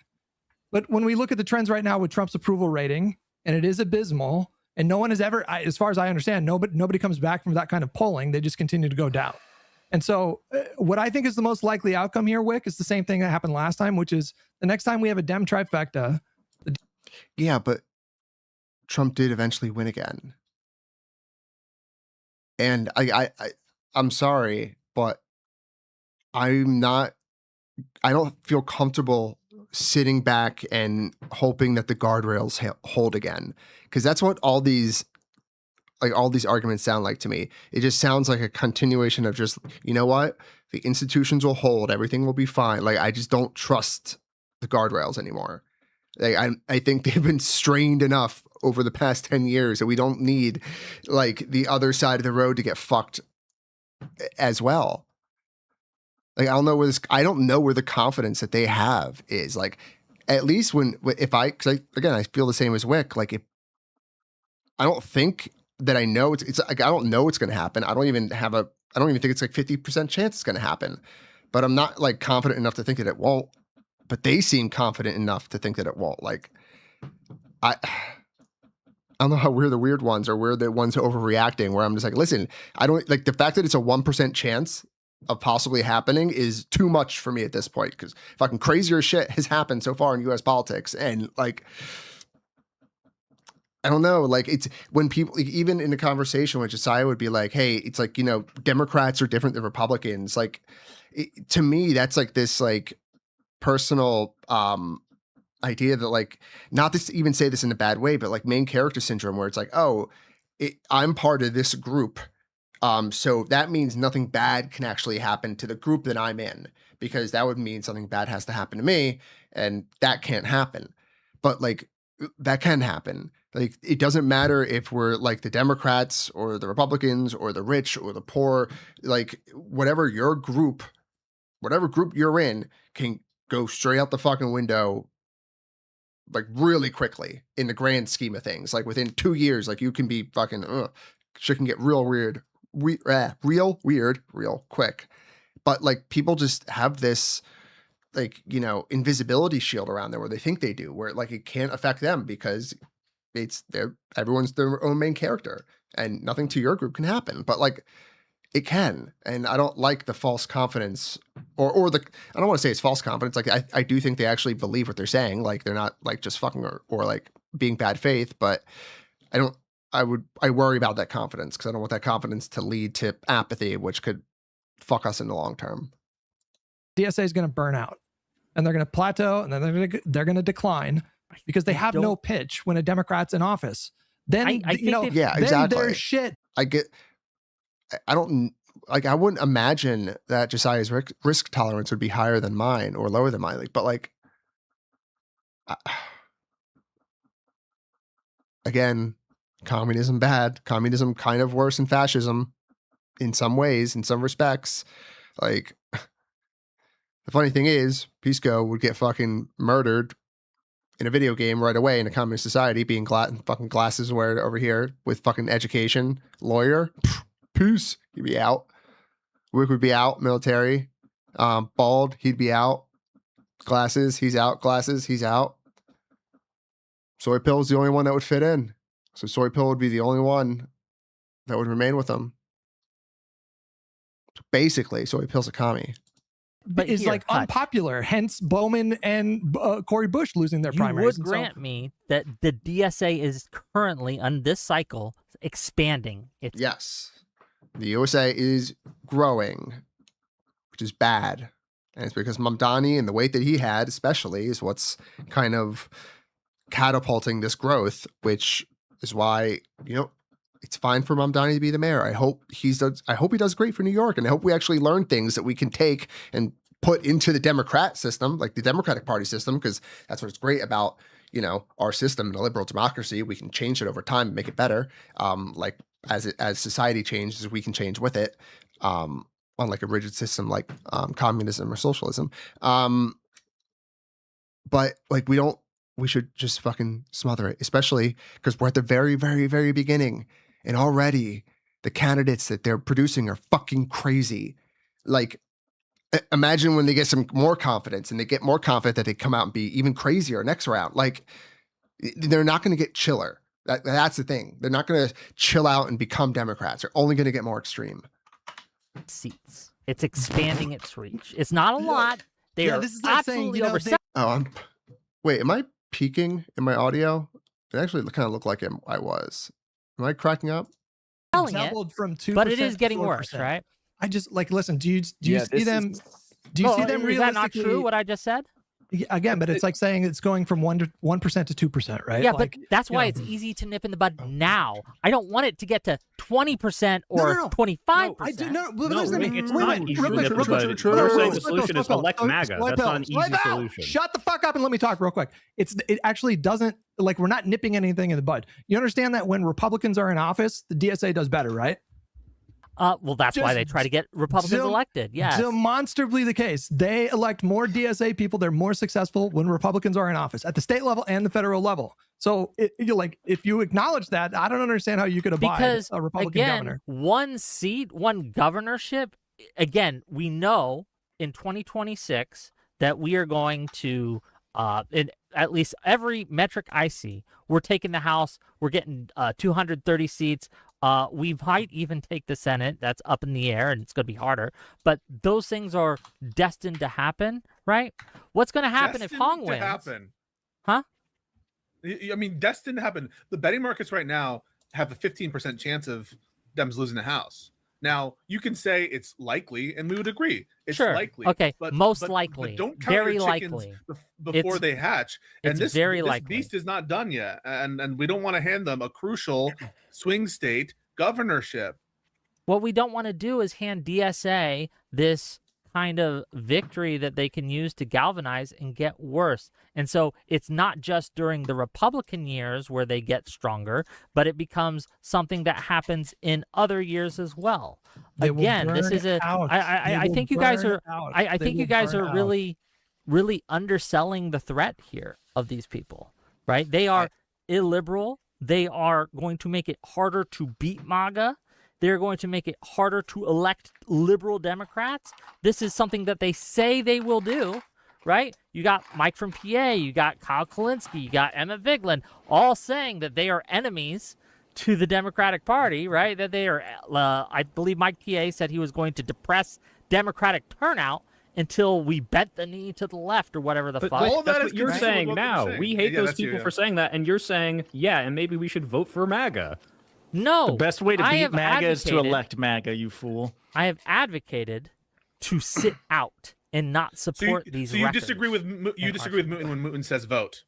But when we look at the trends right now with Trump's approval rating, and it is abysmal, and no one has ever, as far as I understand, nobody comes back from that kind of polling. They just continue to go down. And so what I think is the most likely outcome here, Wick, is the same thing that happened last time, which is the next time we have a Dem trifecta. Yeah, but Trump did eventually win again. And I'm sorry, but I don't feel comfortable sitting back and hoping that the guardrails hold again, because that's what all these arguments sound like to me. It just sounds like a continuation of just, you know what, the institutions will hold, everything will be fine. Like, I just don't trust the guardrails anymore. Like, I think they've been strained enough over the past 10 years that we don't need like the other side of the road to get fucked as well. Like, I don't know where the confidence that they have is. Like, at least because I feel the same as Wick. Like, if I don't think that I know it's like, I don't know it's going to happen. I don't even think it's like 50% chance it's going to happen, but I'm not like confident enough to think that it won't. But they seem confident enough to think that it won't. Like, I don't know how we're the weird ones or we're the ones overreacting, where I'm just like, listen, I don't like the fact that it's a 1% chance of possibly happening is too much for me at this point, because fucking crazier shit has happened so far in US politics. And like, I don't know, like, it's when people, like, even in a conversation with Josiah would be like, hey, it's like, you know, Democrats are different than Republicans. Like, to me, that's like this like personal idea that, like, not to even say this in a bad way, but like main character syndrome, where it's like, oh, I'm part of this group. So that means nothing bad can actually happen to the group that I'm in, because that would mean something bad has to happen to me, and that can't happen. But like, that can happen. Like, it doesn't matter if we're like the Democrats or the Republicans or the rich or the poor, like whatever group you're in can go straight out the fucking window, like really quickly in the grand scheme of things. Like, within 2 years, like, you can be fucking, shit can get real weird, real quick. But like, people just have this, like, you know, invisibility shield around them, where they think they do, where like it can't affect them because everyone's their own main character and nothing to your group can happen. But like, it can. And I don't like the false confidence I don't want to say it's false confidence. Like, I do think they actually believe what they're saying. Like, they're not like just fucking or like being bad faith, but I worry about that confidence, because I don't want that confidence to lead to apathy, which could fuck us in the long term. DSA is going to burn out, and they're going to plateau, and then they're going to decline, because they have no pitch when a Democrat's in office. Then exactly. There's shit. I wouldn't imagine that Josiah's risk tolerance would be higher than mine or lower than mine. Like, but like, again, communism bad. Communism kind of worse than fascism in some ways, in some respects. Like, the funny thing is, Pisco would get fucking murdered in a video game right away in a communist society, being fucking glasses wearing over here with fucking education, lawyer. Peace. He'd be out. Wick would be out. Military. Bald. He'd be out. Glasses. He's out. Glasses. He's out. Soy Pill is the only one that would fit in. So Soy Pill would be the only one that would remain with him. So basically, Soy Pill's a commie. But is like unpopular. Hence, Bowman and Cory Bush losing their primaries. You would grant me that the DSA is currently on this cycle expanding. Yes. The USA is growing, which is bad. And it's because Mamdani and the weight that he had, especially, is what's kind of catapulting this growth, which is why, you know, it's fine for Mamdani to be the mayor. I hope he does great for New York, and I hope we actually learn things that we can take and put into the Democrat system, like the Democratic Party system, because that's what's great about, you know, our system in a liberal democracy. We can change it over time and make it better. Like, as society changes, we can change with it. Unlike a rigid system like communism or socialism. But like, we should just fucking smother it, especially because we're at the very, very, very beginning. And already the candidates that they're producing are fucking crazy. Like, imagine when they get some more confidence and they get more confident that they come out and be even crazier next round. Like, they're not going to get chiller. That's the thing. They're not going to chill out and become Democrats. They're only going to get more extreme. Seats. It's expanding its reach. It's not a lot. They are this is like absolutely saying, over. Wait, am I peaking in my audio? It actually kind of looked like I was. Am I cracking up? Telling it, doubled from 2%, but it is to getting 4%. worse, right? I just like listen. Do you Yeah, see this them? is- Do you see Oh, them is that not realistically? true? What I just said? Again, but it's like saying it's going from 1% to 2%, right? Yeah, like, but that's you why know. it's easy to nip in the bud now. I don't want it to get to 20% No, or no, no. 25%. I do no. But No, listen, Rick, it's wait, not wait, easy real to quick, nip real the quick. bud. true. You're Whoa, saying whoa, the Swipe solution Bill, is Swipe elect Bill. MAGA. Swipe That's Bill, not an Swipe easy Bill. solution. Shut the fuck up and let me talk real quick. It actually doesn't, like, we're not nipping anything in the bud. You understand that when Republicans are in office, the DSA does better, right? Well, that's why Just they try to get Republicans elected. Yes. Demonstrably the case. They elect more DSA people. They're more successful when Republicans are in office at the state level and the federal level. So, you're like, if you acknowledge that, I don't understand how you could abide Because, a Republican again, governor. one seat, one governorship, again, we know in 2026 that we are going to, in at least every metric I see, we're taking the House, we're getting 230 seats. We might even take the Senate. That's up in the air, and it's going to be harder. But those things are destined to happen, right? What's going to happen if Hong wins? Huh? I mean, destined to happen. The betting markets right now have a 15% chance of Dems losing the House. Now, you can say it's likely, and we would agree. It's Sure. likely. Okay. But, Most likely. But don't count Very your chickens likely. before they hatch. And it's this, very this likely. beast is not done yet. And we don't want to hand them a crucial swing state governorship. What we don't want to do is hand DSA this kind of victory that they can use to galvanize and get worse. And so it's not just during the Republican years where they get stronger, but it becomes something that happens in other years as well. They will Again, this burn is a. out. I They think will you guys burn are. out. I They think you will guys burn are out. really, really underselling the threat here of these people. Right? They are illiberal. They are going to make it harder to beat MAGA. They're going to make it harder to elect liberal Democrats. This is something that they say they will do, right? You got Mike from PA, you got Kyle Kalinske, you got Emma Vigeland, all saying that they are enemies to the Democratic Party, right? That they are, I believe Mike PA said he was going to depress Democratic turnout until we bent the knee to the left or whatever the But fuck. that's what you're saying what now. they're saying. We hate Yeah, those that's you, people yeah. for saying that, and you're saying, yeah, and maybe we should vote for MAGA. No. The best way to I beat have MAGA is to advocated- elect MAGA, you fool. I have advocated to sit out and not support these So you records. disagree with Mooten when Mooten says vote.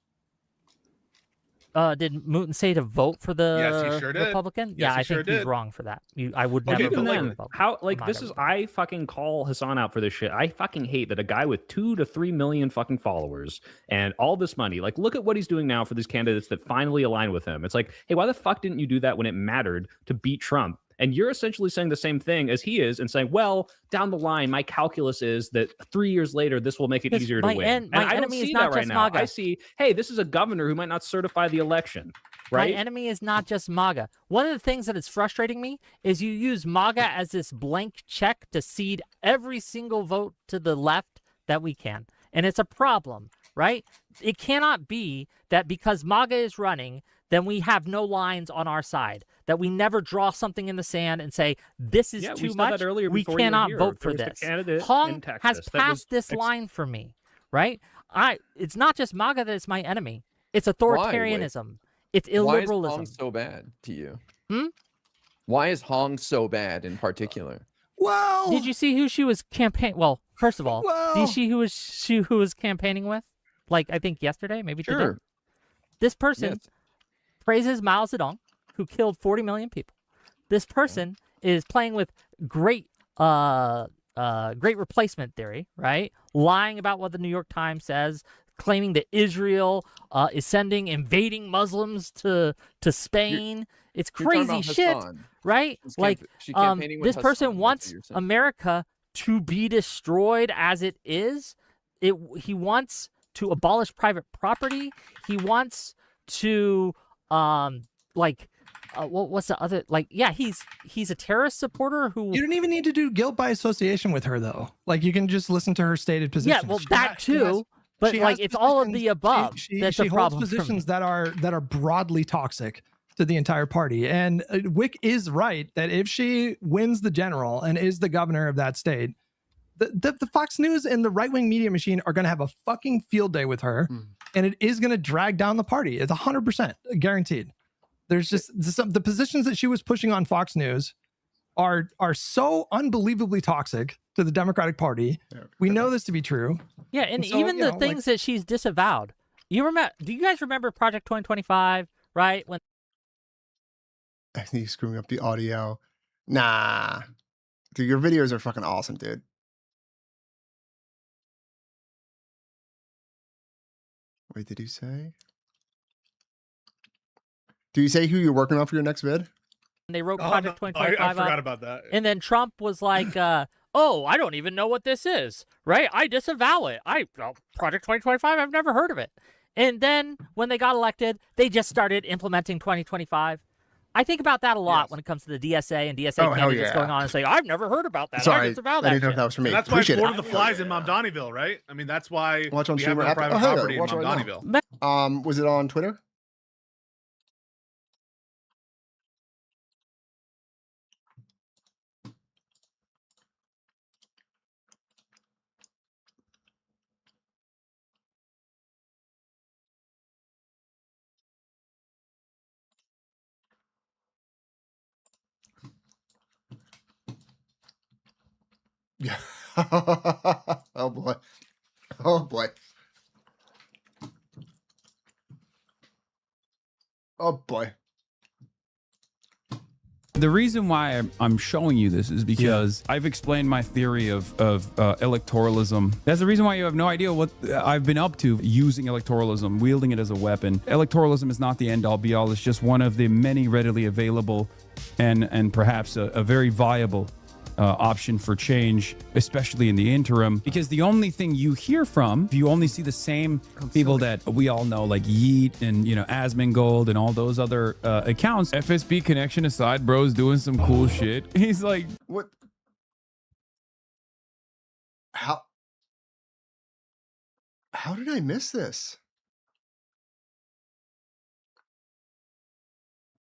Did Mooten say to vote for the Yes, he sure did. Republican? Yes, Yeah, he I sure think he's did. wrong for that. I would Okay, never but vote like, for the Republican. How like I'm this not is gonna I fucking call Hassan out for this shit. I fucking hate that a guy with 2 to 3 million fucking followers and all this money. Like, look at what he's doing now for these candidates that finally align with him. It's like, hey, why the fuck didn't you do that when it mattered to beat Trump? And you're essentially saying the same thing as he is and saying, well, down the line, my calculus is that 3 years later, this will make it Because easier to my win. en- my and I don't enemy is see not that right just now. MAGA. I see, hey, this is a governor who might not certify the election, right? My enemy is not just MAGA. One of the things that is frustrating me is you use MAGA as this blank check to cede every single vote to the left that we can. And it's a problem, right? It cannot be that because MAGA is running, then we have no lines on our side, that we never draw something in the sand and say, this is Yeah, we too said much. that earlier We before you were cannot here. vote There for was the this. candidate Hong in Texas has that was passed this line for me, right? It's not just MAGA that is my enemy. It's authoritarianism. It's Why is illiberalism. Hong so bad to you? Hmm? Why is Hong so bad in particular? Well, Did you see who she was campaigning? Well, first of all, did Well- you see who was campaigning with? Like, I think yesterday, maybe today. Sure. This person Yes. praises Mao Zedong, who killed 40 million people. This person is playing with great replacement theory, right? Lying about what the New York Times says, claiming that Israel is invading Muslims to Spain. It's You're talking crazy about shit, Hassan. right? She's Like, campaigning with this person Hassan, that's wants what you're saying. America to be destroyed as it is. He wants to abolish private property. He wants to what's the other, like, yeah, he's a terrorist supporter who you don't even need to do guilt by association with her, though. Like, you can just listen to her stated positions. yeah, well, She that has- she has- too. But she like, has it's all of positions- the above. She That's a holds problem for me. positions that are broadly toxic to the entire party. And Wick is right that if she wins the general and is the governor of that state, The Fox News and the right-wing media machine are going to have a fucking field day with her, and it is going to drag down the party. It's 100% guaranteed. There's just the positions that she was pushing on Fox News are so unbelievably toxic to the Democratic Party. We know this to be true. Yeah, and so, even you the know, things that she's disavowed. You remember? Do you guys remember Project 2025? Right when I think he's screwing up the audio. Nah, dude, your videos are fucking awesome, dude. Wait, did you say? Do you say who you're working on for your next vid? they wrote Oh, Project no, 2025 I forgot up, about that. and then Trump was like, "Oh, I don't even know what this is." Right? I disavow it. Project 2025. I've never heard of it. And then when they got elected, they just started implementing 2025. I think about that a lot when it comes to the DSA and DSA candidates going on and say, "I've never heard about that. I disavow that." I didn't know if that was for me. And that's why Appreciate Florida it. the Flies in Mamdanieville, right? I mean, that's why Watch on we have streamer no app. private Oh, hell yeah, property in watch it right Mamdanieville. Was it on Twitter? Yeah. Oh boy. Oh boy. Oh boy. The reason why I'm showing you this is because I've explained my theory of electoralism. That's the reason why you have no idea what I've been up to using electoralism, wielding it as a weapon. Electoralism is not the end-all be-all. It's just one of the many readily available and perhaps a very viable option for change, especially in the interim, because the only thing you hear from, if you only see the same people that we all know, like Yeet and, you know, Asmongold and all those other accounts. FSB connection aside, bro's doing some cool shit. He's like, what? How did I miss this?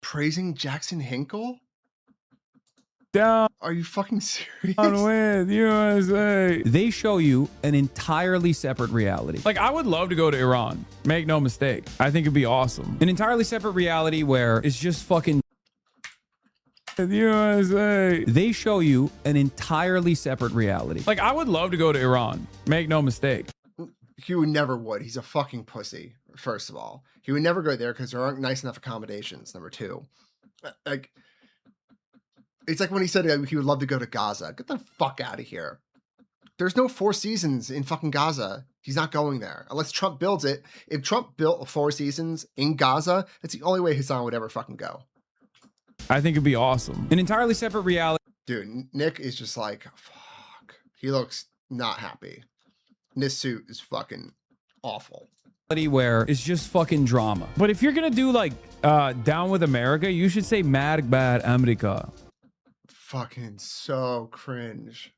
Praising Jackson Hinkle? down Are you fucking serious? with USA. They show you an entirely separate reality. Like, I would love to go to Iran. Make no mistake. I think it'd be awesome. An entirely separate reality where it's just fucking USA. They show you an entirely separate reality. Like, I would love to go to Iran. Make no mistake. He would never would. He's a fucking pussy, first of all. He would never go there because there aren't nice enough accommodations, number two. Like, it's like when he said he would love to go to Gaza. Get the fuck out of here. There's no Four Seasons in fucking Gaza. He's not going there unless Trump builds it. If Trump built Four Seasons in Gaza, that's the only way Hassan would ever fucking go. I think it'd be awesome. An entirely separate reality. Dude, Nick is just like, fuck. He looks not happy. And this suit is fucking awful. Where it's just fucking drama. But if you're gonna do like Down with America, you should say Mad Bad America. Fucking so cringe.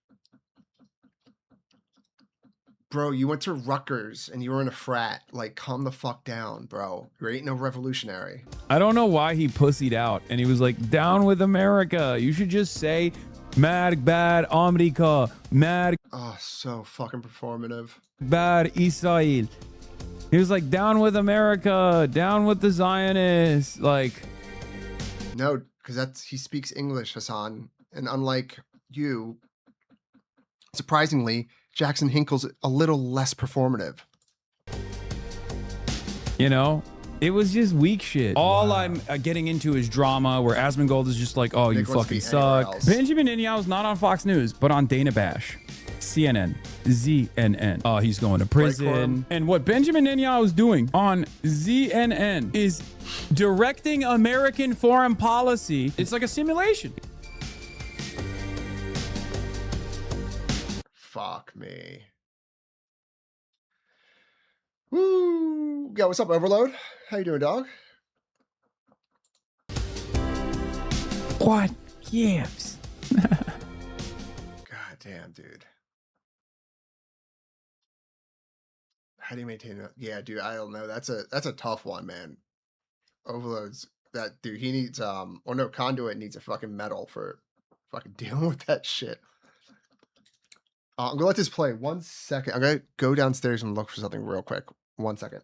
Bro, you went to Rutgers and you were in a frat. Like, calm the fuck down, bro. You ain't no revolutionary. I don't know why he pussied out and he was like, Down with America. You should just say Mad Bad America. Mad Oh, so fucking performative. Bad Israel. He was like, down with America, down with the Zionists. Like, no, because he speaks English, Hassan. And unlike you, surprisingly, Jackson Hinkle's a little less performative. You know, it was just weak shit. All I'm getting into is drama where Asmongold is just like, oh, Nick you wants to fucking be anywhere suck. else. Benjamin Netanyahu's not on Fox News, but on Dana Bash. CNN, ZNN. Oh, he's going to prison. And what Benjamin Netanyahu is doing on ZNN is directing American foreign policy. It's like a simulation. Fuck me. Woo! Yo, what's up, Overload? How you doing, dog? What gives? God damn, dude. How do you maintain that? Yeah, dude, I don't know. That's a tough one, man. Overload's that dude. He needs or no, Conduit needs a fucking medal for fucking dealing with that shit. I'm gonna let this play 1 second. I'm gonna go downstairs and look for something real quick. 1 second.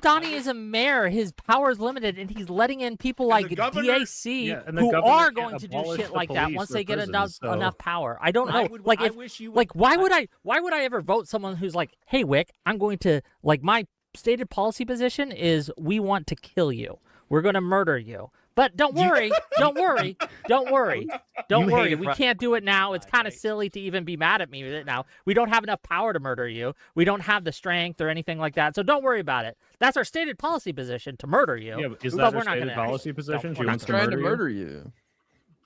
Donnie is a mayor. His power is limited, and he's letting in people like DAC and the who governor are can't going to do abolish shit the like that police once or they get prisons, enough power. I don't I know. would- Like, I if, wish you like, would- why would I ever vote someone who's like, hey, Wick, I'm going to like my stated policy position is we want to kill you. We're going to murder you. But don't worry, don't worry, don't worry, don't You worry. hated We Ru- can't do it now. It's kind of silly to even be mad at me with it now. We don't have enough power to murder you. We don't have the strength or anything like that. So don't worry about it. That's our stated policy position, to murder you. Yeah, but is But that we're her not stated gonna- policy position? She we're not wants to Trying to murder you?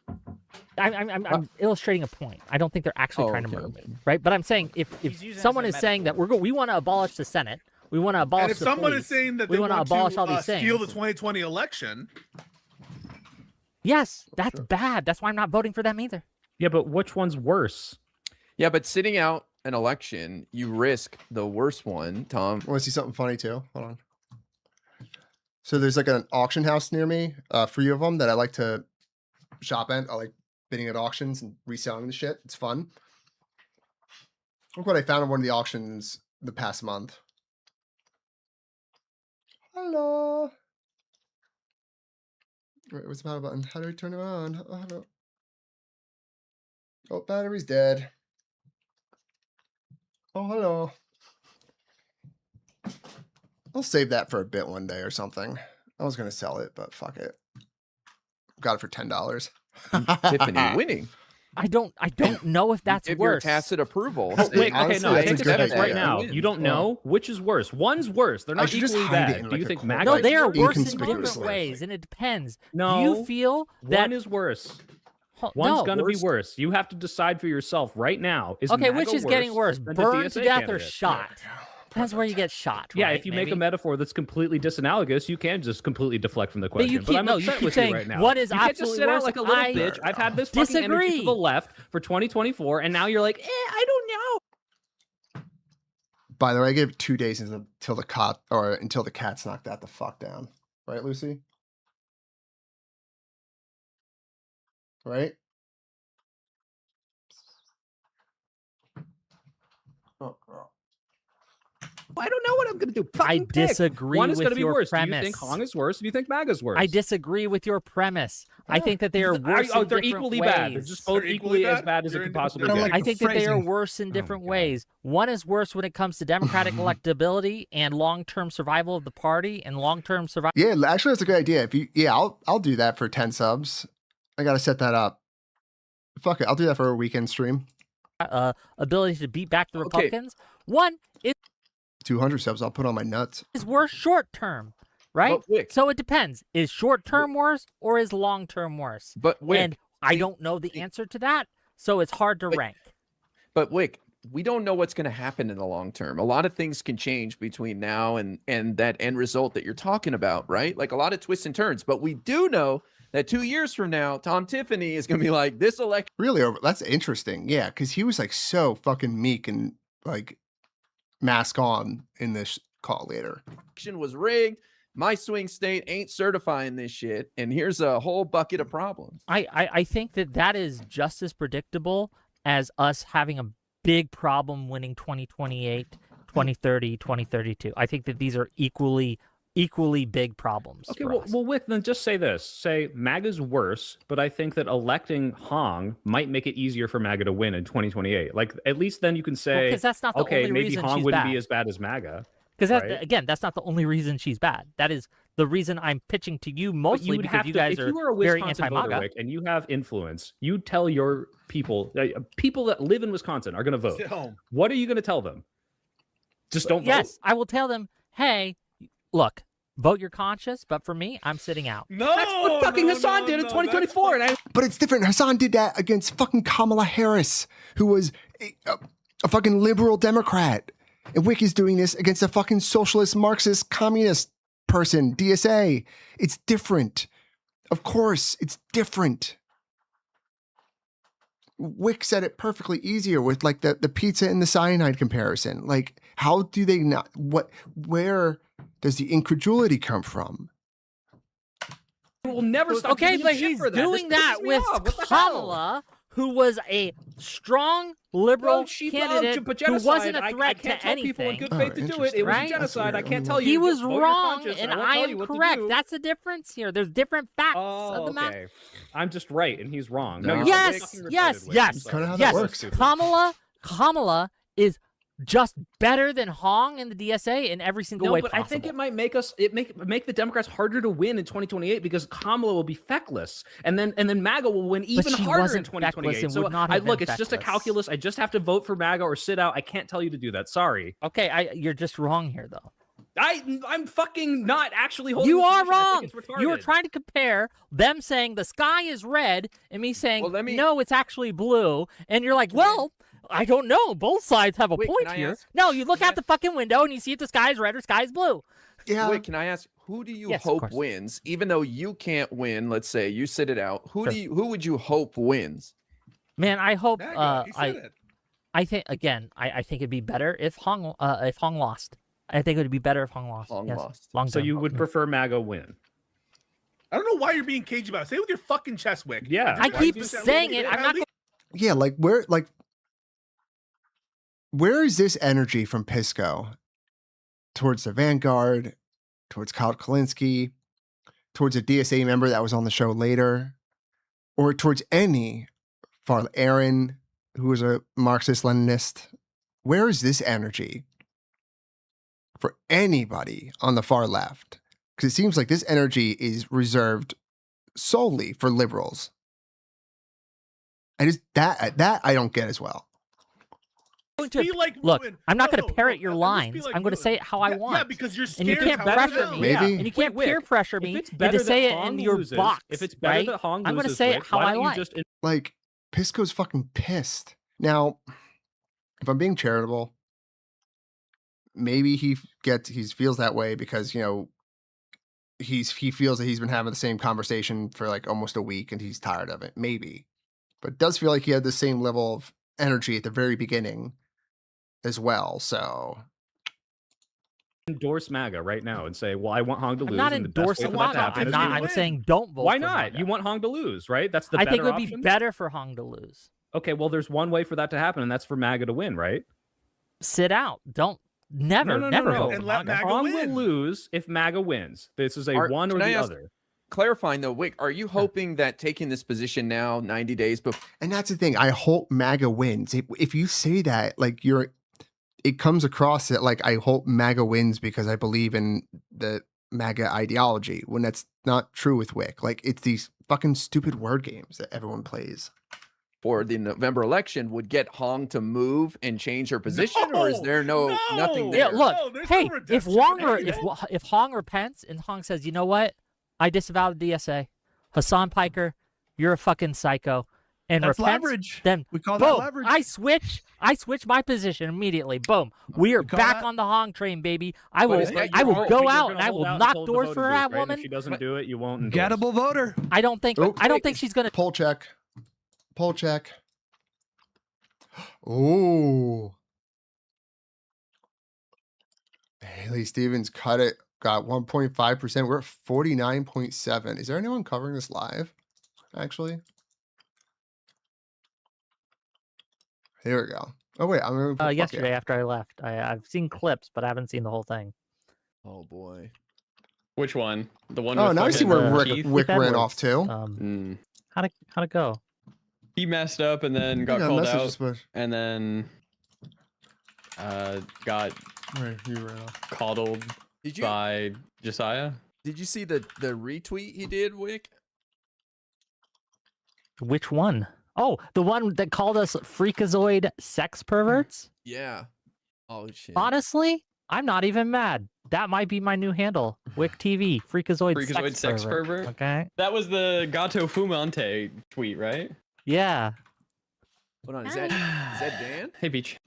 murder you. I'm illustrating a point. I don't think they're actually trying to okay, murder okay. me, right? But I'm saying if He's using it someone as is a saying that we want to abolish the Senate, we want to abolish And if the someone police, is saying that we they want to want abolish all to these steal the things, 2020 election, yes, that's bad. That's why I'm not voting for them either. Yeah, but which one's worse? Yeah, but sitting out an election, you risk the worst one, Tom. Want to see something funny too? Hold on. So there's like an auction house near me, a few of them that I like to shop at. I like bidding at auctions and reselling the shit. It's fun. Look what I found in one of the auctions the past month. Hello. Wait, what's the power button? How do I turn it on? Oh, hello. Oh, battery's dead. Oh, hello. I'll save that for a bit one day or something. I was gonna sell it, but fuck it. Got it for $10. Tiffany winning. I don't know if that's Give your worse. tacit approval. Oh, wait, okay, honestly, no, that's take a a good step idea. right now. Win. You don't know which is worse. One's worse. They're I not should just equally hide it bad. in, Do like, you a think corner. MAGA No, is they are worse? worse in different Inconspicuously. ways, and it depends. No. Do you feel that One is worse. One's no, gonna be worse. You have to decide for yourself right now. Is okay, MAGA which is getting worse? than the Burned to DSA death or candidate? shot? Depends where you get shot. Yeah, right? if you make Maybe? a metaphor that's completely disanalogous, you can just completely deflect from the But question. you keep- I'm no, you upset keep with saying you right now. what is you can't just absolutely sit out worse. like a little I bitch. I've had this fucking energy to disagree. the left for 2024, and now you're like, I don't know. By the way, I gave it 2 days until the cat's knocked out the fuck down. Right, Lucy? Right? Oh, girl. I don't know what I'm gonna do. I Fucking pick. disagree One is with gonna be your worse. premise. Do you think Hong is worse? Or do you think MAGA's worse? I disagree with your premise. I think that they are worse. Oh, in they're different equally ways. bad. They're just both They're equally equally as bad? bad as it You're could in- possibly you're get. like- I think that they are phrasing. worse in different ways. One is worse when it comes to Democratic electability and long-term survival of the party and long-term survival. Yeah, actually, that's a good idea. I'll do that for 10 subs. I gotta set that up. Fuck it, I'll do that for a weekend stream. Ability to beat back the Okay. Republicans. One 200 subs, I'll put on my nuts. is worse short-term, right? But Wick, So it depends. Is short-term worse or is long-term worse? but Wick, And I don't know the answer to that, so it's hard to rank. But Wick, we don't know what's going to happen in the long term. A lot of things can change between now and that end result that you're talking about, right? Like a lot of twists and turns. But we do know that 2 years from now, Tom Tiffany is going to be like, this election Really, that's interesting. Yeah, because he was like so fucking meek and like mask on in this call later. was rigged. My swing state ain't certifying this shit. And here's a whole bucket of problems. I think that is just as predictable as us having a big problem winning 2028, 2030, 2032. I think that these are equally big problems. Okay, for us. well, Wick, then just say this. Say MAGA's worse, but I think that electing Hong might make it easier for MAGA to win in 2028. Like, at least then you can say, 'cause that's not the okay, only maybe reason Hong she's wouldn't bad. be as bad as MAGA. Because right? again, that's not the only reason she's bad. That is the reason I'm pitching to you But mostly you would because have you to, guys if are you were a very Wisconsin voter, anti-MAGA. Wick, and you have influence, you tell your people, people that live in Wisconsin are going to vote. Sit home. What are you going to tell them? Just don't vote. Yes, I will tell them, hey, look, vote your conscience, but for me, I'm sitting out. No, That's what fucking Hassan did in 2024. And But it's different. Hassan did that against fucking Kamala Harris, who was a fucking liberal Democrat. And Wick is doing this against a fucking socialist, Marxist, communist person, DSA. It's different. Of course, it's different. Wick said it perfectly easier with like the pizza and the cyanide comparison. Like, how do they not? Where does the incredulity come from? will never stop Okay, giving but you shit he's for that. doing This that pisses me with off. What the hell? Kamala, who was a strong liberal Well, she candidate loved, but who wasn't genocide, a threat I can't to tell anything. people in good faith to do it. It was a Right? genocide. I can't tell you. He was Just vote your wrong, conscience, and won't I tell am you what to correct. do. That's the difference here. There's different facts Oh, of the matter. okay. I'm just right, and he's wrong. No, you're Yes, fucking yes, retarded, Wick. yes, I'm sorry. yes. Kamala is just better than Hong in the DSA in every single No, way but possible. I think it might make us make the Democrats harder to win in 2028 because Kamala will be feckless, and then MAGA will win even she harder in wasn't feckless 2028. and So would not I have been look, it's just a feckless. calculus. I just have to vote for MAGA or sit out. I can't tell you to do that. Sorry. Okay, you're just wrong here, though. I'm fucking not actually holding. You this are position. I wrong. think it's You were retarded. trying to compare them saying the sky is red and me saying no, it's actually blue, and you're like, well, I don't know. Both sides have a Wait, point can I here. ask- No, you look out the fucking window and you see if the sky is red or sky is blue. Yeah. Wait, can I ask, who do you Yes, of hope course. wins? Even though you can't win, let's say you sit it out. Who Sure. who would you hope wins? Man, I hope. MAGA, he said it. I think again. I think it'd be better if Hong lost. I think it would be better if Hong lost. Hong yes. lost. Long So term. you would prefer MAGA win? I don't know why you're being cagey about it. Say it with your fucking chest, Wick. Yeah. I Why keep you just- saying it. I'm not. Yeah, where is this energy from Pisco towards the Vanguard, towards Kyle Kalinske, towards a DSA member that was on the show later, or towards any Aaron, who was a Marxist-Leninist? Where is this energy for anybody on the far left? Because it seems like this energy is reserved solely for liberals. And is that I don't get as well. Be like Look, Ruin. I'm not No, going to no, parrot no, your just lines. be like I'm going to Ruin. say it how I Yeah, want. yeah, because you're And you scared can't of how pressure it me. sounds. Maybe. And you can't Wait, peer Wick, pressure if me it's better into say that it in Hong your loses, box. if it's better right? that Hong I'm going to loses, say it Wick, how why I don't you like. just Like, Pisco's fucking pissed. Now, if I'm being charitable, maybe he feels that way because, you know, he feels that he's been having the same conversation for like almost a week and he's tired of it. Maybe. But it does feel like he had the same level of energy at the very beginning as well. So endorse MAGA right now and say, well, I want Hong to lose. I'm not and the best way endorsing for that to MAGA. happen I'm is not. me to I'm win. saying don't vote Why for not? MAGA. You want Hong to lose, right? That's the I better think it would be option? better for Hong to lose. Okay, well, there's one way for that to happen, and that's for MAGA to win, right? Sit out. Never No. vote for And let MAGA Hong win. will lose if MAGA wins. This is a one or can I the ask- other. Clarifying though, Wick, are you hoping that taking this position now, 90 days before? and that's the thing. I hope MAGA wins. If you say that, like it comes across that like I hope MAGA wins because I believe in the MAGA ideology. When that's not true with Wick. Like it's these fucking stupid word games that everyone plays. For the November election would get Hong to move and change her position, or is there nothing there? Yeah, look. there's Hey, no if redemption. Wong or Hey, if Hong repents and Hong says, you know what, I disavow the DSA. Hassan Piker, you're a fucking psycho. And That's repents, leverage. then We call that boom, leverage. I switch my position immediately. Boom. We are call back that- on the Hong train, baby. I But will is that I your will vote? go You're out gonna and I hold will out knock until the doors vote for is that right? And woman. If she doesn't do it, you won't endorse. Gettable voter. I don't think Oh, she's gonna Poll check. Poll check. Ooh. Haley Stevens cut it. Got 1.5%. We're at 49.7. Is there anyone covering this live? Actually. Here we go. Oh wait, I'm gonna put yesterday after I left. I've seen clips, but I haven't seen the whole thing. Oh boy. Which one? The one. Oh, with now I see fucking, where Keith? Wick ran Edwards. off too. How'd it go? He messed up and then got Yeah, called message out, is what- and then got Where he ran off. coddled Did you by Josiah. did you see the retweet he did, Wick? Which one? Oh, the one that called us freakazoid sex perverts? Yeah. Oh shit. Honestly, I'm not even mad. That might be my new handle. WickTV, freakazoid, Freakazoid sex pervert. Okay. That was the Gato Fumante tweet, right? Yeah. Hold on, is that Dan? Hey, Peach.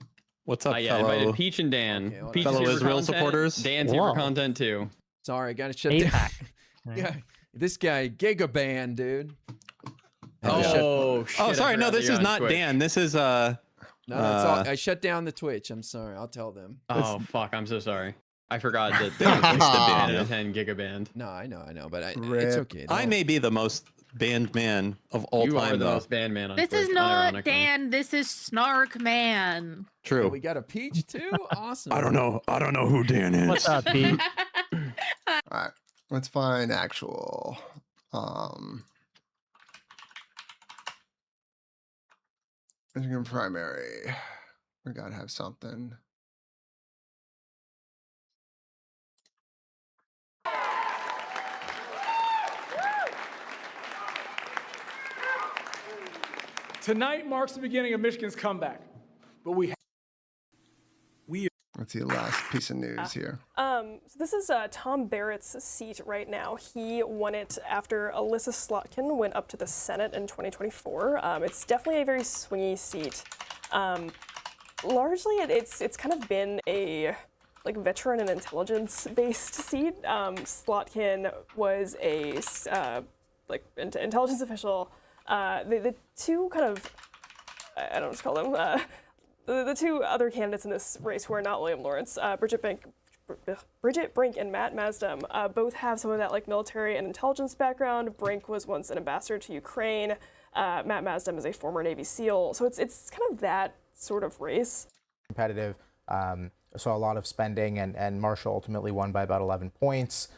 What's up, Yeah, I fellow? invited Peach and Dan. Okay, hold on. Peach Fellow is here for Israel content, supporters? Dan's here Whoa. for content too. Sorry, I gotta shut down. APAC. Yeah, this guy Gigaban, dude. Oh, shit. Oh, I sorry. No, forgot that this you're is on not Twitch. Dan. This is No, that's all. I shut down the Twitch. I'm sorry. I'll tell them. Oh, fuck. I'm so sorry. I forgot that there was a 10 gigaband. No, I know, but it's Rip. okay. I may be the most banned man of all You time, are the though. most banned man on This is Twitch, not unironically. Dan. This is Snark Man. True. We got a peach too. Awesome. I don't know who Dan is. What's up, Pete? All right, let's find actual. Michigan primary. We gotta have something. Tonight marks the beginning of Michigan's comeback, but we Let's see the last piece of news here. So this is Tom Barrett's seat right now. He won it after Alyssa Slotkin went up to the Senate in 2024. It's definitely a very swingy seat. Largely, it's kind of been a veteran and intelligence-based seat. Slotkin was a intelligence official. The two kind of, I don't know what to call them. The two other candidates in this race who are not William Lawrence, Bridget Brink and Matt Masdam, both have some of that military and intelligence background. Brink was once an ambassador to Ukraine. Matt Masdam is a former Navy SEAL. So it's kind of that sort of race. Competitive, saw a lot of spending, and Marshall ultimately won by about 11 points.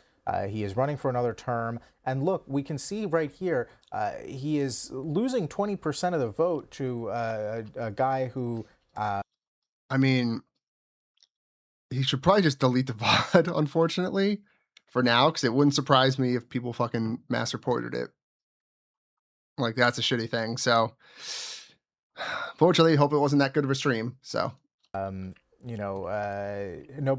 He is running for another term. And look, we can see right here, he is losing 20% of the vote to a guy who... I mean, he should probably just delete the VOD, unfortunately, for now, because it wouldn't surprise me if people fucking mass reported it. That's a shitty thing. So, fortunately, hope it wasn't that good of a stream. So, nobody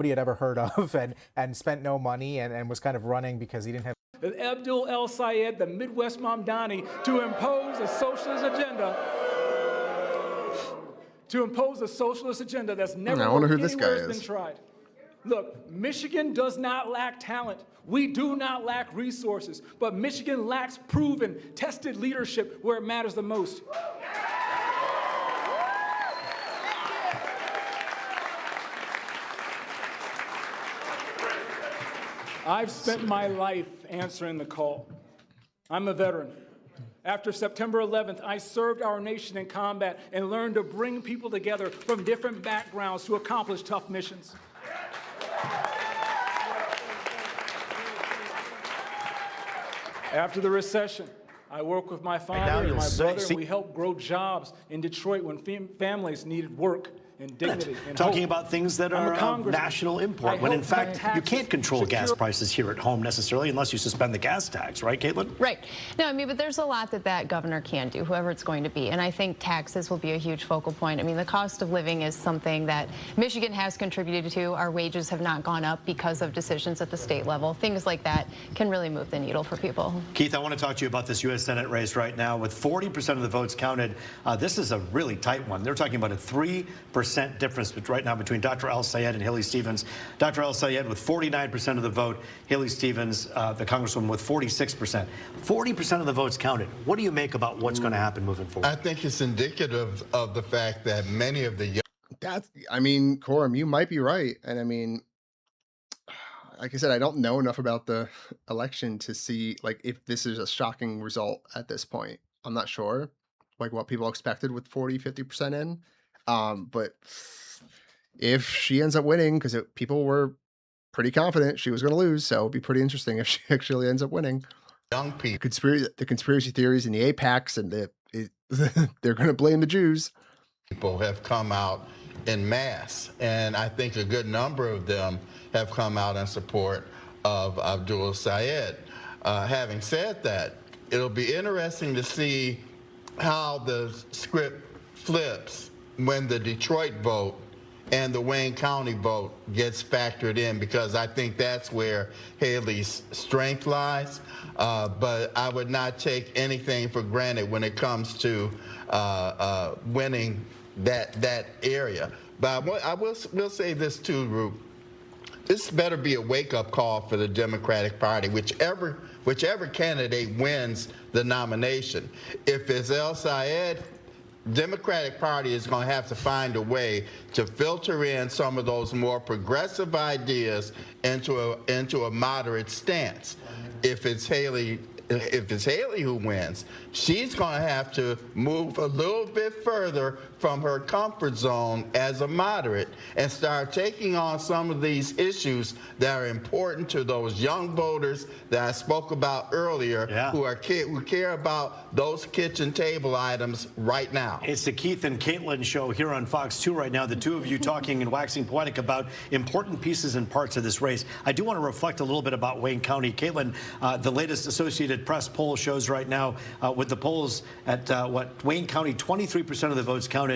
had ever heard of and spent no money and was kind of running because he didn't have... Abdul El Sayed, the Midwest Mamdani, to impose a socialist agenda. That's never I wonder who this guy anywhere is. been tried. Look, Michigan does not lack talent. We do not lack resources, but Michigan lacks proven, tested leadership where it matters the most. I've spent my life answering the call. I'm a veteran. After September 11th, I served our nation in combat and learned to bring people together from different backgrounds to accomplish tough missions. After the recession, I worked with my father and my brother, and we helped grow jobs in Detroit when families needed work and dignity and talking hope. about things that are of national import, when in fact you can't control gas prices here at home necessarily unless you suspend the gas tax, right, Caitlin? Right. No, I mean, but there's a lot that governor can do, whoever it's going to be. And I think taxes will be a huge focal point. I mean, the cost of living is something that Michigan has contributed to. Our wages have not gone up because of decisions at the state level. Things like that can really move the needle for people. Keith, I want to talk to you about this U.S. Senate race right now. With 40% of the votes counted, this is a really tight one. They're talking about a 3% difference right now between Dr. El Sayed and Haley Stevens. Dr. El Sayed with 49% of the vote, Haley Stevens, the congresswoman, with 46%. 40% of the votes counted. What do you make about what's going to happen moving forward? I think it's indicative of the fact that many of the young... Coram, you might be right. And I mean, like I said, I don't know enough about the election to see if this is a shocking result at this point. I'm not sure what people expected with 40-50% in. But if she ends up winning, because people were pretty confident she was going to lose, so it'd be pretty interesting if she actually ends up winning. Young people, the conspiracy theories and the APACs, and they're going to blame the Jews. People have come out en masse, and I think a good number of them have come out in support of Abdul Sayed. Having said that, it'll be interesting to see how the script flips when the Detroit vote and the Wayne County vote gets factored in, because I think that's where Haley's strength lies. But I would not take anything for granted when it comes to winning that area. But I will say this too, Roop. This better be a wake-up call for the Democratic Party, whichever candidate wins the nomination. If it's El Sayed, Democratic Party is going to have to find a way to filter in some of those more progressive ideas into a moderate stance. If it's Haley who wins, she's going to have to move a little bit further from her comfort zone as a moderate and start taking on some of these issues that are important to those young voters that I spoke about earlier, who care about those kitchen table items right now. It's the Keith and Caitlin show here on Fox 2 right now. The two of you talking and waxing poetic about important pieces and parts of this race. I do want to reflect a little bit about Wayne County. Caitlin, the latest Associated Press poll shows right now with the polls at Wayne County, 23% of the votes counted.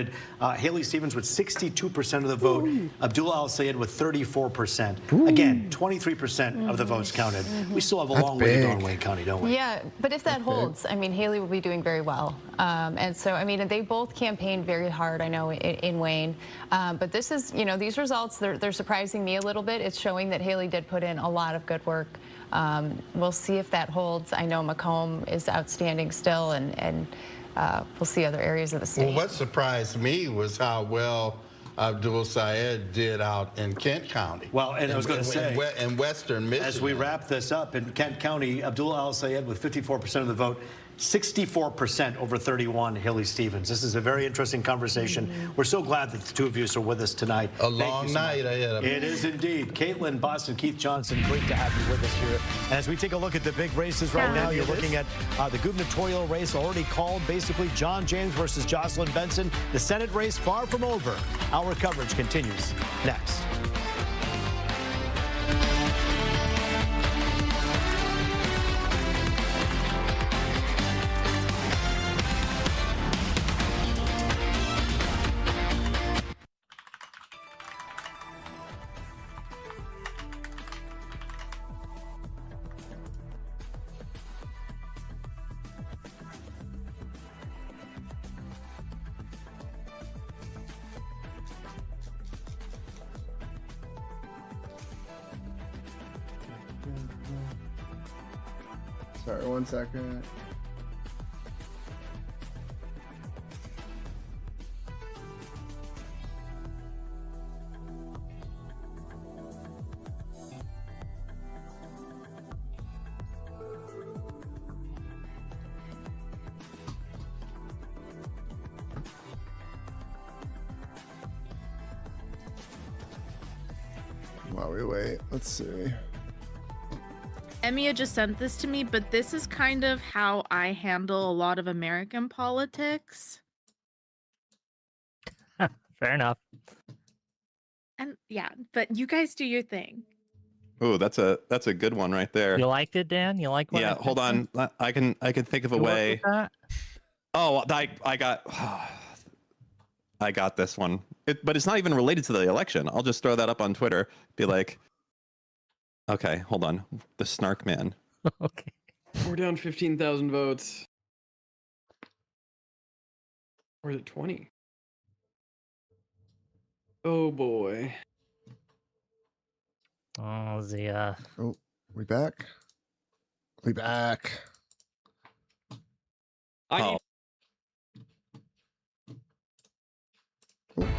Haley Stevens with 62% of the vote. Abdullah Al-Sayed with 34%. Again, 23% of the votes counted. We still have a long way to go in Wayne County, don't we? Yeah, but if that holds, I mean, Haley will be doing very well. And so, I mean, they both campaigned very hard, I know, in Wayne. But this is, you know, these results, they're surprising me a little bit. It's showing that Haley did put in a lot of good work. We'll see if that holds. I know Macomb is outstanding still, and we'll see other areas of the state. Well, what surprised me was how well Abdul Sayed did out in Kent County. Well, and I was going to say, in western Michigan. as we wrap this up, in Kent County, Abdullah Al-Sayed with 54% of the vote, 64% over 31, Haley Stevens. This is a very interesting conversation. We're so glad that the two of you are with us tonight. A long night ahead of us. It is indeed. Caitlin, Boston, Keith Johnson, great to have you with us here. And as we take a look at the big races right now, you're looking at the gubernatorial race already called, basically John James versus Jocelyn Benson. The Senate race far from over. Our coverage continues next. Sorry, 1 second. While we wait, let's see. Emia just sent this to me, but this is kind of how I handle a lot of American politics. Fair enough. And yeah, but you guys do your thing. Oh, that's a good one right there. You liked it, Dan? You like what? Yeah, hold on. I can think of a way. Oh, I got this one. But it's not even related to the election. I'll just throw that up on Twitter. Be like, okay, hold on. The Snark Man. Okay. We're down 15,000 votes. Or is it 20? Oh boy. Oh, the Oh, we back? We back.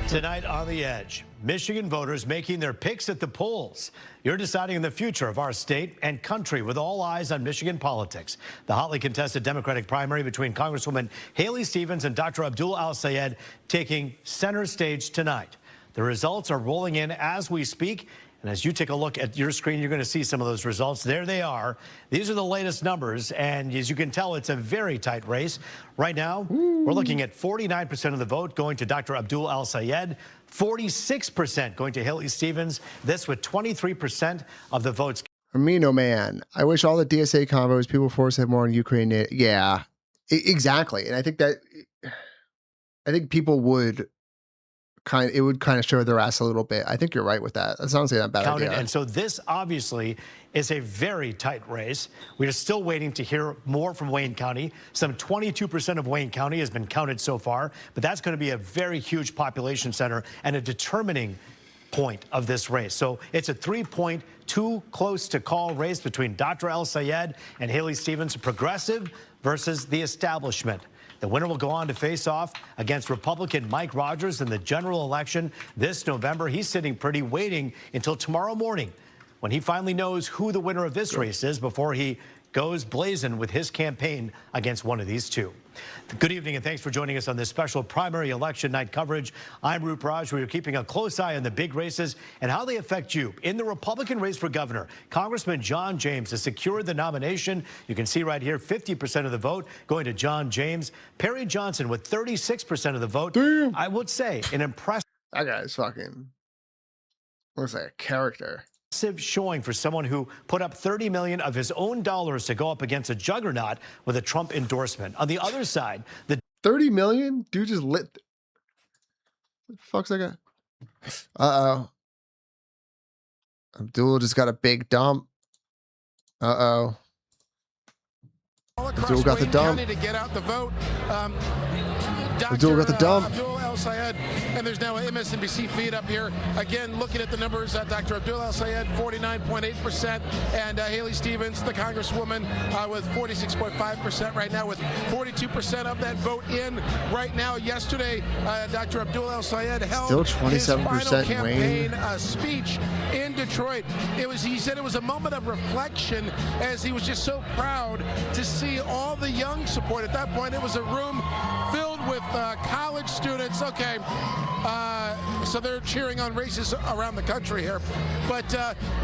Tonight on The Edge, Michigan voters making their picks at the polls. You're deciding on the future of our state and country with all eyes on Michigan politics. The hotly contested Democratic primary between Congresswoman Haley Stevens and Dr. Abdul Al-Sayed taking center stage tonight. The results are rolling in as we speak. And as you take a look at your screen, you're going to see some of those results. There they are. These are the latest numbers. And as you can tell, it's a very tight race. Right now, we're looking at 49% of the vote going to Dr. Abdul Al-Sayed, 46% going to Haley Stevens. This with 23% of the votes. Amino man, I wish all the DSA combos people force had more on Ukraine. Yeah, exactly. And I think people would it would kind of show their ass a little bit. I think you're right with that. That sounds like a bad idea. And so this obviously is a very tight race. We are still waiting to hear more from Wayne County. Some 22% of Wayne County has been counted so far, but that's going to be a very huge population center and a determining point of this race. So it's a 3-point, too close to call race between Dr. Al-Sayed and Haley Stevens, progressive versus the establishment. The winner will go on to face off against Republican Mike Rogers in the general election this November. He's sitting pretty, waiting until tomorrow morning when he finally knows who the winner of this race is before he goes blazing with his campaign against one of these two. Good evening, and thanks for joining us on this special primary election night coverage. I'm Roop Raj. We are keeping a close eye on the big races and how they affect you. In the Republican race for governor, Congressman John James has secured the nomination. You can see right here, 50% of the vote going to John James. Perry Johnson with 36% of the vote. Damn. I would say an impressive. That guy's fucking looks like a character. Showing for someone who put up $30 million of his own dollars to go up against a juggernaut with a Trump endorsement. On the other side, the 30 million? Dude just lit. What the fuck's that guy? Uh-oh. Abdul just got a big dump. Uh-oh. Abdul got the dump. To get out the vote. Abdul got the dump. Abdul El Sayed, and there's now an MSNBC feed up here. Again, looking at the numbers, Dr. Abdul El Sayed, 49.8%, and Haley Stevens, the Congresswoman, with 46.5% right now, with 42% of that vote in right now. Yesterday, Dr. Abdul El Sayed held Still his 27% final campaign Wayne. Speech in Detroit. He said it was a moment of reflection as he was just so proud to see all the young support. At that point, it was a room filled with college students. Okay, so they're cheering on races around the country here. But,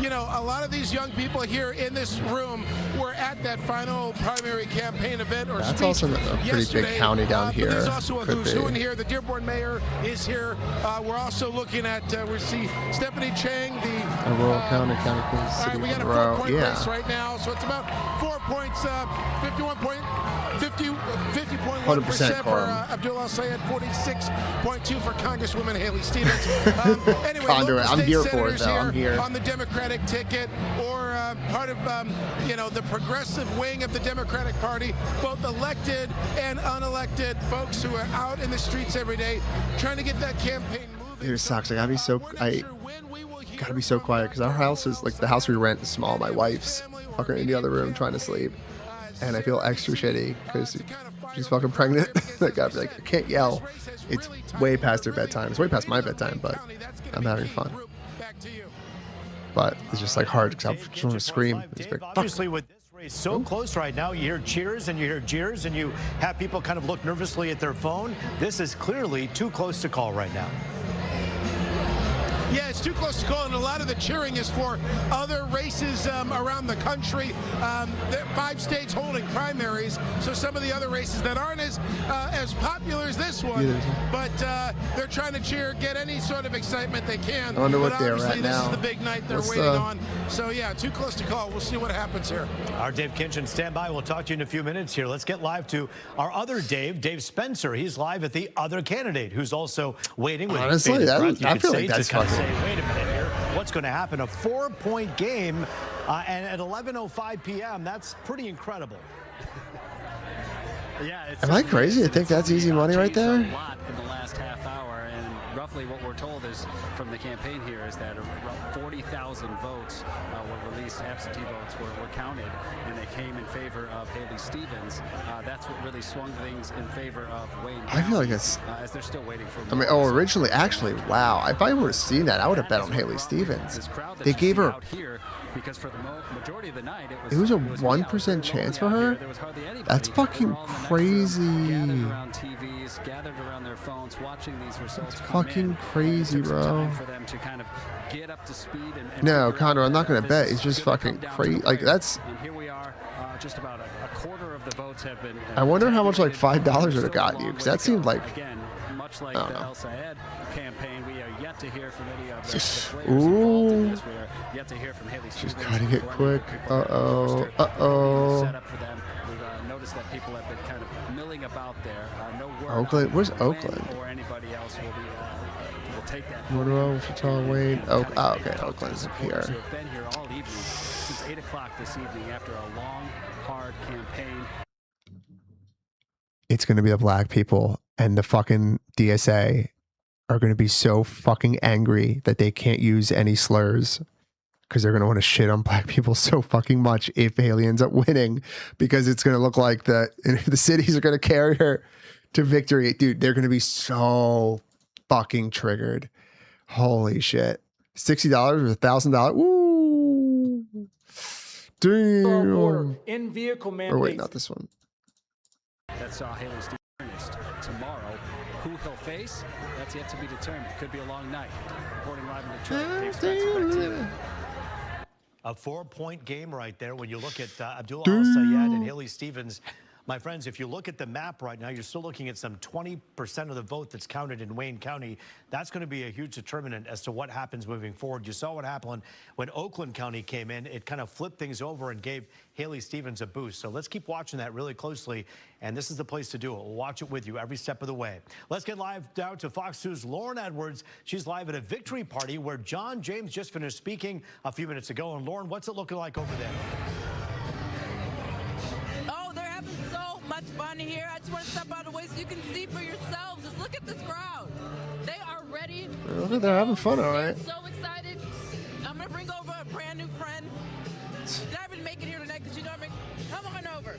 you know, a lot of these young people here in this room were at that final primary campaign event or That's speech also a pretty yesterday. big county down But here. there's also a Could who's who in be. here. The Dearborn mayor is here. We're also looking at, we see Stephanie Chang, the Aurora County, County Queen all right, City, we got a Monroe. 4-point Yeah. race right now, so it's about 4 points, 50.1% 100% for quorum. Abdul El Sayed, 46.2 for Congresswoman Haley Stevens. Anyway, Conduit. local I'm state here for it, senators though. I'm here. on the Democratic ticket, or part of you know, the progressive wing of the Democratic Party, both elected and unelected folks who are out in the streets every day trying to get that campaign moving. Dude, it sucks. I gotta be so quiet because our house is like the house we rent is small. My wife's fucking in the other room trying to sleep, and I feel extra shitty because she's fucking pregnant. Like I'd be like, I can't yell. It's way past her bedtime. It's way past my bedtime, but I'm having fun. But it's just like hard because I just want to scream. It's like, fuck. obviously with this race so close right now, you hear cheers and you hear jeers and you have people kind of look nervously at their phone. This is clearly too close to call right now. Yeah, it's too close to call, and a lot of the cheering is for other races around the country. There are 5 states holding primaries, so some of the other races that aren't as popular as this one, but they're trying to cheer, get any sort of excitement they can. I wonder what but they're obviously at this now. is the big night they're What's waiting the- on. So yeah, too close to call. We'll see what happens here. Our Dave Kinchin, stand by. We'll talk to you in a few minutes here. Let's get live to our other Dave, Dave Spencer. He's live at the other candidate who's also waiting with Honestly, bated that- breath, you I could feel say, like that's to kind of fucking- say, wait a minute here. What's going to happen? A 4-point game, and at 11:05 p.m. That's pretty incredible. Yeah, it's Am I crazy to think that's easy money right there? a lot in the last half hour, and roughly what we're told is from the campaign here is that around 40,000 votes were released, absentee votes were counted, and they came in favor of Haley Stevens. That's what really swung things in favor of Wayne. I feel like County, it's. as they're still waiting for. I mean, more. oh, originally, actually, wow. If I would have seen that, I would have bet on Haley Stevens. They gave her. Out here, because for the majority of the night, It was a 1% chance for her. That's fucking crazy. Gathered around TVs, gathered around their phones, watching these results. It's come fucking in. crazy, It took some bro. time for them to kind of get up to speed and No, figure out Condor, I'm not gonna this bet. is It's just gonna fucking come down to crazy. the Like wire. that's. And here we are, just about a quarter of the votes have been. I wonder how much like $5 would have gotten you, because that seemed like. Again, much like I the don't know. El Sayed campaign, we are yet to hear from any of the players Ooh. involved in this. We are yet to hear from Haley She's Stevens cutting it or any quick. of the people that Uh-oh. registered. Uh-oh. Set up for them. We've noticed that people have been kind of milling about there. No word Oakland? on Where's when Oakland? Or anybody else will take that. Monroe, Wichita, Wayne. Oh, okay. Oakland's up here. Who have been here all evening since 8 o'clock this evening after a long, hard campaign. It's going to be the black people, and the fucking DSA are going to be so fucking angry that they can't use any slurs. because they're going to want to shit on black people so fucking much if Haley ends up winning, because it's going to look like the cities are going to carry her to victory. Dude, they're going to be so fucking triggered. Holy shit. $60 or $1,000. Woo. Damn. In vehicle mandates. Or wait, not this one. That saw Haley Stevens tomorrow. Who he'll face, that's yet to be determined. Could be a long night. Reporting live in Detroit, Dave Spencer. A 4-point game right there when you look at Abdullah Al-Sayed and Haley Stevens. My friends, if you look at the map right now, you're still looking at some 20% of the vote that's counted in Wayne County. That's going to be a huge determinant as to what happens moving forward. You saw what happened when Oakland County came in. It kind of flipped things over and gave Haley Stevens a boost. So let's keep watching that really closely. And this is the place to do it. We'll watch it with you every step of the way. Let's get live down to Fox News' Lauren Edwards. She's live at a victory party where John James just finished speaking a few minutes ago. And Lauren, what's it looking like over there? Much fun here. I just want to step out of the way so you can see for yourselves. Just look at this crowd. They are ready. They're having fun, all right. So excited. I'm going to bring over a brand new friend. I didn't make it here tonight because you know me. Come on over.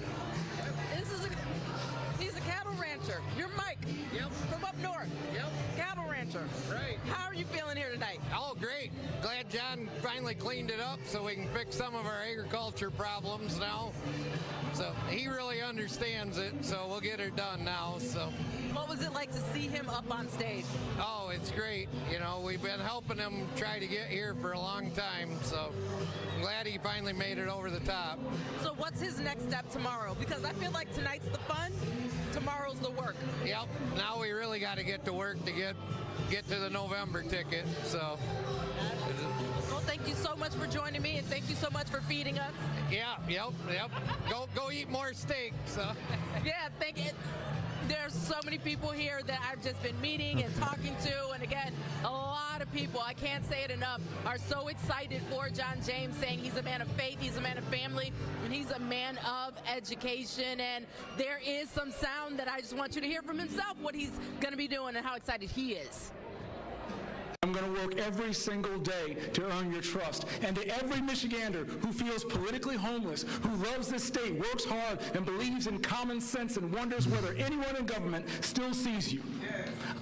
He's a cattle rancher. You're Mike. Yep. From up north. Yep. Cattle rancher. Right. How are you feeling here tonight? Oh, great. Glad John finally cleaned it up so we can fix some of our agriculture problems now. So he really understands it, so we'll get her done now. So, what was it like to see him up on stage? Oh, it's great. You know, we've been helping him try to get here for a long time, so I'm glad he finally made it over the top. So what's his next step tomorrow? Because I feel like tonight's the fun, tomorrow's the work. Yep. Now we really got to get to work to get to the November ticket. So. Well, thank you so much for joining me, and thank you so much for feeding us. Yeah, yep. Go eat more steak. So. Yeah, thank you. There's so many people here that I've just been meeting and talking to, and again, a lot of people, I can't say it enough, are so excited for John James, saying he's a man of faith, he's a man of family, and he's a man of education. And there is some sound that I just want you to hear from himself, what he's going to be doing and how excited he is. I'm going to work every single day to earn your trust. And to every Michigander who feels politically homeless, who loves this state, works hard, and believes in common sense and wonders whether anyone in government still sees you,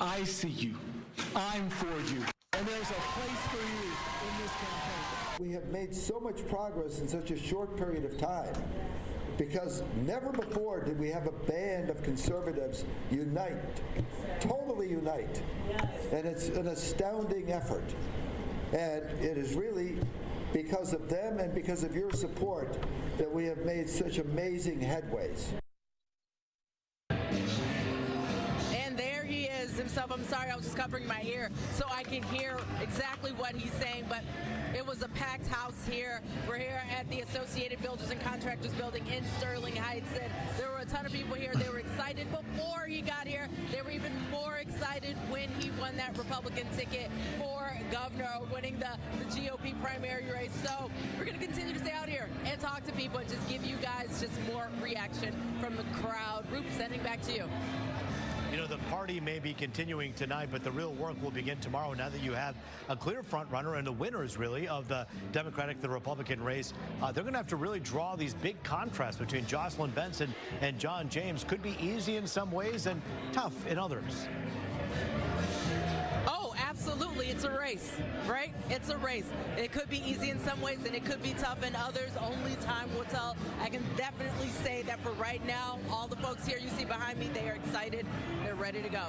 I see you. I'm for you. And there's a place for you in this campaign. We have made so much progress in such a short period of time because never before did we have a band of conservatives unite, totally unite. And it's an astounding effort. And it is really because of them and because of your support that we have made such amazing headways. Himself. I'm sorry, I was just covering my ear so I can hear exactly what he's saying, but it was a packed house here. We're here at the Associated Builders and Contractors building in Sterling Heights, and there were a ton of people here. They were excited before he got here. They were even more excited when he won that Republican ticket for governor, winning the GOP primary race. So we're going to continue to stay out here and talk to people and just give you guys just more reaction from the crowd. Roop, sending back to you. You know, the party may be continuing tonight, but the real work will begin tomorrow now that you have a clear front runner and the winners, really, of the Democratic, the Republican race. They're going to have to really draw these big contrasts between Jocelyn Benson and John James. Could be easy in some ways and tough in others. Oh, absolutely. It's a race, right? It's a race. It could be easy in some ways and it could be tough in others. Only time will tell. I can definitely say that for right now, all the folks here you see behind me, they are excited. They're ready to go.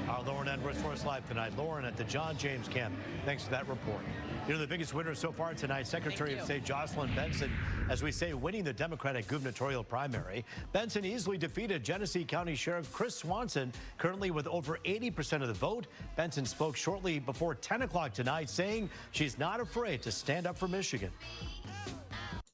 Our Lauren Edwards for us live tonight. Lauren at the John James camp. Thanks for that report. You know, the biggest winner so far tonight, Secretary of State Jocelyn Benson, as we say, winning the Democratic gubernatorial primary. Benson easily defeated Genesee County Sheriff Chris Swanson, currently with over 80% of the vote. Benson spoke shortly before 10 o'clock tonight, saying she's not afraid to stand up for Michigan.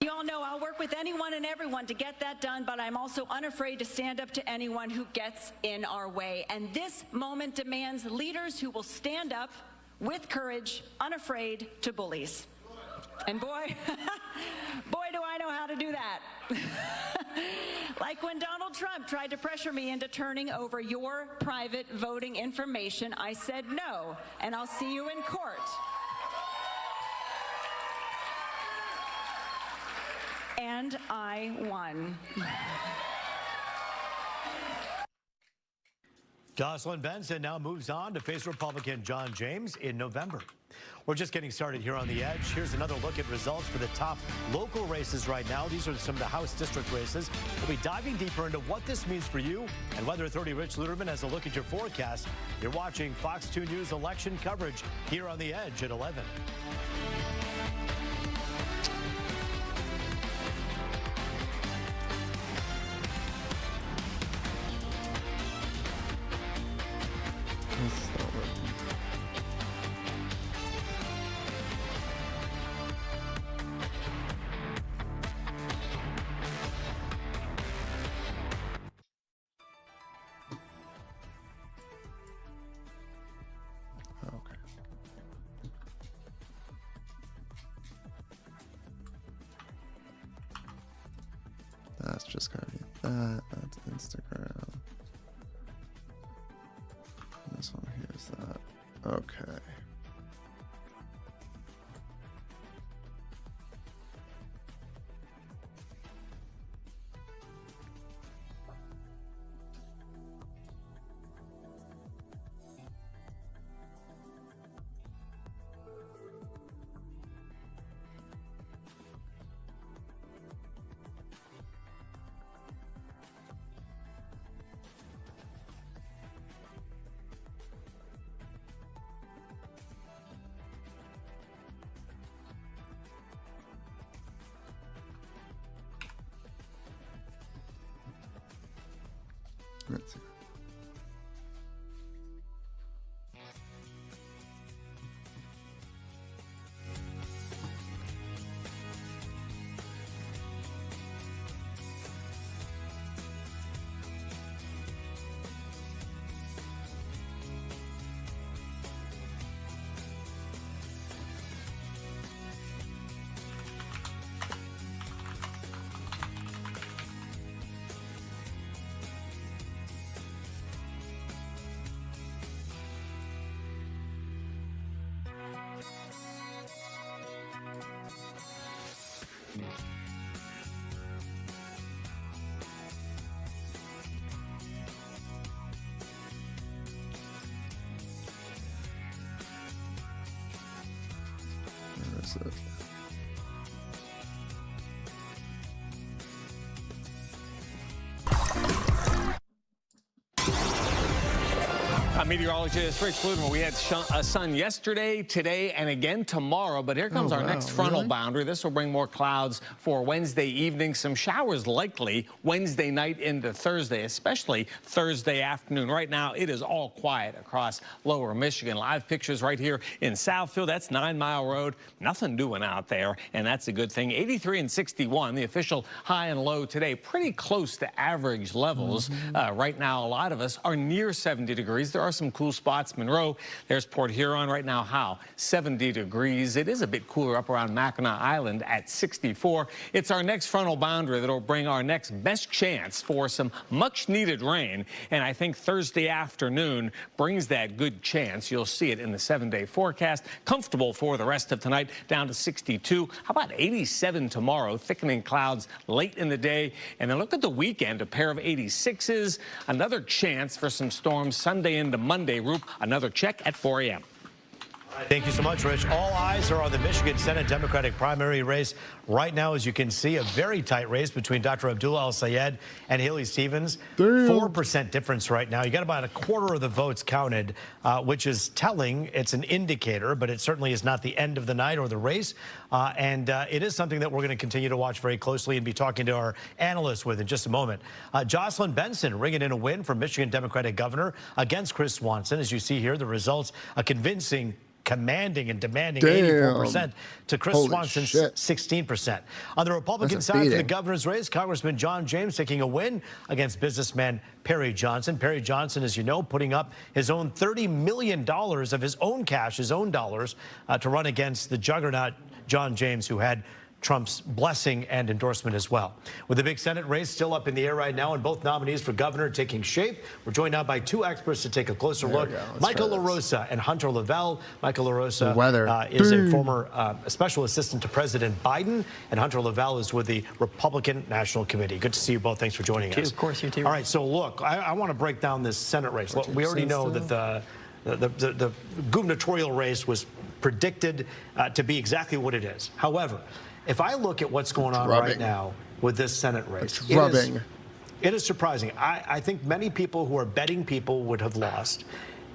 You all know I'll work with anyone and everyone to get that done, but I'm also unafraid to stand up to anyone who gets in our way. And this moment demands leaders who will stand up with courage, unafraid to bullies. And boy, boy, do I know how to do that. Like when Donald Trump tried to pressure me into turning over your private voting information, I said no, and I'll see you in court. and I won. Jocelyn Benson now moves on to face Republican John James in November. We're just getting started here on The Edge. Here's another look at results for the top local races right now. These are some of the House district races. We'll be diving deeper into what this means for you and Weather 30 Rich Luderman has a look at your forecast. You're watching Fox 2 News election coverage here on The Edge at 11. That's just gonna be that. That's Instagram. And this one here is that. Okay. Let's see. Where is it? Meteorologist Rich Luderman. We had sun yesterday, today, and again tomorrow, but here comes our next frontal boundary. This will bring more clouds for Wednesday evening. Some showers likely Wednesday night into Thursday, especially Thursday afternoon. Right now, it is all quiet across lower Michigan. Live pictures right here in Southfield. That's 9 Mile Road. Nothing doing out there, and that's a good thing. 83 and 61, the official high and low today. Pretty close to average levels. Right now, a lot of us are near 70 degrees. There are some cool spots. Monroe, there's Port Huron right now. How? 70 degrees. It is a bit cooler up around Mackinac Island at 64. It's our next frontal boundary that'll bring our next best chance for some much needed rain. And I think Thursday afternoon brings that good chance. You'll see it in the 7-day forecast. Comfortable for the rest of tonight, down to 62. How about 87 tomorrow? Thickening clouds late in the day. And then look at the weekend, a pair of 86s. Another chance for some storms Sunday into Monday. Roop, another check at 4 a.m. Thank you so much, Rich. All eyes are on the Michigan Senate Democratic primary race right now. As you can see, a very tight race between Dr. Abdullah Al-Sayed and Haley Stevens. 4% difference right now. You got about a quarter of the votes counted, which is telling. It's an indicator, but it certainly is not the end of the night or the race. It is something that we're going to continue to watch very closely and be talking to our analysts with in just a moment. Jocelyn Benson ringing in a win for Michigan Democratic governor against Chris Swanson. As you see here, the results, a convincing, commanding and demanding 84% to Chris Swanson's 16%. On the Republican side for the governor's race, Congressman John James taking a win against businessman Perry Johnson. Perry Johnson, as you know, putting up his own $30 million of his own cash, his own dollars, to run against the juggernaut John James, who had Trump's blessing and endorsement as well. With the big Senate race still up in the air right now and both nominees for governor taking shape, we're joined now by two experts to take a closer look. Michael LaRosa and Hunter Lavelle. Michael LaRosa is a former special assistant to President Biden, and Hunter Lavelle is with the Republican National Committee. Good to see you both. Thanks for joining us. Of course, you too. All right, so look, I want to break down this Senate race. Look, we already know that the gubernatorial race was predicted to be exactly what it is. However, if I look at what's going on right now with this Senate race, it is surprising. I think many people who are betting people would have lost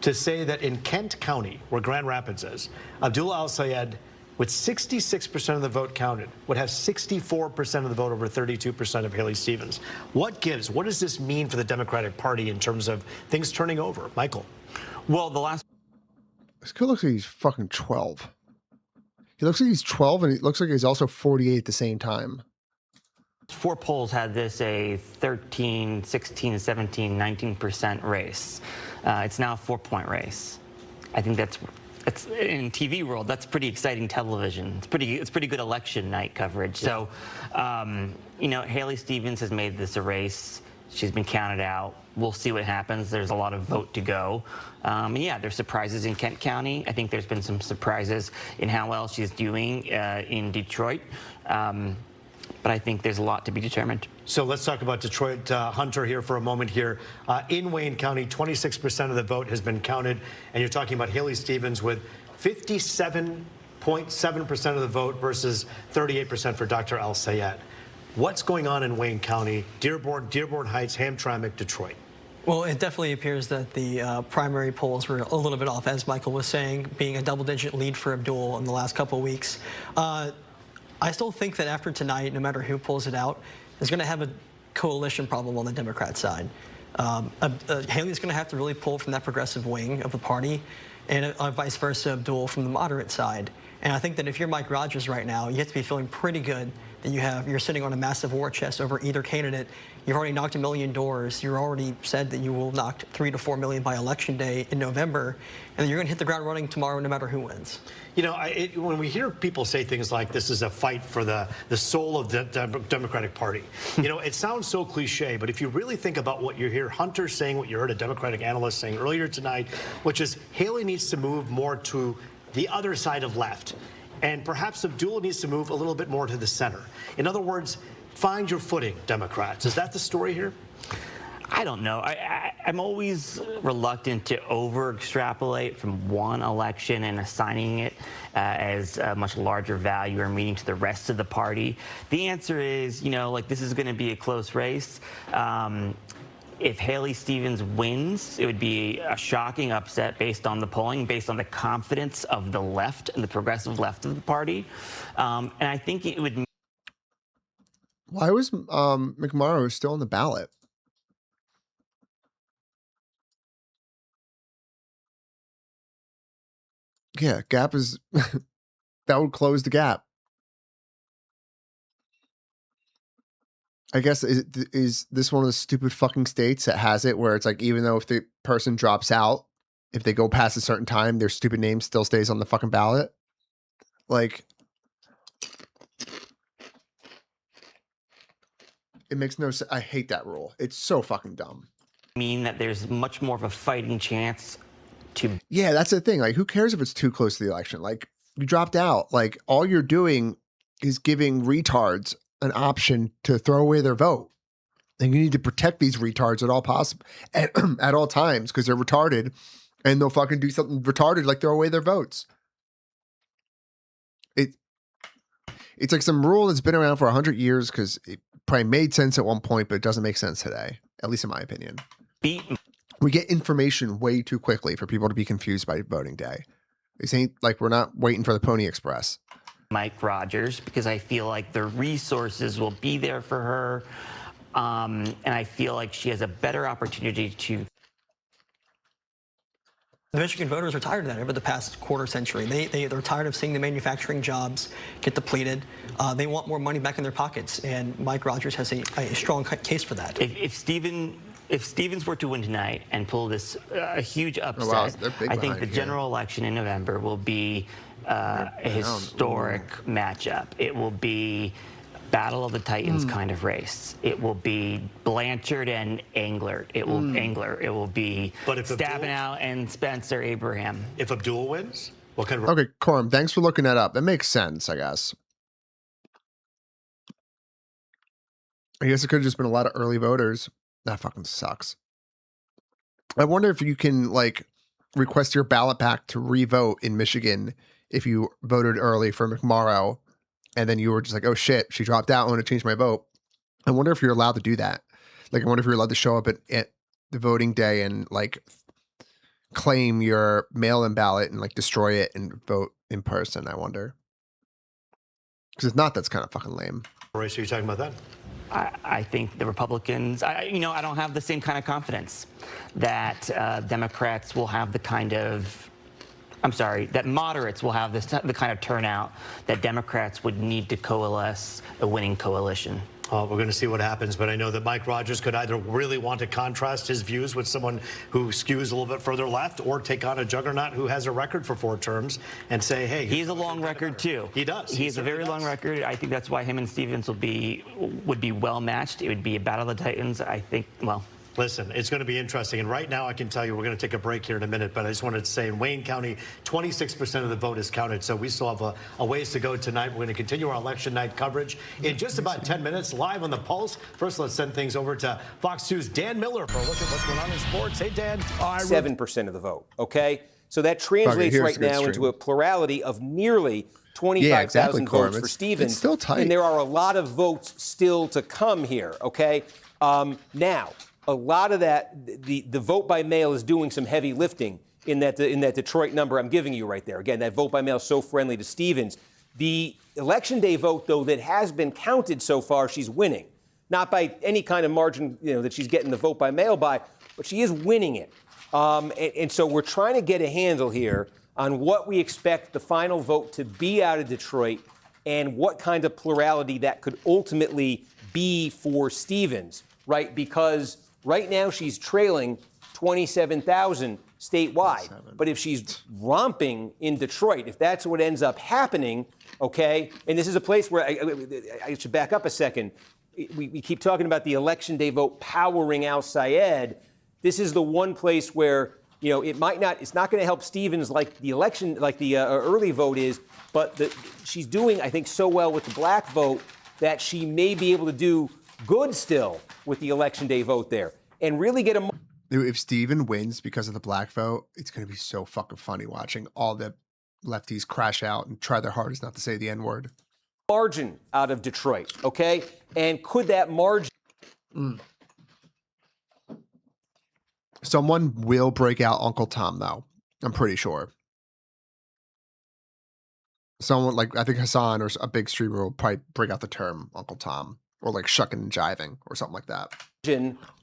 to say that in Kent County, where Grand Rapids is, Abdullah Al-Sayed, with 66% of the vote counted, would have 64% of the vote over 32% of Haley Stevens. What gives? What does this mean for the Democratic Party in terms of things turning over? Michael. Well, this kid looks like he's fucking 12. He looks like he's 12, and he looks like he's also 48 at the same time. 4 polls had this a 13, 16, 17, 19% race. It's now a 4-point race. I think that's in TV world. That's pretty exciting television. It's pretty good election night coverage. So, you know, Haley Stevens has made this a race. She's been counted out. We'll see what happens. There's a lot of vote to go. Yeah, there's surprises in Kent County. I think there's been some surprises in how well she's doing in Detroit. But I think there's a lot to be determined. So let's talk about Detroit. Hunter here for a moment here. In Wayne County, 26% of the vote has been counted. And you're talking about Haley Stevens with 57.7% of the vote versus 38% for Dr. Al-Sayed. What's going on in Wayne County, Dearborn Heights, Hamtramck, Detroit? Well, it definitely appears that the primary polls were a little bit off, as Michael was saying, being a double-digit lead for Abdul in the last couple of weeks. I still think that after tonight, no matter who pulls it out, is going to have a coalition problem on the Democrat side. Haley's going to have to really pull from that progressive wing of the party, and vice versa, Abdul from the moderate side. And I think that if you're Mike Rogers right now, you have to be feeling pretty good that you're sitting on a massive war chest over either candidate. You've already knocked 1 million doors. You already said that you will knock 3 to 4 million by election day in November, and you're going to hit the ground running tomorrow no matter who wins. You know, when we hear people say things like this is a fight for the soul of the Democratic Party, you know, it sounds so cliche, but if you really think about what you hear Hunter saying, what you heard a Democratic analyst saying earlier tonight, which is Haley needs to move more to the other side of left. And perhaps Abdul needs to move a little bit more to the center. In other words, find your footing, Democrats. Is that the story here? I don't know. I'm always reluctant to over-extrapolate from one election and assigning it as a much larger value or meaning to the rest of the party. The answer is, you know, like this is going to be a close race. If Haley Stevens wins, it would be a shocking upset based on the polling, based on the confidence of the left and the progressive left of the party. And I think it would. Why was McMorrow still on the ballot? Yeah, gap is that would close the gap. I guess is this one of the stupid fucking states that has it where it's like even though if the person drops out, if they go past a certain time, their stupid name still stays on the fucking ballot? Like, it makes no sense. I hate that rule. It's so fucking dumb. Mean that there's much more of a fighting chance to. Yeah, that's the thing. Like, who cares if it's too close to the election? Like, you dropped out. Like, all you're doing is giving retards an option to throw away their vote. And you need to protect these retards at all possible at all times because they're retarded and they'll fucking do something retarded like throw away their votes. It's like some rule that's been around for 100 years because it probably made sense at one point, but it doesn't make sense today, at least in my opinion. We get information way too quickly for people to be confused by voting day. This ain't like we're not waiting for the Pony Express. Mike Rogers, because I feel like the resources will be there for her. And I feel like she has a better opportunity to. The Michigan voters are tired of that over the past quarter century. They're tired of seeing the manufacturing jobs get depleted. They want more money back in their pockets, and Mike Rogers has a strong case for that. If Stevens were to win tonight and pull this a huge upset, I think the general election in November will be a historic matchup. It will be Battle of the Titans kind of race. It will be Blanchard and Englert. It will be Stabenow and Spencer Abraham. If Abdul wins, what kind of... Okay, Corum, thanks for looking that up. That makes sense, I guess. I guess it could have just been a lot of early voters. That fucking sucks. I wonder if you can, like, request your ballot back to re-vote in Michigan if you voted early for McMorrow and then you were just like, oh shit, she dropped out, I want to change my vote. I wonder if you're allowed to do that. Like, I wonder if you're allowed to show up at the voting day and, like, claim your mail-in ballot and, like, destroy it and vote in person, I wonder. Because if not, that's kind of fucking lame. Race, are you talking about that? I think the Republicans, I don't have the same kind of confidence that Democrats will have the kind of, that moderates will have the kind of turnout that Democrats would need to coalesce a winning coalition. We're going to see what happens, but I know that Mike Rogers could either really want to contrast his views with someone who skews a little bit further left, or take on a juggernaut who has a record for 4 terms and say, hey... He's a long record, too. He does. He's a very long record. I think that's why him and Stevens would be well matched. It would be a battle of the Titans, I think, well... Listen, it's going to be interesting. And right now, I can tell you, we're going to take a break here in a minute, but I just wanted to say in Wayne County, 26% of the vote is counted. So we still have a ways to go tonight. We're going to continue our election night coverage in just about 10 minutes, live on the Pulse. First, let's send things over to Fox 2's Dan Miller for a look at what's going on in sports. Hey, Dan. 7% of the vote, okay? So that translates right now into a plurality of nearly 25,000 votes for Stevens. It's still tight. And there are a lot of votes still to come here, okay? Now, a lot of that, the vote by mail is doing some heavy lifting in that Detroit number I'm giving you right there. Again, that vote by mail is so friendly to Stevens. The election day vote, though, that has been counted so far, she's winning. Not by any kind of margin, that she's getting the vote by mail by, but she is winning it. And so we're trying to get a handle here on what we expect the final vote to be out of Detroit and what kind of plurality that could ultimately be for Stevens, right? Because right now, she's trailing 27,000 statewide. But if she's romping in Detroit, if that's what ends up happening, okay, and this is a place where I should back up a second. We keep talking about the election day vote powering Al Sayed. This is the one place where, it's not going to help Stevens like the election, like the early vote is, but she's doing, I think, so well with the black vote that she may be able to do good still with the election day vote there and really get a... If Steven wins because of the black vote, it's going to be so fucking funny watching all the lefties crash out and try their hardest not to say the N-word. Margin out of Detroit, okay? And could that margin... Someone will break out Uncle Tom, though. I'm pretty sure. Someone like, I think Hassan or a big streamer will probably break out the term Uncle Tom. Or like shucking and jiving or something like that.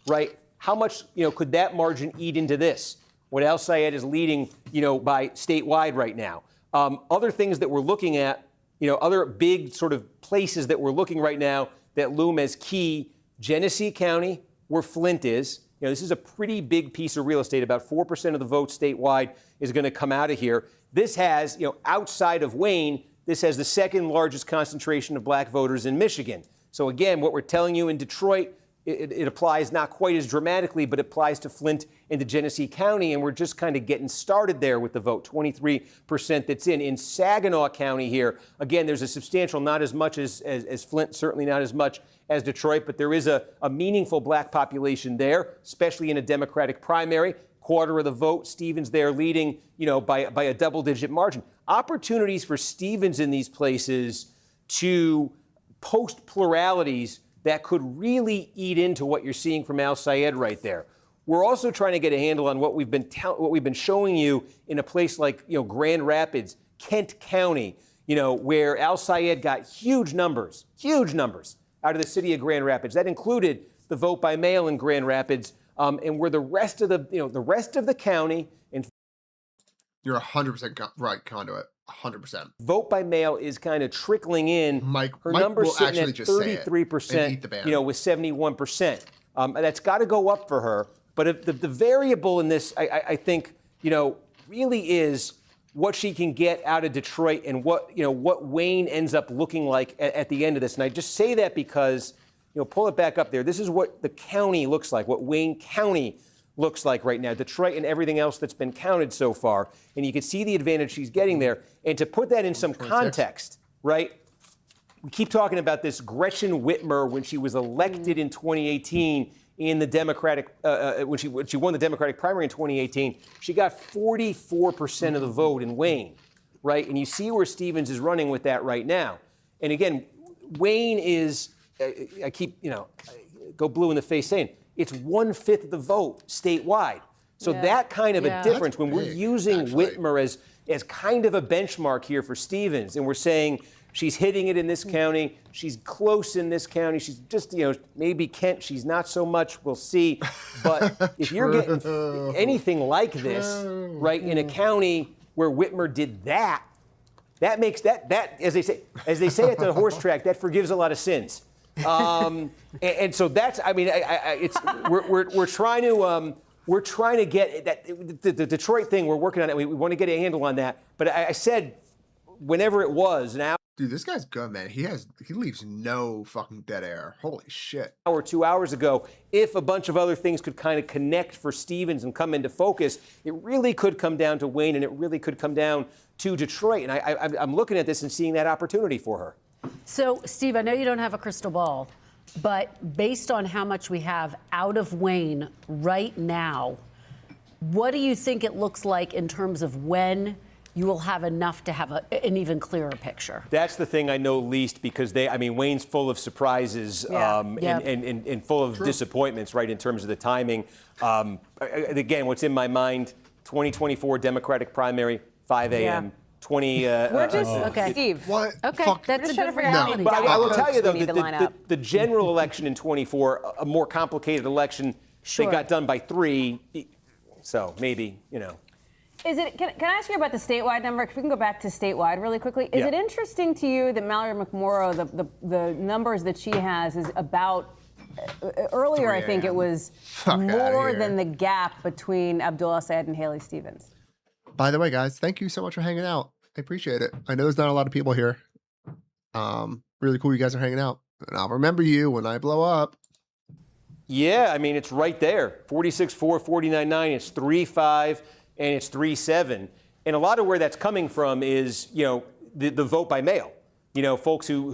Right? How much, could that margin eat into this? What Al Sayed is leading, by statewide right now. Other things that we're looking at, other big sort of places that we're looking right now that loom as key, Genesee County, where Flint is. This is a pretty big piece of real estate. About 4% of the votes statewide is going to come out of here. This has, outside of Wayne, this has the second largest concentration of black voters in Michigan. So again, what we're telling you in Detroit, it applies not quite as dramatically, but it applies to Flint and to Genesee County, and we're just kind of getting started there with the vote, 23% that's in. In Saginaw County here, again, there's a substantial, not as much as Flint, certainly not as much as Detroit, but there is a meaningful black population there, especially in a Democratic primary. Quarter of the vote, Stevens there leading, by a double-digit margin. Opportunities for Stevens in these places to post pluralities that could really eat into what you're seeing from Al Sayed right there. We're also trying to get a handle on what we've been showing you in a place like Grand Rapids, Kent County, where Al Sayed got huge numbers out of the city of Grand Rapids. That included the vote by mail in Grand Rapids, and where the rest of the county and you're 100% right, Conduit. 100%. Vote by mail is kind of trickling in. Mike number's sitting at 33%, with 71%. That's got to go up for her. But if the variable in this, I think, really is what she can get out of Detroit and what Wayne ends up looking like at the end of this. And I just say that because, pull it back up there. This is what the county looks like, what Wayne County looks like right now, Detroit and everything else that's been counted so far. And you can see the advantage she's getting there. And to put that in some context, right? We keep talking about this Gretchen Whitmer when she was elected in 2018 in the Democratic, when she won the Democratic primary in 2018, she got 44% of the vote in Wayne, right? And you see where Stevens is running with that right now. And again, Wayne is, I keep, go blue in the face saying, it's 1/5 of the vote statewide. So that kind of a difference when we're using Whitmer as kind of a benchmark here for Stevens, and we're saying, she's hitting it in this county. She's close in this county. She's just, maybe Kent, she's not so much. We'll see. But if you're getting anything like this, right, in a county where Whitmer did that, that makes that as they say at the horse track, that forgives a lot of sins. And so that's, we're trying to get that the Detroit thing. We're working on it. We want to get a handle on that. But I said, whenever it was now. Dude, this guy's good, man. He leaves no fucking dead air. Holy shit. Or 2 hours ago, if a bunch of other things could kind of connect for Stevens and come into focus, it really could come down to Wayne and it really could come down to Detroit. And I'm looking at this and seeing that opportunity for her. So, Steve, I know you don't have a crystal ball, but based on how much we have out of Wayne right now, what do you think it looks like in terms of when you will have enough to have an even clearer picture? That's the thing I know least because Wayne's full of surprises and full of disappointments, right, in terms of the timing. Again, what's in my mind, 2024 Democratic primary, 5 a.m. 20. We're just okay, Steve. What? Okay, Fuck. that's a good reality. But I will tell you though, the general election in 24, a more complicated election, they got done by 3. So maybe, Is it? Can I ask you about the statewide number? If we can go back to statewide really quickly. Is it interesting to you that Mallory McMorrow, the numbers that she has is about earlier? I think it was more than the gap between Abdul El-Sayed and Haley Stevens. By the way, guys, thank you so much for hanging out. I appreciate it. I know there's not a lot of people here. Really cool you guys are hanging out. And I'll remember you when I blow up. Yeah, it's right there. 46-4, 49-9. It's 3-5, and it's 3-7. And a lot of where that's coming from is, the vote by mail. Folks who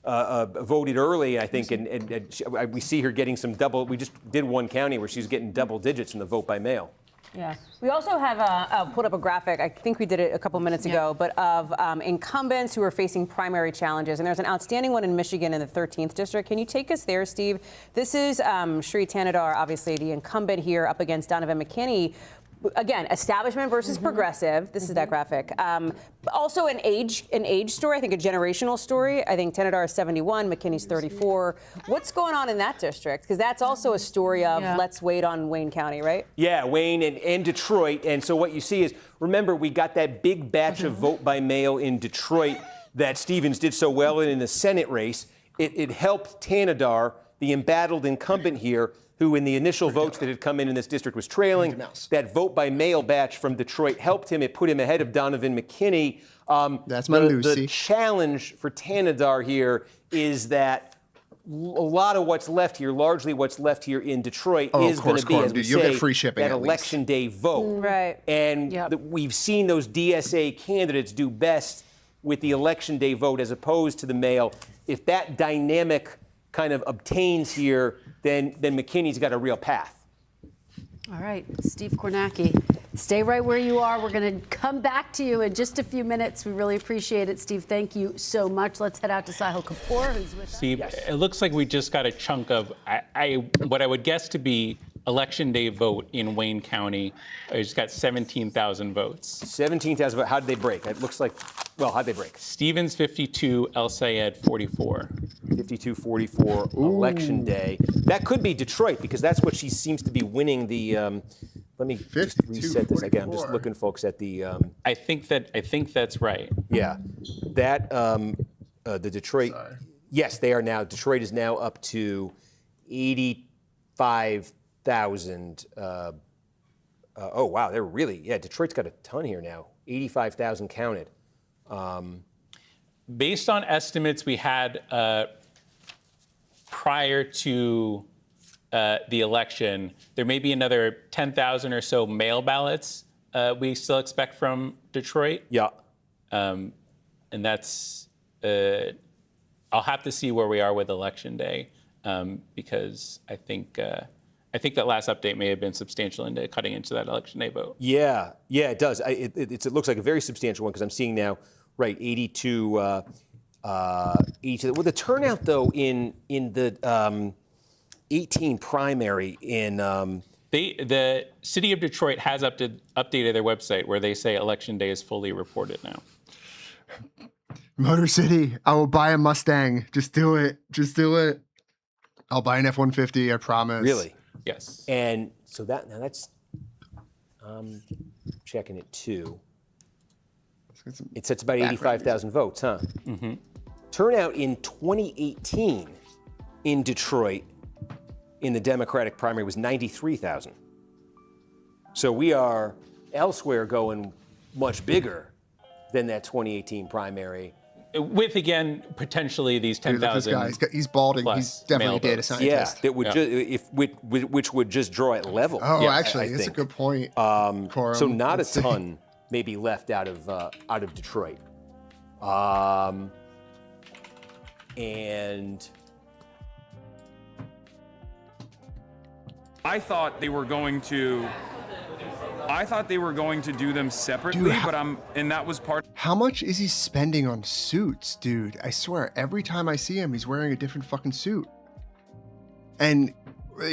voted early, I think, and we see her getting some double. We just did one county where she's getting double digits in the vote by mail. Yeah. We also have put up a graphic, I think we did it a couple minutes ago, but of incumbents who are facing primary challenges. And there's an outstanding one in Michigan in the 13th district. Can you take us there, Steve? This is Shri Tanadar, obviously the incumbent here, up against Donovan McKinney. Again, establishment versus progressive. This is that graphic. Also an age story, I think a generational story. I think Tanadar is 71, McKinney's 34. What's going on in that district? Because that's also a story of let's wait on Wayne County, right? Yeah, Wayne and Detroit. And so what you see is, remember, we got that big batch of vote by mail in Detroit that Stevens did so well in the Senate race. It helped Tanadar, the embattled incumbent here, who in the initial votes that had come in this district was trailing. That vote by mail batch from Detroit helped him. It put him ahead of Donovan McKinney. That's my Lucy. The challenge for Tanadar here is that a lot of what's left here, largely what's left here in Detroit, is going to be, as we say, free shipping that election day vote. Right. And we've seen those DSA candidates do best with the election day vote as opposed to the mail. If that dynamic kind of obtains here, then McKinney's got a real path. All right, Steve Kornacki, stay right where you are. We're going to come back to you in just a few minutes. We really appreciate it, Steve. Thank you so much. Let's head out to Sahil Kapoor, who's with us. Steve, it looks like we just got a chunk of what I would guess to be election day vote in Wayne County. It's got 17,000 votes. 17,000 votes. How did they break? It looks like, how'd they break? Stevens 52, El-Sayed 44. 52-44 election day. That could be Detroit because that's what she seems to be winning the. Let me just reset this again. I'm just looking, folks, at the. I think that's right. Yeah, that the Detroit. Sorry. Yes, they are now. Detroit is now up to 85,000. Oh wow, they're really Detroit's got a ton here now. 85,000 counted. Based on estimates we had prior to the election, there may be another 10,000 or so mail ballots we still expect from Detroit. Yeah. And that's, I'll have to see where we are with Election Day, because I think that last update may have been substantial into cutting into that Election Day vote. Yeah, it does. It looks like a very substantial one because I'm seeing now, right, 82. 82. Well, the turnout though in the 18 primary in. The city of Detroit has updated their website where they say Election Day is fully reported now. Motor City, I will buy a Mustang. Just do it. Just do it. I'll buy an F-150, I promise. Really? Yes. And so that's checking it too. It's about 85,000 votes, huh? Mm-hmm. Turnout in 2018 in Detroit in the Democratic primary was 93,000. So we are elsewhere going much bigger than that 2018 primary. With, again, potentially these 10,000. Dude, this guy, he's balding. He's definitely a data scientist. Yeah, that would which would just draw it level. Oh, yeah, actually, that's a good point. So not a ton maybe left out of Detroit. And I thought they were going to do them separately, Dude, and that was part. How much is he spending on suits, dude? I swear, every time I see him, he's wearing a different fucking suit. And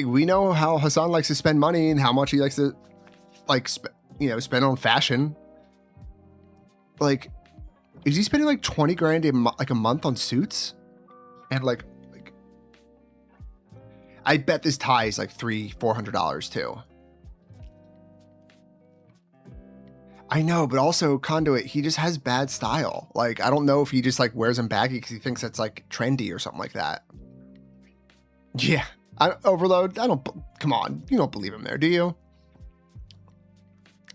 we know how Hassan likes to spend money and how much he likes to, spend on fashion. Like, is he spending like 20 grand a month on suits? And like, I bet this tie is like $300-400 too. I know, but also Conduit, he just has bad style. Like, I don't know if he just like wears them baggy because he thinks that's like trendy or something like that. Yeah, Overload. Come on, you don't believe him there, do you?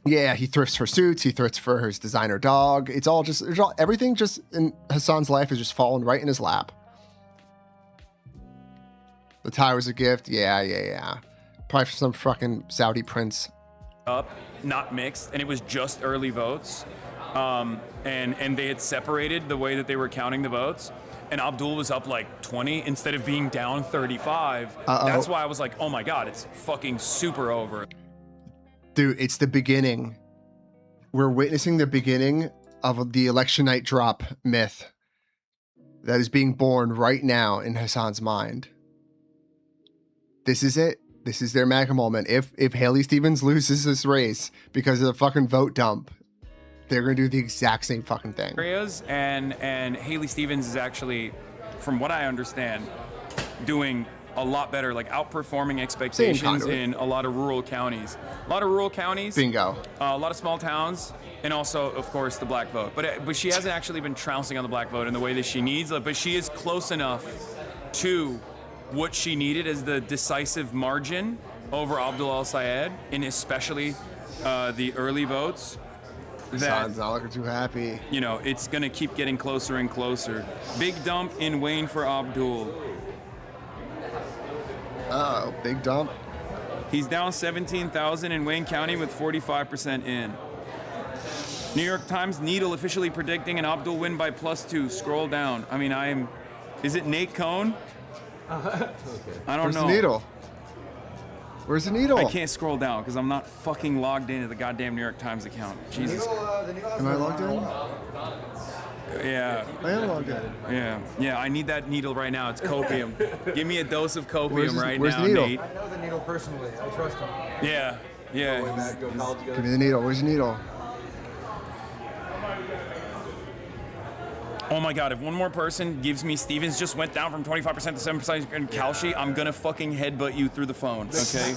Yeah, he thrifts for suits. He thrifts for his designer dog. It's all just, everything just in Hassan's life is just falling right in his lap. The tie was a gift. Yeah. Probably for some fucking Saudi prince. Up, not mixed, and it was just early votes, and they had separated the way that they were counting the votes, and Abdul was up like 20 instead of being down 35. That's why I was like, oh my god, it's fucking super over. Dude, it's the beginning. We're witnessing the beginning of the election night drop myth that is being born right now in Hassan's mind. This is it. This is their MAGA moment. If Haley Stevens loses this race because of the fucking vote dump, they're going to do the exact same fucking thing. Areas and Haley Stevens is actually, from what I understand, doing a lot better, like outperforming expectations in a lot of rural counties. Bingo. A lot of small towns, and also, of course, the black vote. But she hasn't actually been trouncing on the black vote in the way that she needs. But she is close enough to what she needed as the decisive margin over Abdul Al-Sayed, and especially the early votes. Hassan's not looking too happy. You know, it's going to keep getting closer and closer. Big dump in Wayne for Abdul. Oh, big dump. He's down 17,000 in Wayne County with 45% in. New York Times Needle officially predicting an Abdul win by +2. Scroll down. I mean, is it Nate Cohn? Okay. I don't know. Where's the needle? Where's the needle? I can't scroll down because I'm not fucking logged into the goddamn New York Times account. Jesus. Am I logged in? Yeah. I am logged in. Yeah. I need that needle right now. It's copium. Give me a dose of copium where's now, the needle? Nate. I know the needle personally. I trust him. Yeah. Give me the needle. Where's the needle? Oh my God, if one more person gives me Stevens just went down from 25% to 7% in Kalshi, I'm gonna fucking headbutt you through the phone, okay?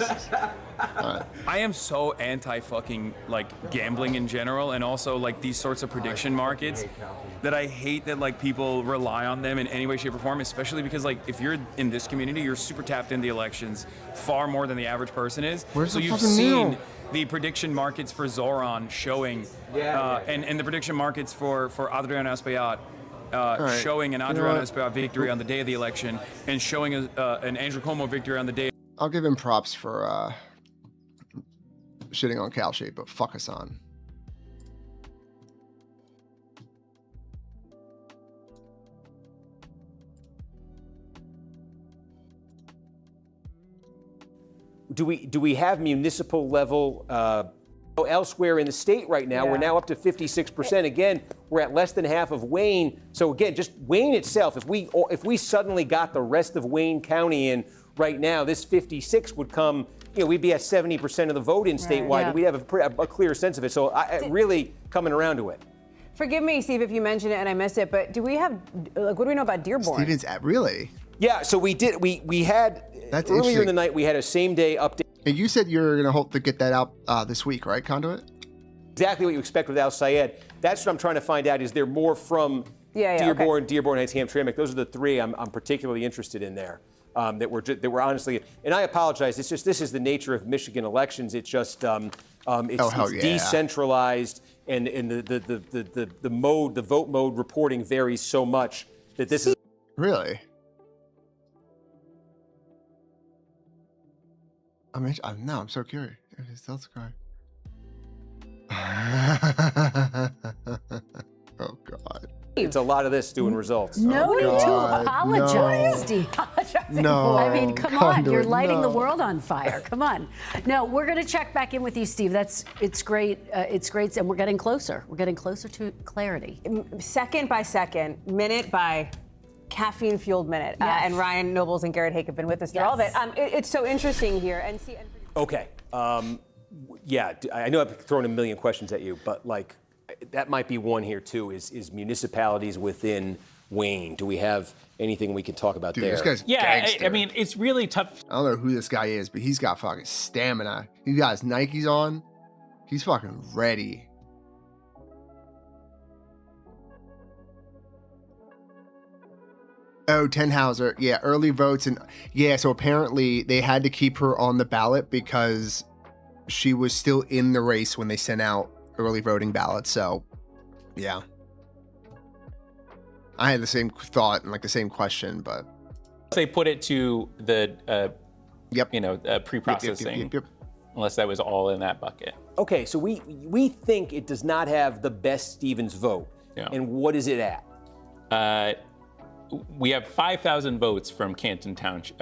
I am so anti-fucking like gambling in general, and also like these sorts of prediction markets that I hate that like people rely on them in any way, shape, or form, especially because like if you're in this community, you're super tapped into the elections far more than the average person is. Where's so the you've fucking seen needle? the prediction markets for Zoran showing, and the prediction markets for Adriano Espaillat showing an Adriano Espaillat victory on the day of the election, and showing an Andrew Cuomo victory on the day. I'll give him props for shitting on Kalshi, but fuck Hassan. Do we have municipal level elsewhere in the state right now? We're now up to 56%. Again, we're at less than half of Wayne. So again, just Wayne itself, if we suddenly got the rest of Wayne County in right now, this 56 would come, we'd be at 70% of the vote in statewide. Yeah. We'd have a clear sense of it. So really coming around to it. Forgive me, Steve, if you mentioned it and I missed it, but do we have, what do we know about Dearborn? Stevens, really? Yeah, so we did. We had That's earlier in the night. We had a same day update. And you said you're going to hope to get that out this week, right, Conduit? Exactly what you expect with Al Sayed. That's what I'm trying to find out. Is there more from Dearborn, Dearborn Heights, Hamtramck? Those are the three I'm particularly interested in there. That were honestly, and I apologize. It's just this is the nature of Michigan elections. It's just it's decentralized, and the vote mode reporting varies so much that this is really. I'm so curious. Still subscribe. Oh God. It's a lot of this doing results. No need to apologize, Steve. No. I mean, come on. You're lighting the world on fire. Come on. No, we're going to check back in with you, Steve. It's great. It's great. And we're getting closer. We're getting closer to clarity. Second by second, minute by caffeine-fueled minute. Yes. And Ryan Nobles and Garrett Hake have been with us through all of it. It's so interesting here. Okay. Yeah, I know I've thrown a million questions at you, but that might be one here too. Is municipalities within Wayne? Do we have anything we can talk about there? This guy's gangster. I mean, it's really tough. I don't know who this guy is, but he's got fucking stamina. He got his Nikes on. He's fucking ready. Oh, Tenhauser. Yeah, early votes. And yeah, so apparently they had to keep her on the ballot because she was still in the race when they sent out early voting ballots. So, yeah. I had the same thought and the same question, but they put it to the pre-processing, unless that was all in that bucket. Okay, so we think it does not have the best Stevens vote. Yeah. And what is it at? We have 5,000 votes from Canton Township.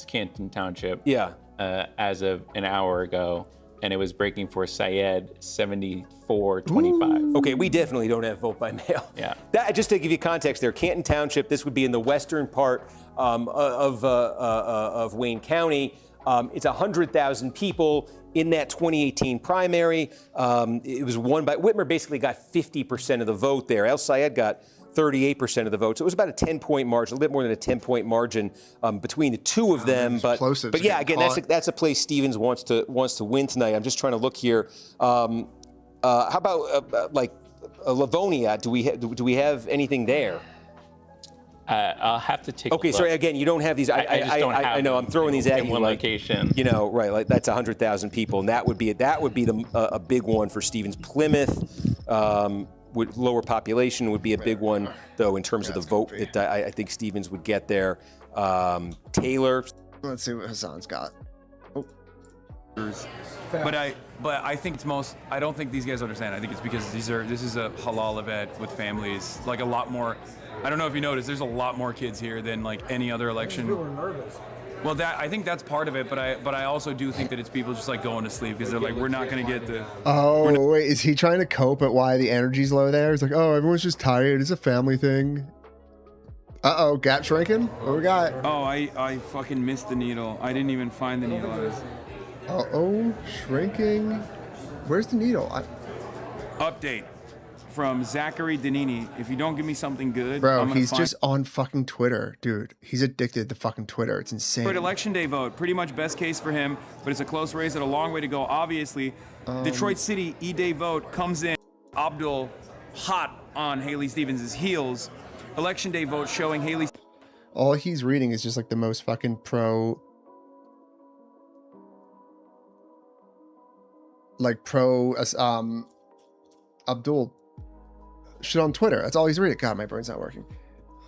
Canton Township. Yeah. As of an hour ago. And it was breaking for Syed 74-25. Okay, we definitely don't have vote by mail. Yeah. Just to give you context there, Canton Township, this would be in the western part of Wayne County. It's 100,000 people in that 2018 primary. It was won by, Whitmer basically got 50% of the vote there. El Sayed got 38% of the votes. It was about a 10-point margin, a little bit more than a 10-point margin between the two of them. But yeah, again, that's a place Stevens wants to win tonight. I'm just trying to look here. How about Livonia? Do we have anything there? I'll have to take. Okay, a look. sorry. Again, you don't have these. I just don't have. I know. I'm throwing these at in you. one location. Right? That's 100,000 people, and that would be a big one for Stevens. Plymouth. With lower population would be a big one, though, in terms of the vote that I think Stevens would get there. Taylor. Let's see what Hassan's got. Oh. But I think it's most. I don't think these guys understand. I think it's because this is a halal event with families. A lot more. I don't know if you noticed. There's a lot more kids here than any other election. People are nervous. Well, I think that's part of it, but I also do think that it's people just going to sleep because they're we're not going to get the. Oh wait, is he trying to cope at why the energy's low there? He's oh, everyone's just tired. It's a family thing. Uh-oh, gap shrinking. What we got? Oh, I fucking missed the needle. I didn't even find the needle. Uh-oh, shrinking. Where's the needle? Update from Zachary Danini. If you don't give me something good, bro, he's just on fucking Twitter, dude. He's addicted to fucking Twitter. It's insane. Election day vote, pretty much best case for him, but it's a close race and a long way to go. Obviously, Detroit City E-Day vote comes in. Abdul hot on Haley Stevens' heels. Election day vote showing Haley. All he's reading is just the most fucking pro. like pro Abdul shit on Twitter. That's all he's reading. God, my brain's not working.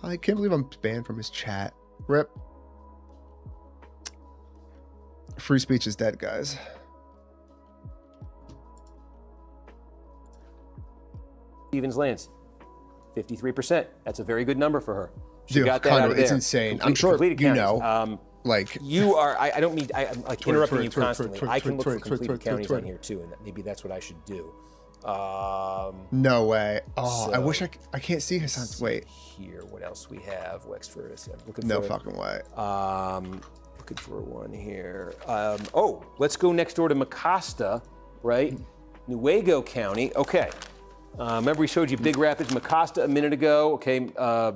I can't believe I'm banned from his chat. Rip. Free speech is dead, guys. Stevens Lance, 53%. That's a very good number for her. She Dude, got that out of there. it's insane. I'm sure completed you counties. know. Like you are. I don't mean. I'm like interrupting you Twitter, constantly. I can look for completed counties on here too, and maybe that's what I should do. No way. Oh, I so- wish I can't see Hassan's. Wait. Here, what else we have? Wexford. I'm looking No for fucking way. Looking for one here. Oh, let's go next door to Mecosta, right? Newaygo County. Okay. Remember we showed you Big Rapids, Mecosta a minute ago. Okay,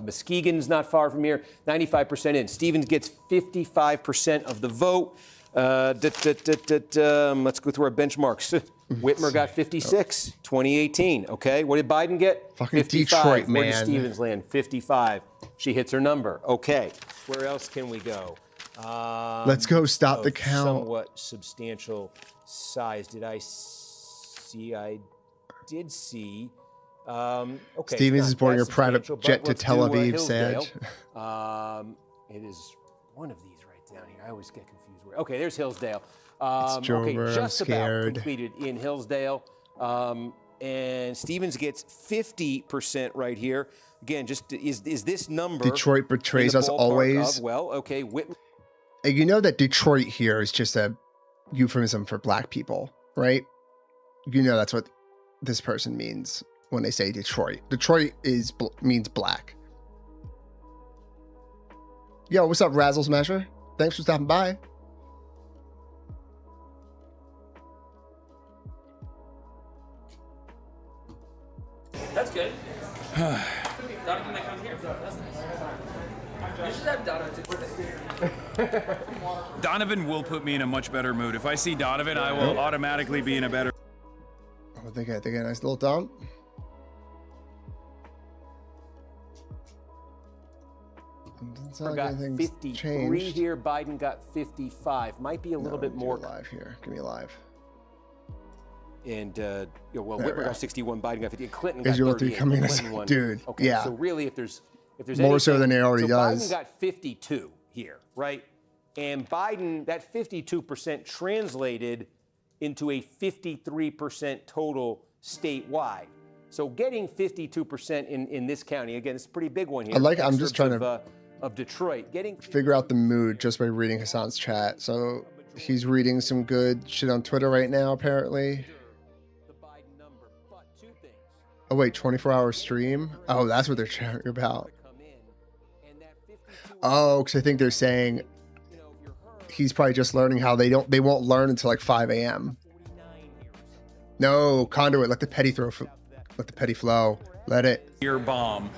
Muskegon's not far from here. 95% in. Stevens gets 55% of the vote. Let's go through our benchmarks. Whitmer got 56, 2018. Okay, what did Biden get? Fucking 55. Detroit, Where did man. Stevens land? 55. She hits her number. Okay, where else can we go? Let's go stop the Of count. Somewhat substantial size. Did I see? I did see. Okay, Stevens not is boarding that a private substantial, but jet to let's Tel do, Aviv, Hillsdale. sad. It is one of these right down here. I always get confused. Okay, there's Hillsdale. It's Jover, Okay, I'm just about scared. completed in Hillsdale. And Stevens gets 50% right here. Again, just is this number Detroit betrays in the us ballpark always. of, well, okay, Whitmer. And you know that Detroit here is just a euphemism for black people, right? You know that's what this person means when they say Detroit. Detroit means black. Yo, what's up, Razzle Smasher? Thanks for stopping by. That's good. Donovan might come here. That's nice. You should have Donovan. Donovan will put me in a much better mood. If I see Donovan, I will automatically be in a better. Oh, they get a nice little dump. Doesn't sound like got anything's 53 changed. here. Biden got 55. Might be a little bit more. Live here. Give me live. And well, There we Whitmer go. got 61, Biden got 50, and Clinton Is got your 30. three coming in a Clinton second? won. Dude, Okay, yeah. So really, if there's More so anything- than he already so does. Biden got 52 here, right? And Biden, that 52% translated into a 53% total statewide. So getting 52% in this county, again, it's a pretty big one here. I'm just Excerpts trying to of Detroit. Getting figure out the mood just by reading Hassan's chat. So he's reading some good shit on Twitter right now, apparently. Oh wait, 24-hour stream? Oh, that's what they're chatting about. Oh, because I think they're saying he's probably just learning how they won't learn until like 5 a.m. No, conduit, let the petty flow. Let it. Ear bomb.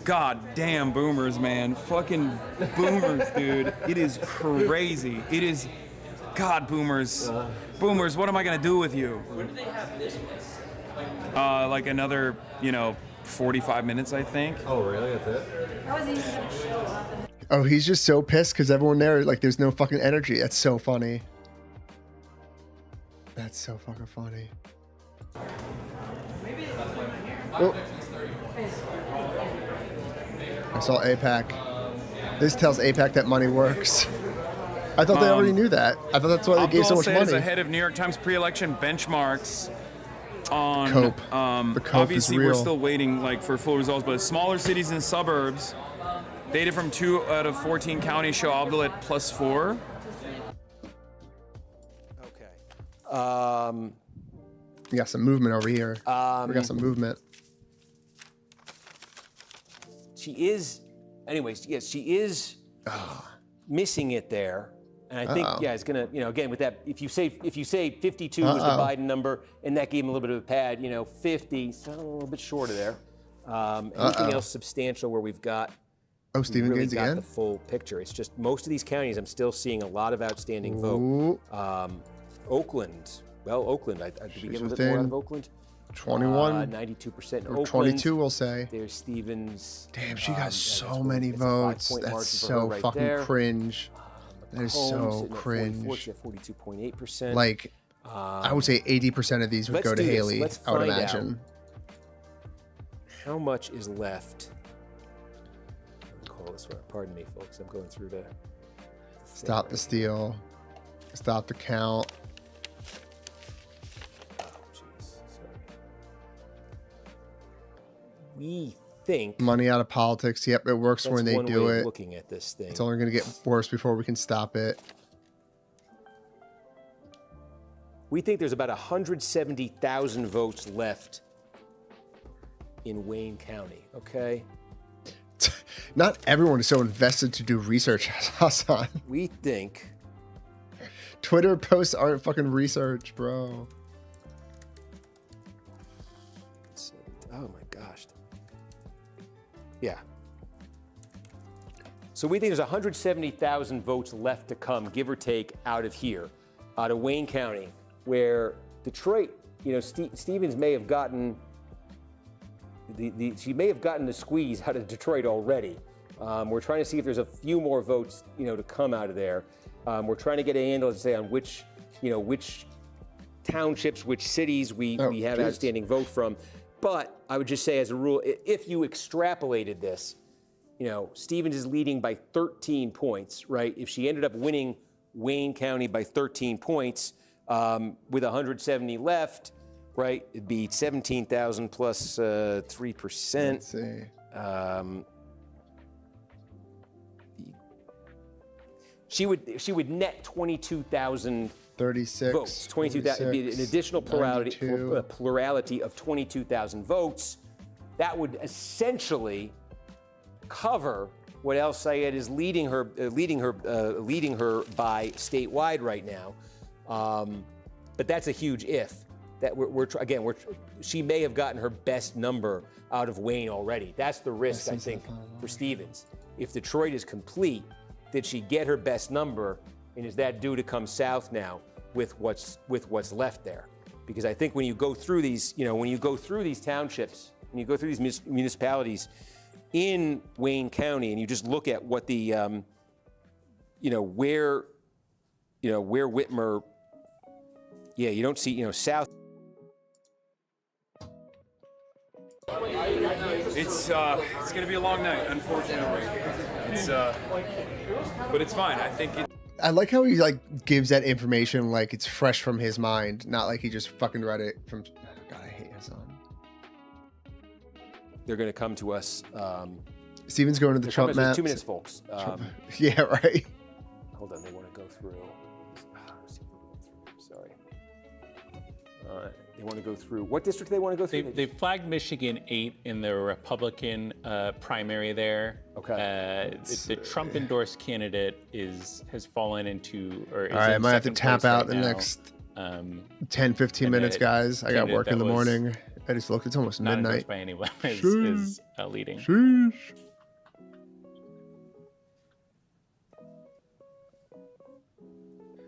God damn boomers, man. Fucking boomers, dude. It is crazy. It is. God, boomers. Boomers, what am I going to do with you? When do they have this place? Like another, 45 minutes, I think. Oh, really? That's it? How is he even going to show up? Oh, he's just so pissed because everyone there, like, there's no fucking energy. That's so funny. That's so fucking funny. Oh. I saw APAC. This tells APAC that money works. I thought they already knew that. I thought that's why they gave so Abdul much Sayed is money. ahead of New York Times pre-election benchmarks on COPE. The COPE is obviously we're real. still waiting for full results, but smaller cities and suburbs, data from 2 out of 14 counties show Abdul at +4. We got some movement over here. We got some movement. She is, anyways, yes, she is missing it there. And I think, Uh-oh. yeah, it's gonna, again, with that, if you say 52 was the Uh-oh. Biden number, and that gave him a little bit of a pad, 50, so a little bit short of there. Anything Uh-oh. else substantial where we've got? Oh, Stephen really Gaines got again? the full picture. It's just most of these counties, I'm still seeing a lot of outstanding vote. Ooh. Oakland, did we get a little bit more out within of Oakland? 21. 92% in Or Oakland. 22, we'll say. There's Stevens. Damn, she got so many that's a votes. 5-point That's margin for her so right fucking there. cringe. That is Holmes so sitting at cringe. 42.8%. Like, I would say 80% of these would go to Haley. Let's I would find imagine. How much is left? Call this one. Pardon me, folks. I'm going through the. Stop the steal. Stop the count. Oh, jeez. Sorry. We think Money out of politics. Yep, it works that's when they one do way of it. looking at this thing. It's only going to get worse before we can stop it. We think there's about 170,000 votes left in Wayne County. Okay. Not everyone is so invested to do research, Hassan. We think. Twitter posts aren't fucking research, bro. Oh my gosh. Yeah. So we think there's 170,000 votes left to come, give or take, out of here, out of Wayne County, where Detroit, Stevens may have gotten she may have gotten the squeeze out of Detroit already. We're trying to see if there's a few more votes, to come out of there. We're trying to get a handle, to say, on which townships, which cities we have outstanding vote from. But I would just say, as a rule, if you extrapolated this, Stevens is leading by 13 points, right? If she ended up winning Wayne County by 13 points, with 170 left, right, it'd be 17,000 plus 3%. Let's see. She would net 22,000 36 votes. 22,000. It'd be an additional plurality of 22,000 votes. That would essentially cover what El Sayed is leading her by statewide right now. But that's a huge if. That she may have gotten her best number out of Wayne already. That's the risk, I think, for Stevens. If Detroit is complete, did she get her best number, and is that due to come south now with what's left there? Because I think when you go through these, when you go through these townships, when you go through these municipalities in Wayne County, and you just look at what the, where Whitmer, you don't see, south. It's going to be a long night, unfortunately. But it's fine. I think I like how he gives that information like it's fresh from his mind, not like he just fucking read it from. God, I hate Hassan. They're going to come to us. Steven's going to the Trump map. 2 minutes, folks. Yeah, right. Hold on, they want to go through. Sorry. They want to go through. What district do they want to go through? They flagged Michigan 8 in the Republican primary there. Okay. The Trump-endorsed candidate has fallen into, or is all right, I might have to tap out right the now. Next 10, 15 minutes, guys. I got work in the morning. I just looked. It's almost not midnight. Not by anyone is leading. Sheesh.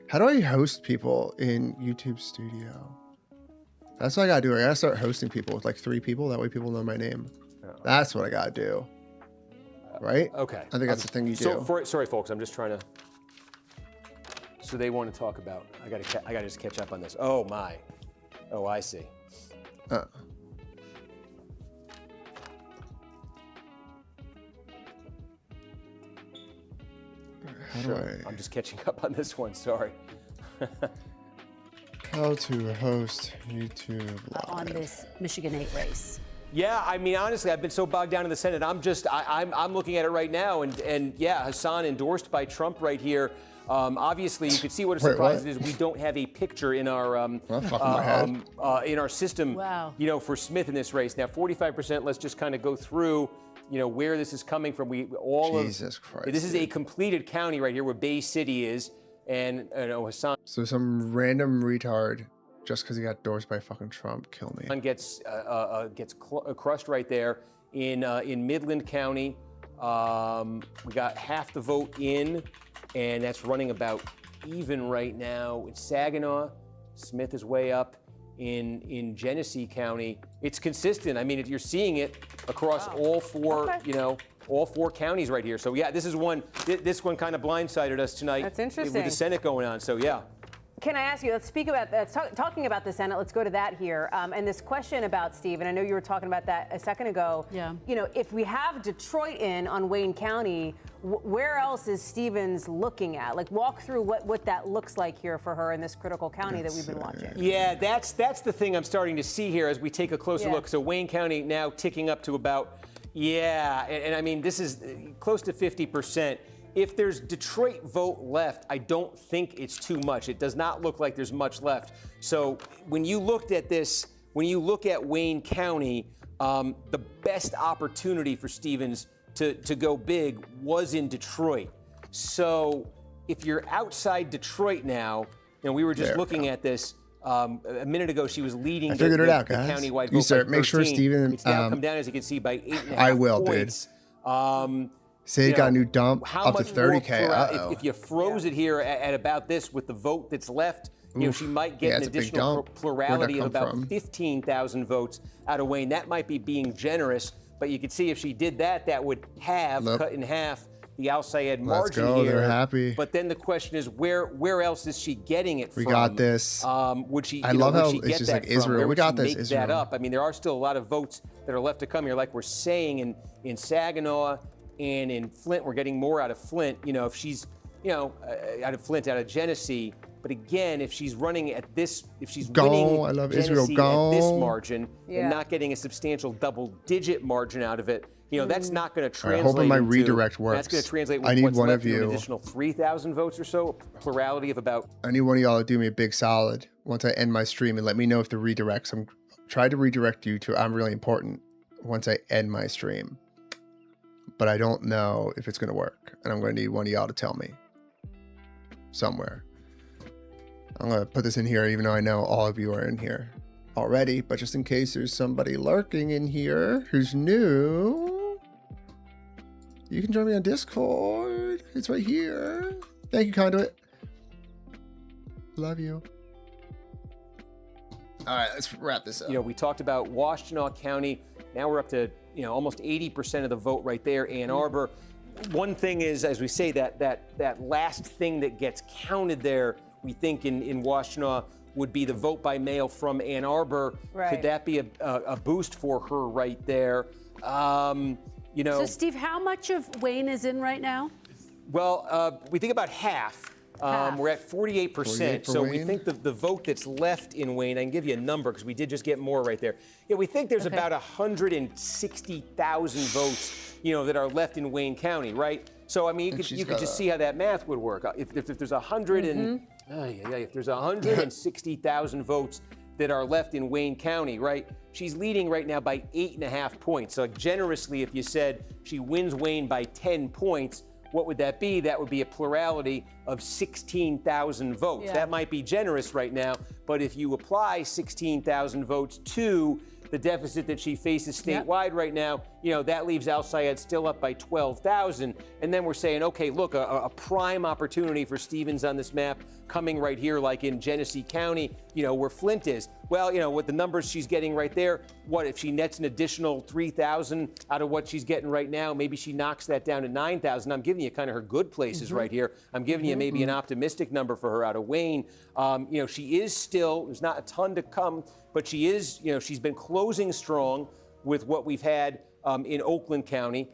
How do I host people in YouTube Studio? That's what I gotta do. I gotta start hosting people with 3 people. That way people know my name. That's what I gotta do. Right? Okay. I think that's the thing you do. Sorry, folks. I'm just trying to. So they want to talk about. I gotta just catch up on this. Oh my. Oh, I see. How do I? I'm just catching up on this one. Sorry. How to host YouTube Live. On this Michigan 8 race. Yeah, I mean, honestly, I've been so bogged down in the Senate. I'm looking at it right now, and yeah, Hassan endorsed by Trump right here. Obviously, you could see what a surprise it is. We don't have a picture in our in our system, for Smith in this race. Now, 45%. Let's just kind of go through, where this is coming from. Jesus Christ. This is a completed county right here where Bay City is, and Hassan. So some random retard, just because he got endorsed by fucking Trump, kill me. Gets crushed right there in Midland County. We got half the vote in, and that's running about even right now. It's Saginaw. Smith is way up in Genesee County. It's consistent. I mean, you're seeing it across all 4, all 4 counties right here. So yeah, this one kind of blindsided us tonight. That's interesting. With the Senate going on. So yeah. Can I ask you, let's speak about that, talking about the Senate, let's go to that here. And this question about Steve, and I know you were talking about that a second ago. Yeah. You know, if we have Detroit in on Wayne County, where else is Stevens looking at? Like, walk through what that looks like here for her in this critical county that we've been watching. Yeah, that's the thing I'm starting to see here as we take a closer look. So Wayne County now ticking up to about, and I mean, this is close to 50%. If there's Detroit vote left, I don't think it's too much. It does not look like there's much left. So when you looked at this, when you look at Wayne County, the best opportunity for Stevens to go big was in Detroit. So if you're outside Detroit now, you know, we were just looking at this a minute ago. She was leading the countywide vote by 13. Make sure Steven. It's now come down, as you can see, by 8.5 I will, points. Say it got a new dump up to 30K. If you froze it here at about this with the vote that's left, you know, she might get an additional plurality of about 15,000 votes out of Wayne. That might be being generous, but you could see if she did that, that would cut in half the Al Sayed margin here. They're happy. But then the question is, where else is she getting it from? We got this. Would she? I love how she it's get just that like Israel. Where We would got she this. make Israel. that up? I mean, there are still a lot of votes that are left to come here, like we're saying in Saginaw. And in Flint, we're getting more out of Flint. You know, if she's, out of Flint, out of Genesee. But again, if she's running at this, if she's winning I love Genesee Israel. at this margin and not getting a substantial double-digit margin out of it, you know, that's not going to translate. Hoping my into, redirect works. That's going to translate. I need what's one left of to an you. additional 3,000 votes or so, a plurality of about. I need one of y'all to do me a big solid once I end my stream and let me know if the redirects. I'm trying to redirect you to I'm really important once I end my stream. But I don't know if it's going to work. And I'm going to need one of y'all to tell me somewhere. I'm going to put this in here, even though I know all of you are in here already. But just in case there's somebody lurking in here who's new, you can join me on Discord. It's right here. Thank you, Conduit. Love you. All right, let's wrap this up. You know, we talked about Washtenaw County. Now we're up to, almost 80% of the vote right there. Ann Arbor. One thing is, as we say, that last thing that gets counted there, we think in Washtenaw would be the vote by mail from Ann Arbor. Right. Could that be a boost for her right there? So, Steve, how much of Wayne is in right now? Well, we think about half. We're at 48%. So we think the vote that's left in Wayne, I can give you a number because we did just get more right there. Yeah, we think there's about 160,000 votes, that are left in Wayne County, right? So I mean, you could just see how that math would work. If there's 160,000 votes that are left in Wayne County, right? She's leading right now by 8.5 points. So generously, if you said she wins Wayne by 10 points, what would that be? That would be a plurality of 16,000 votes. Yeah. That might be generous right now, but if you apply 16,000 votes to the deficit that she faces statewide right now, that leaves Al Sayed still up by 12,000. And then we're saying, okay, look, a prime opportunity for Stevens on this map coming right here, like in Genesee County, where Flint is. Well, with the numbers she's getting right there, what if she nets an additional 3,000 out of what she's getting right now? Maybe she knocks that down to 9,000. I'm giving you kind of her good places right here. I'm giving you maybe an optimistic number for her out of Wayne. She is still, there's not a ton to come, but she is, she's been closing strong with what we've had in Oakland County.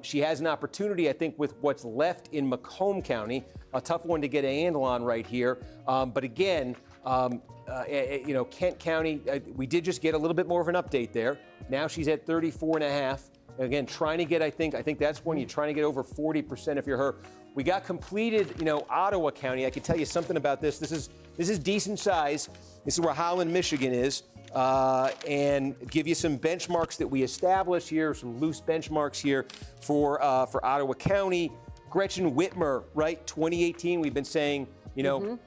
She has an opportunity, I think, with what's left in Macomb County, a tough one to get a handle on right here. But again, Kent County, we did just get a little bit more of an update there. Now she's at 34.5. Again, trying to get, I think that's when you're trying to get over 40% if you're her. We got completed, Ottawa County. I can tell you something about this. This is decent size. This is where Holland, Michigan is. And give you some benchmarks that we established here, some loose benchmarks here for Ottawa County. Gretchen Whitmer, right? 2018, we've been saying,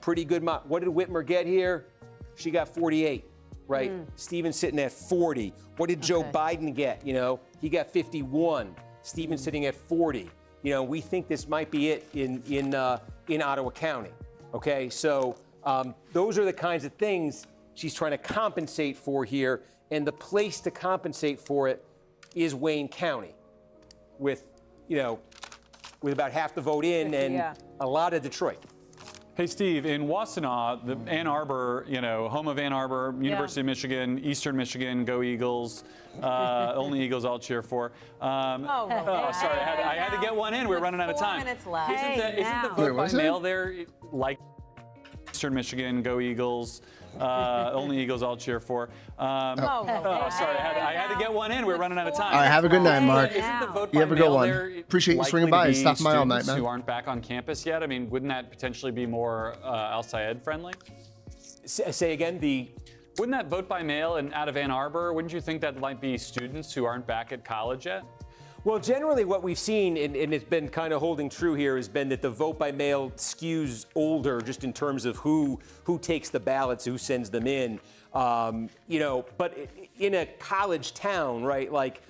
pretty good. What did Whitmer get here? She got 48, right? Stevens sitting at 40. What did Joe Biden get? He got 51. Stevens sitting at 40. We think this might be it in Ottawa County. Okay, so those are the kinds of things she's trying to compensate for here, and the place to compensate for it is Wayne County, with about half the vote in and a lot of Detroit. Hey, Steve, in Washtenaw, the Ann Arbor, home of Ann Arbor, University of Michigan, Eastern Michigan, go Eagles. Only Eagles I'll cheer for. Sorry, I had to get one in. We're running out of time. 4 minutes left. Isn't the vote by mail there like Eastern Michigan, go Eagles? Only Eagles I'll cheer for. Sorry, I had to get one in. We're running out of time. All right, have a good night, Mark. Isn't the vote You by have a good mail one. there Appreciate you swinging by and likely to be stopping by all night, students man. who aren't back on campus yet? I mean, wouldn't that potentially be more Al Sayed friendly? Say again, Wouldn't that vote by mail and out of Ann Arbor, wouldn't you think that might be students who aren't back at college yet? Well, generally what we've seen, and it's been kind of holding true here, has been that the vote by mail skews older just in terms of who takes the ballots, who sends them in. But in a college town, right, like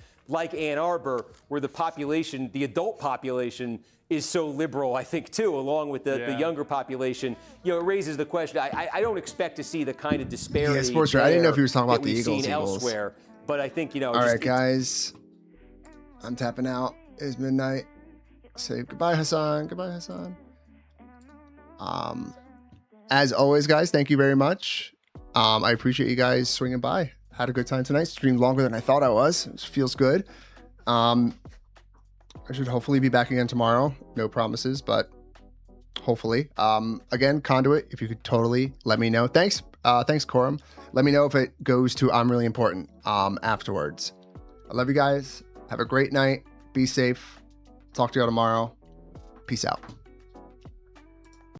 Ann Arbor, where the adult population is so liberal, I think, too, along with the younger population, it raises the question. I don't expect to see the kind of disparity. Yeah, sports. I didn't know if he was talking about that the we've Eagles. seen elsewhere, but I think All right, guys. I'm tapping out. It's midnight. Say goodbye, Hassan. Goodbye, Hassan. As always, guys, thank you very much. I appreciate you guys swinging by. Had a good time tonight. Streamed longer than I thought I was. It feels good. I should hopefully be back again tomorrow. No promises, but hopefully. Again, Conduit, if you could totally let me know. Thanks, Corum. Let me know if it goes to I'm Really Important afterwards. I love you guys. Have a great night. Be safe. Talk to y'all tomorrow. Peace out.